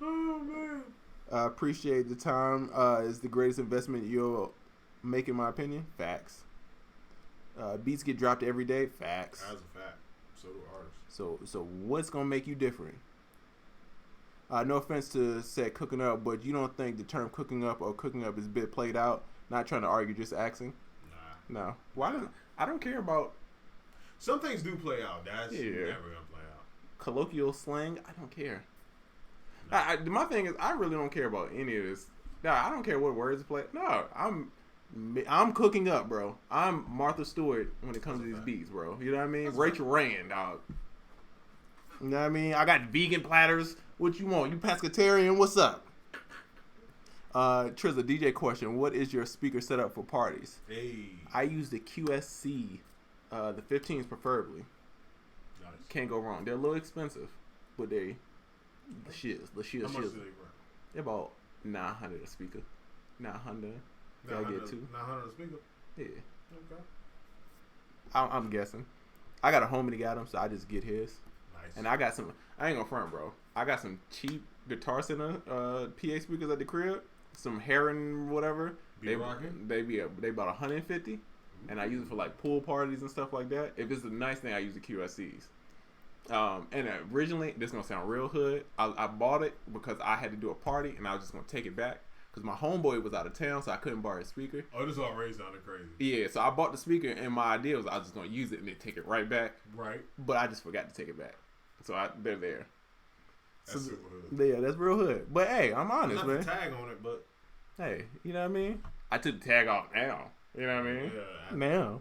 Oh, man. Appreciate the time. It's the greatest investment you'll make, in my opinion. Facts. Beats get dropped every day. Facts. That's a fact. So do artists. So what's gonna make you different? No offense to said cooking up, but you don't think the term cooking up or cooking up is a bit played out? Not trying to argue, just asking. Nah. No. Why don't I don't care about Some things do play out. That's never gonna play out. colloquial slang. I don't care. No. My thing is, I really don't care about any of this. No, I don't care what words play. No, I'm cooking up, bro. I'm Martha Stewart when it comes to these beats, bro. You know what I mean? That's Rachel Rand, dog. You know what I mean? I got vegan platters. What you want? You pescatarian? What's up? Triz, a DJ question. What is your speaker setup for parties? Hey. I use the QSC, the 15s preferably. Nice. Can't go wrong. They're a little expensive, but they the shit. How much do they run? They're about 900 a speaker. 900. Gotta get 2. 900 a speaker? Yeah. Okay. I'm guessing. I got a homie that got them, so I just get his. Nice. And I got some. I ain't gonna front, bro. I got some cheap Guitar Center PA speakers at the crib. Some Heron whatever. Be rocking? They about 150, and I use it for like pool parties and stuff like that. If it's a nice thing, I use the QSCs. And originally, this is gonna sound real hood. I bought it because I had to do a party, and I was just gonna take it back because my homeboy was out of town, so I couldn't borrow his speaker. Oh, this already sounded crazy. Yeah, so I bought the speaker, and my idea was I was just gonna use it and then take it right back. Right. But I just forgot to take it back, so they're there. That's So, super hood. yeah, that's real hood. But hey, I'm honest, Not man. the tag on it, but Hey, you know what I mean? I took the tag off now. You know what I mean? yeah, Now.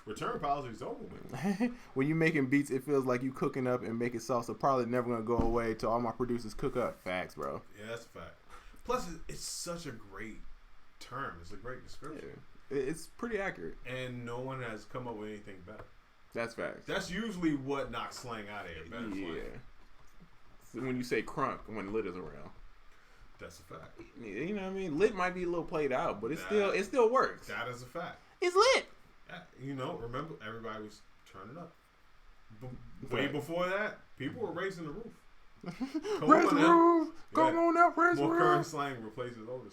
return policy's over with. When you making beats, it feels like you cooking up and making salsa. Probably never gonna go away till all my producers cook up. Facts, bro. Yeah, that's a fact. Plus, it's such a great term. It's a great description. Yeah. It's pretty accurate. And no one has come up with anything better. That's facts. That's usually what knocks slang out of here. Better slang. So when you say crunk, when lit is around. That's a fact. You know what I mean? Lit might be a little played out, but it still works. That is a fact. It's lit. You know, remember, everybody was turning up. Way before that, people were raising the roof. Raise the roof. Come on now, raise the More roof. current slang replaces older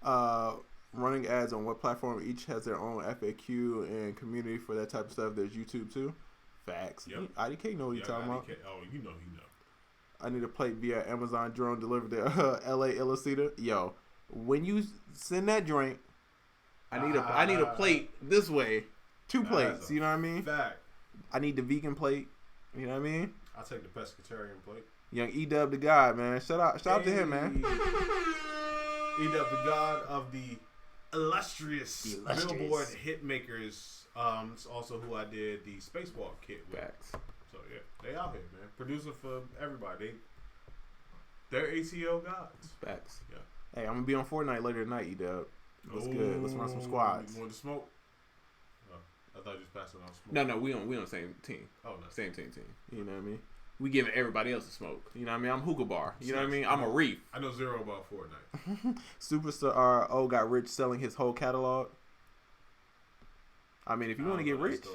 slang. Running ads on what platform? Each has their own FAQ and community for that type of stuff. There's YouTube too. Facts. Yep. IDK know what you're talking about. Oh, you know. I need a plate via Amazon drone delivered to LA Illustrator. Yo, when you send that drink, I need a plate this way. 2 plates. You know what I mean? Fact. I need the vegan plate. You know what I mean? I'll take the pescatarian plate. Young E-Dub the God, man. Shout out to him, man. E-Dub the God of the illustrious Billboard hit makers. It's also who I did the Spacewalk kit with. Facts. So yeah, they out here, man. Producer for everybody. They're ATL gods. Facts. Yeah. Hey, I'm gonna be on Fortnite later tonight, E-Dub. What's good? Let's run some squads. You want to smoke? Oh, I thought you was passing on smoke. No, we on the same team. Oh, no. Same team. You know what I mean? We giving everybody else a smoke. You know what I mean? I'm hookah bar. You know what I mean? I'm a reef. I know zero about Fortnite. Superstar O got rich selling his whole catalog. I mean, if you want to get rich.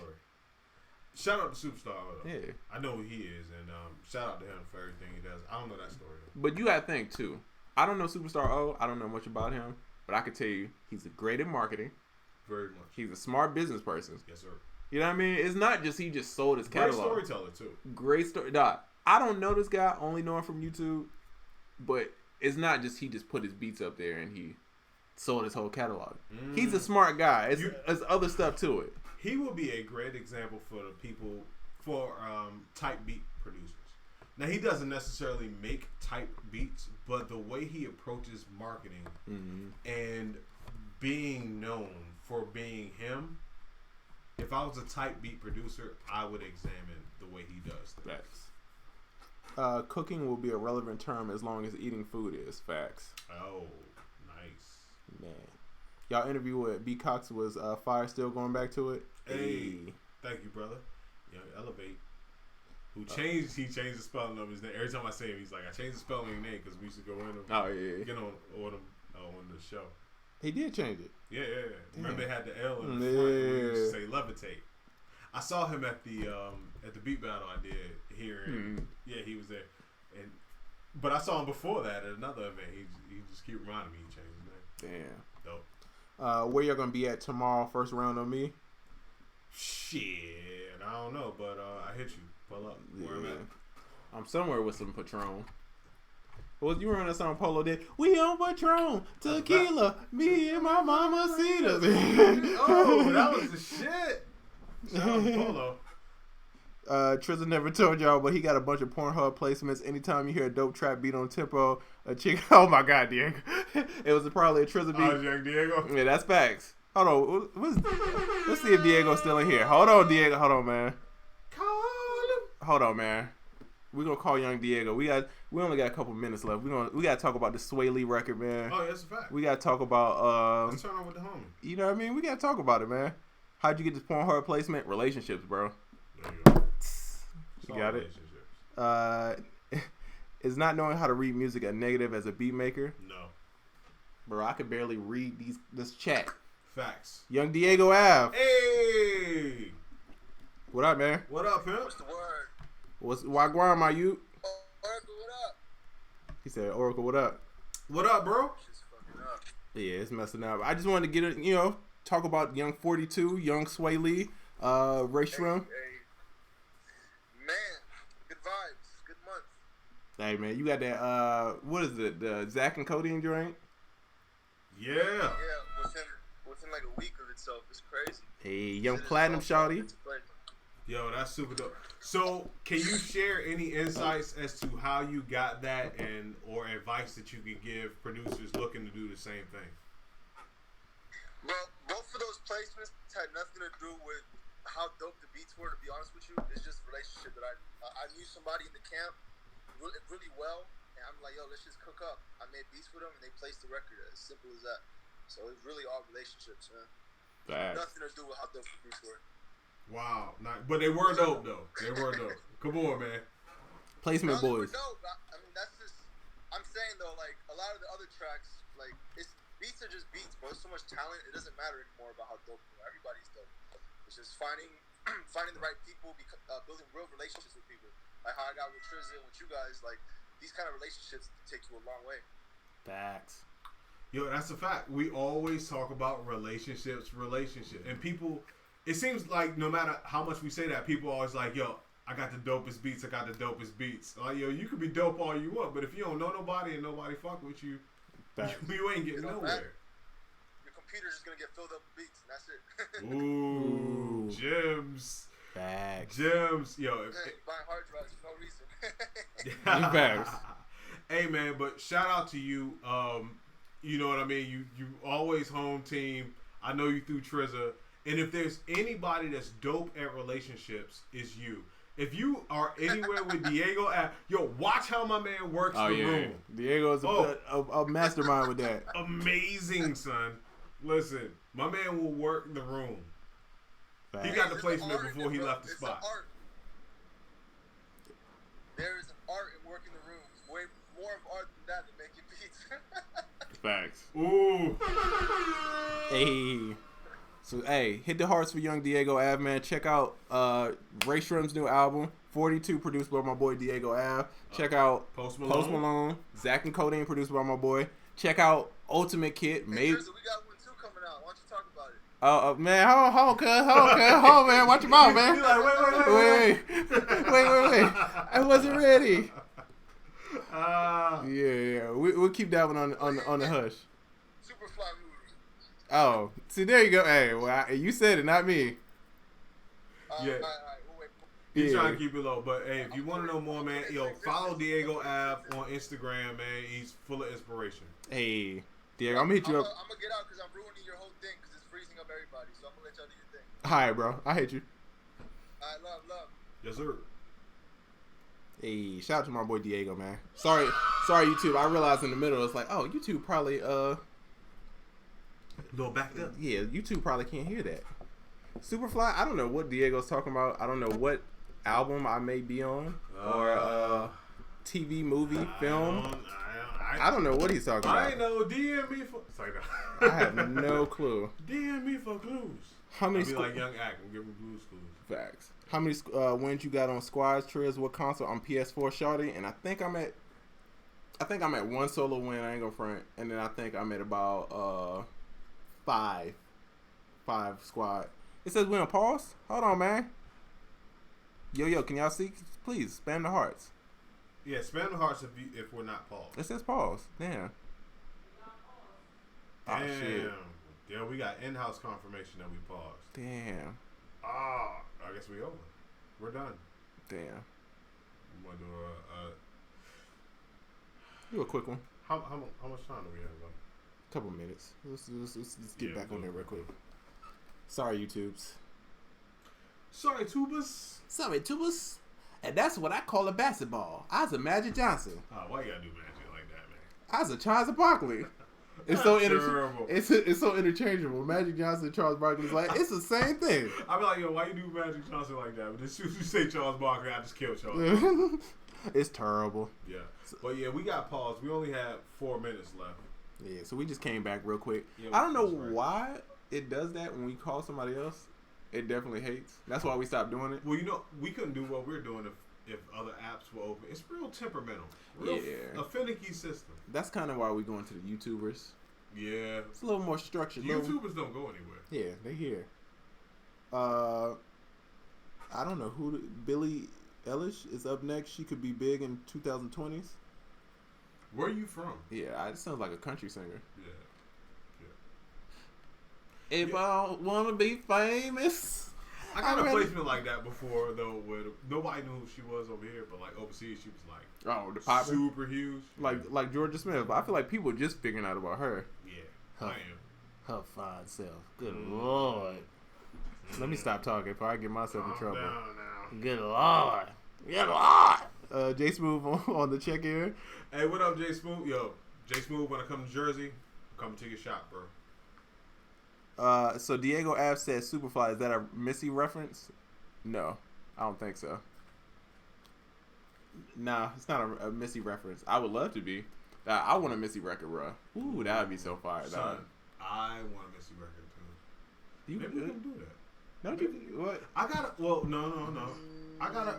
Shout out to Superstar O, though. Yeah. I know who he is, and shout out to him for everything he does. I don't know that story, though. But you gotta think too. I don't know Superstar O. I don't know much about him, but I can tell you he's great at marketing. Very much. He's a smart business person. Yes, sir. You know what I mean? It's not just he just sold his catalog. Great storyteller too. Great story. Dog. I don't know this guy. Only know him from YouTube, but it's not just he just put his beats up there and he sold his whole catalog. He's a smart guy. It's other stuff to it. He will be a great example for the people for type beat producers. Now he doesn't necessarily make type beats, but the way he approaches marketing and being known for being him. If I was a type beat producer, I would examine the way he does things. Facts. Cooking will be a relevant term as long as eating food is. Facts. Oh, nice. Man. Y'all interview with B. Cox was Fire still going back to it? Hey. Thank you, brother. Yeah, Elevate. He changed the spelling of his name. Every time I say him, he's like, I changed the spelling of your name because we used to go in and get on the show. He did change it. Yeah. Remember they had the L in the front. We used to say levitate. I saw him at the beat battle I did here. And yeah, he was there. But I saw him before that at another event. He just keep reminding me he changed his name. Damn. Dope. Where y'all gonna be at tomorrow? First round on me. Shit, I don't know, but I hit you. Pull up. Where I'm at. I'm somewhere with some Patron. Well, you run that song Polo did. We on Patron, tequila, me and my mama Cedar. Oh, that was the shit. Shout out to Polo. Trizza never told y'all, but he got a bunch of Pornhub placements. Anytime you hear a dope trap beat on tempo, a chick. Oh my God, Diego! It was probably a Trizza beat. Oh, young Diego. Yeah, that's facts. Hold on, let's see if Diego's still in here. Hold on, Diego. Hold on, man. Call him. Hold on, man. We're gonna call young Diego. We only got a couple minutes left. We gotta talk about the Sway Lee record, man. Oh, that's a fact. We gotta talk about Let's turn on with the homie. You know what I mean? We gotta talk about it, man. How'd you get this Pornhub placement? Relationships, bro. There you go. You got it. Is not knowing how to read music a negative as a beat maker? No. Bro, I could barely read this chat. Facts. Young Diego Ave. Hey. What up, man? What up, pimp? What's the word? Wagwan, my you? Oracle, what up? He said, Oracle, what up? What up, bro? Shit's fucking up. Yeah, it's messing up. I just wanted to get it, talk about Young 42, Young Sway Lee, Ray Shrimp. Hey. Man, good vibes. Good month. Hey, man, you got that, what is it, the Zach and Cody joint? Yeah. Yeah, within like a week of itself. It's crazy. Hey, Young Platinum Shawty. Yo, that's super dope. So, can you share any insights as to how you got that or advice that you could give producers looking to do the same thing? Well, both of those placements had nothing to do with how dope the beats were, to be honest with you. It's just a relationship that I knew somebody in the camp really well, and I'm like, yo, let's just cook up. I made beats with them, and they placed the record. As simple as that. So it's really all relationships, man. Facts. Nothing to do with how dope the beats were. Wow. But they were dope, though. They were dope. Come on, man. Placement boys. Dope. I mean, that's just, I'm saying, though, like, a lot of the other tracks, like, beats are just beats, bro. There's so much talent, it doesn't matter anymore about how dope you are. Everybody's dope. It's just finding the right people, building real relationships with people. Like how I got with Trizza and with you guys, like, these kind of relationships take you a long way. Facts. Yo, that's a fact. We always talk about relationships. And people, it seems like no matter how much we say that, people always like, yo, I got the dopest beats. Like, yo, you could be dope all you want, but if you don't know nobody and nobody fuck with you, you ain't getting nowhere. Your computer's just going to get filled up with beats, and that's it. Ooh, gems. Facts. Gems. Yo, buying hard drives for no reason. Facts. Hey, man, but shout out to you. You know what I mean? You always home team. I know you through Trizza. And if there's anybody that's dope at relationships, it's you. If you are anywhere with Diego watch how my man works the room. Diego's a mastermind with that. Amazing, son. Listen, my man will work the room. He got the placement before he left the spot. Art. There is an art in working the rooms. Way more of art than that to make it beats. Facts. Ooh. Hey. So, hey, hit the hearts for young Diego Ave, man. Check out Ray Shrim's new album, 42, produced by my boy Diego Ave. Check out Post Malone. Zach and Codeine, produced by my boy. Check out Ultimate Kit. Hey, Drizzy, we got one too coming out. Why don't you talk about it? Man, hold, man. Watch your mouth, man. You're like, Wait. I wasn't ready. Uh, Yeah. We'll keep that one on the hush. Superfly movie. Oh, see, there you go. Hey, well, you said it, not me. Yeah. All right. We'll wait. He's Yeah. trying to keep it low. But, hey, if you want to know more, man, follow Diego Ave on Instagram, man. He's full of inspiration. Hey, Diego, I'm gonna hit you up. I'm gonna get out because I'm ruining your whole thing because it's freezing up everybody. So I'm gonna let y'all do your thing. Hi, bro. I hate you. All right, love. Yes, sir. Hey, shout out to my boy Diego, man. Sorry, YouTube. I realized in the middle, it's like, oh, YouTube probably, A little backed up. yeah, YouTube probably can't hear that. Superfly, I don't know what Diego's talking about. I don't know what album I may be on or TV, movie, film. I don't know what he's talking I about. ain't know. DM me for. It's like, I have no clue. DM me for clues. How many I'll be like Young Act and give him blues clues. Facts. How many wins you got on Squads, Triz? What console? On PS4, shawty? And I think I'm at one solo win. I ain't gonna front. And then I think I'm at about five squad. It says we on pause. Hold on, man. Yo, can y'all see? Please spam the hearts. Yeah, spam the hearts if we're not paused. It says pause. Damn. Oh shit. Yeah, we got in-house confirmation that we paused. Damn. I guess we over. We're done. Damn. We want to do Do a quick one. how much time do we have left? Couple minutes. Let's get Yeah, back we'll on there do real it. quick. Sorry, YouTubes. Sorry, tubas. Sorry, tubers. And that's what I call a basketball. I was a Magic Johnson. Why you gotta do magic like that, man? I was a Charles Barkley. It's so terrible. it's so interchangeable. Magic Johnson and Charles Barkley's like it's the same thing. I be like, yo, why you do Magic Johnson like that? But as soon as you say Charles Barkley, I just kill Charles. It's terrible. Yeah, but yeah, we got paused. We only had 4 minutes left. Yeah, so we just came back real quick. Yeah, I don't know that's right. why it does that when we call somebody else. It definitely hates. That's why we stopped doing it. Well, we couldn't do what we're doing if other apps were open. It's real temperamental. Real Yeah. A finicky system. That's kind of why we going to the YouTubers. Yeah. It's a little more structured. YouTubers don't go anywhere. Yeah, they here. I don't know who. Billie Eilish is up next. She could be big in 2020s. Where are you from? Yeah, it sounds like a country singer. Yeah. If I want to be famous. I got I'm a ready. placement like that before, though, where nobody knew who she was over here, but like overseas, she was like Oh, the pop. super huge. Like Georgia Smith. But I feel like people are just figuring out about her. Yeah, Huh. I am. Her fine self. Good Lord. Let me stop talking before I get myself in Calm trouble. down now. Good Lord. Good Lord. J Smooth on the check in. Hey, what up, Jay Smooth? Yo, Jay Smooth, when I come to Jersey, I'm coming to your shop, bro. So Diego Ave said Superfly. Is that a Missy reference? No, I don't think so. Nah, it's not a Missy reference. I would love to be. I want a Missy record, bro. Ooh, that would be so fire, dog. Son, I want a Missy record too. You, Maybe we can do that. don't you? What? I gotta. Well, no. I gotta.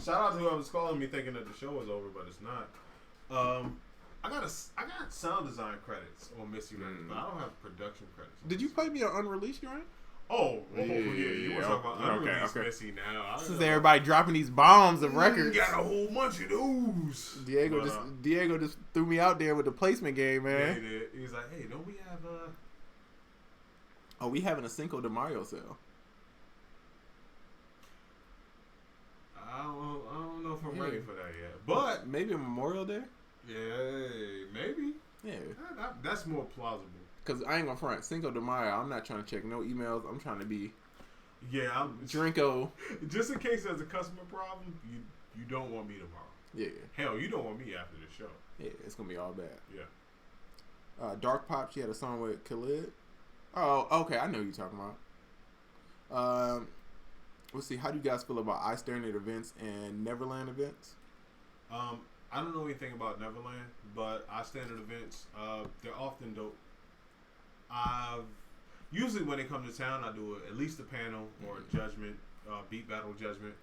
Shout out to whoever's calling me thinking that the show is over, but it's not. I got sound design credits on Missy records, but I don't have production credits. on Did you Missy. play me an unreleased joint? Oh, yeah. You want to talk about Okay, unreleased okay. Missy now? Since everybody dropping these bombs of records. Got a whole bunch of those. Diego just threw me out there with the placement game, Yeah, man. he did. He's like, hey, don't we have Oh, we having a Cinco de Mayo sale. I don't know if I'm Yeah. ready for that yet, but Maybe a Memorial Day. yeah, maybe Yeah, that's more plausible. because I ain't gonna front Cinco de Mayo. I'm not trying to check no emails. I'm trying to be Yeah, I'm Drinko. just in case there's a customer problem. You don't want me tomorrow. Yeah, Hell, you don't want me after the show. yeah, it's gonna be all bad. Yeah. Dark Pop, she had a song with Khalid. Oh, okay. I know who you're talking about. Let's see. How do you guys feel about iStandard events and Neverland events? I don't know anything about Neverland, but iStandard events, they're often dope. Usually when they come to town, I do at least a panel or a judgment, beat battle judgment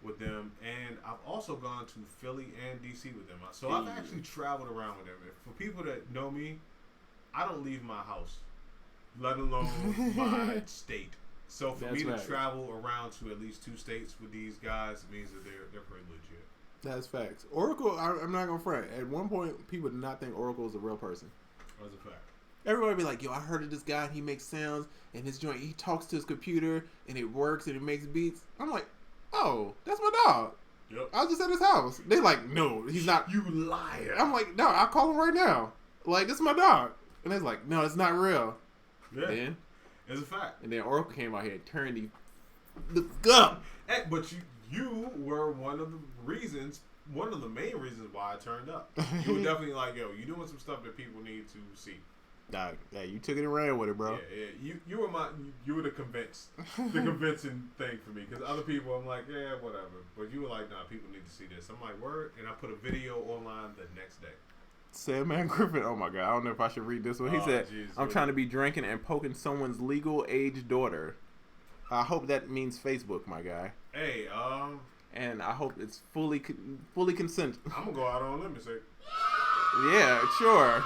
with them, and I've also gone to Philly and DC with them. So I've actually traveled around with them. For people that know me, I don't leave my house, let alone my state. So for me to travel around to at least 2 states with these guys means that they're pretty legit. That's facts. Oracle, I'm not gonna front. At one point, people did not think Oracle was a real person. That's a fact. Everybody be like, yo, I heard of this guy, and he makes sounds, and his joint, he talks to his computer, and it works, and it makes beats. I'm like, oh, that's my dog. Yep. I was just at his house. They like, no, he's not. You liar. I'm like, no, I'll call him right now. Like, this is my dog. And they're like, no, it's not real. Yeah. Then, it's a fact. and then Oracle came out here and turned the gun. Hey, but you were one of the main reasons why I turned up. You were definitely like, yo, you doing some stuff that people need to see. Nah, yeah, you took it and ran with it, bro. Yeah. You were the convincing thing for me. Because other people, I'm like, yeah, whatever. But you were like, nah, people need to see this. I'm like, word, and I put a video online the next day. Sandman Griffin, oh my god, I don't know if I should read this one. He said, I'm trying to be drinking and poking someone's legal age daughter. I hope that means Facebook, my guy. Hey, and I hope it's fully consent. I'm gonna go out on a limb and say, yeah, sure.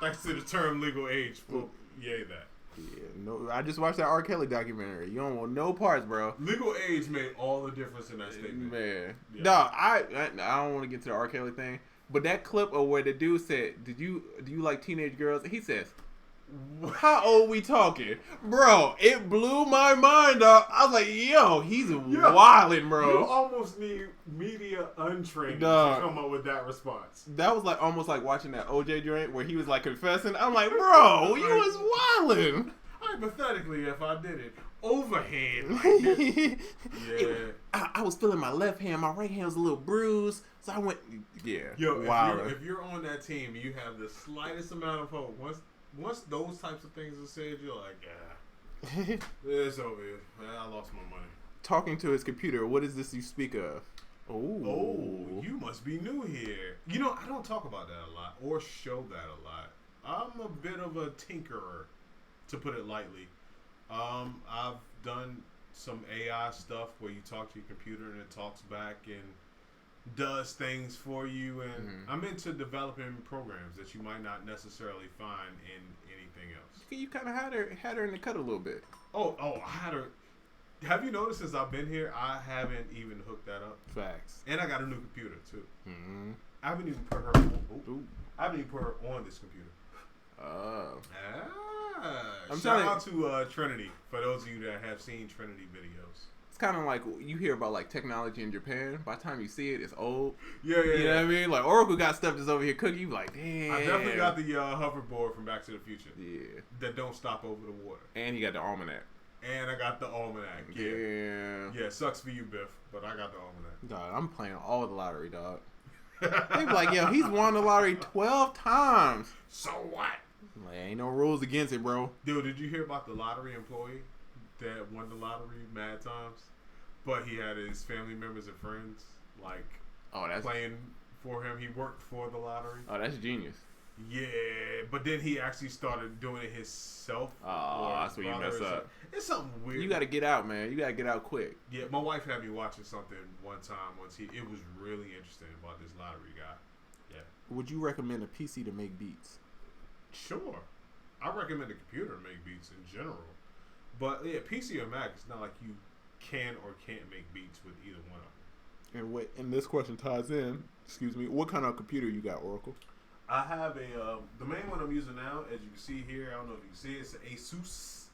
thanks to the term legal age, well, yay that. Yeah, no, I just watched that R. Kelly documentary. You don't want no parts, bro. Legal age made all the difference in that statement. Man, yeah. no, I don't want to get to the R. Kelly thing, but that clip of where the dude said, do you like teenage girls? He says, how old we talking? Bro, it blew my mind up. I was like, yo, he's wildin', bro. You almost need media untrained to come up with that response. That was like almost like watching that OJ joint where he was like confessing. I'm like, bro, you was wildin'. Hypothetically, if I did it overhand like this, I was feeling my left hand. My right hand was a little bruised. So I went, if you're on that team and you have the slightest amount of hope, once those types of things are said, you're like, it's over here. I lost my money. Talking to his computer, what is this you speak of? Oh, you must be new here. You know, I don't talk about that a lot or show that a lot. I'm a bit of a tinkerer, to put it lightly. I've done some AI stuff where you talk to your computer and it talks back and does things for you, and I'm into developing programs that you might not necessarily find in anything else. You kind of had her in the cut a little bit. Oh, I had her. Have you noticed since I've been here, I haven't even hooked that up. Facts. And I got a new computer too. Mm-hmm. I haven't even put her on this computer. Shout out to Trinity, for those of you that have seen Trinity videos. It's kind of like you hear about like technology in Japan. By the time you see it, it's old. Yeah. You know what I mean? Like Oracle got stuff that's over here cooking. You like, damn. I definitely got the hoverboard from Back to the Future. Yeah. That don't stop over the water. And you got the almanac. And I got the almanac. Yeah. Yeah, sucks for you, Biff, but I got the almanac. Dog, I'm playing all the lottery, dog. They be like, yo, he's won the lottery 12 times. So what? Like, ain't no rules against it, bro. Dude, did you hear about the lottery employee that won the lottery mad times? But he had his family members and friends, like, playing for him. He worked for the lottery. Oh, that's genius. Yeah, but then he actually started doing it himself. Oh, that's where you mess up. It's something weird. You got to get out, man. You got to get out quick. Yeah, my wife had me watching something one time. It was really interesting about this lottery guy. Yeah. Would you recommend a PC to make beats? Sure. I recommend a computer to make beats in general. But yeah, PC or Mac, it's not like you can or can't make beats with either one of them. And this question ties in, what kind of computer you got, Oracle? I have the main one I'm using now, as you can see here, I don't know if you can see it, it's an Asus.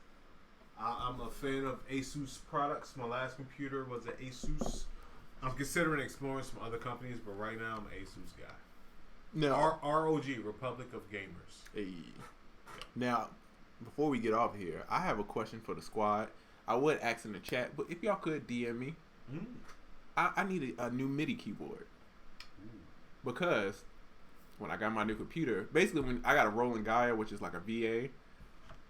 I'm a fan of Asus products. My last computer was an Asus. I'm considering exploring some other companies, but right now I'm an Asus guy. Now, ROG, Republic of Gamers. Hey. Now, before we get off here, I have a question for the squad. I would ask in the chat, but if y'all could DM me, I need a new MIDI keyboard. Because when I got my new computer, basically when I got a Roland Gaia, which is like a VA,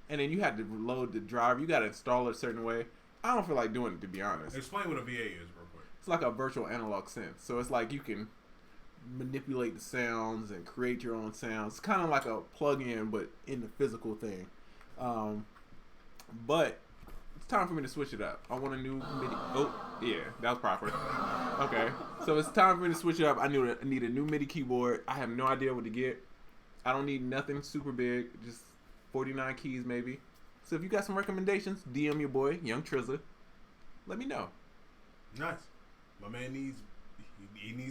and then you had to load the driver. You got to install it a certain way. I don't feel like doing it, to be honest. Explain what a VA is real quick. It's like a virtual analog synth. So it's like you can manipulate the sounds and create your own sounds. It's kind of like a plug-in, but in the physical thing. But it's time for me to switch it up. I want a new MIDI. Oh, yeah, that was proper. Okay, so it's time for me to switch it up. I need a new MIDI keyboard. I have no idea what to get. I don't need nothing super big, just 49 keys maybe. So if you got some recommendations, DM your boy, Young Trizza. Let me know. Nice. My man needs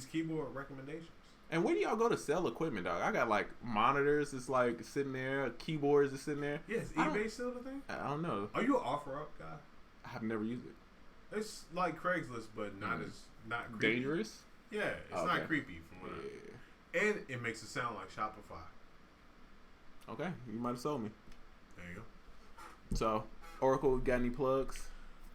keyboard recommendations. And where do y'all go to sell equipment, dog? I got like monitors that's like sitting there, keyboards that's sitting there. Yeah, is eBay still the thing? I don't know. Are you an OfferUp guy? I have never used it. It's like Craigslist, but not creepy. Dangerous? Yeah, it's Okay. not creepy from what and it makes it sound like Shopify. Okay, you might have sold me. There you go. So, Oracle, got any plugs?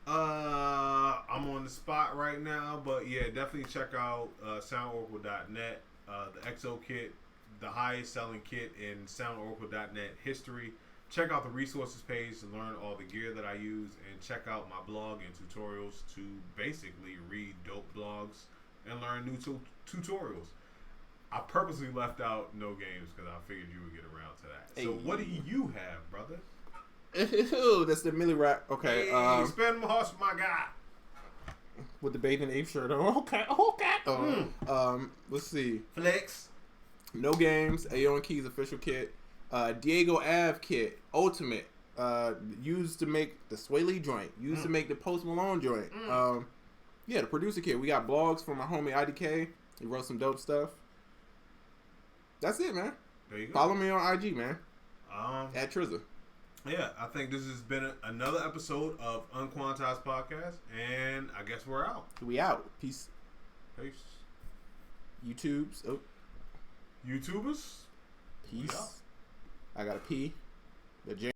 I'm on the spot right now, but yeah, definitely check out soundoracle.net. The XO kit, the highest selling kit in soundoracle.net history. Check out the resources page to learn all the gear that I use, and check out my blog and tutorials to basically read dope blogs and learn new tutorials. I purposely left out no games because I figured you would get around to that. So what do you have, brother? Ew, that's the Millie rap. Okay. Hey, spend my horse with my guy. With the Bathing Ape shirt on. Okay. Let's see. Flex. No games. Ayo and Keys official kit. Diego Ave kit. Ultimate. Used to make the Sway Lee joint. Used to make the Post Malone joint. Yeah, the producer kit. We got blogs from my homie IDK. He wrote some dope stuff. That's it, man. There you go. Follow me on IG, man. At Trizza. Yeah, I think this has been another episode of UnQuantized Podcast, and I guess we're out. We out. Peace. Peace. YouTubes. Oh. YouTubers. Peace. I got a P. The J.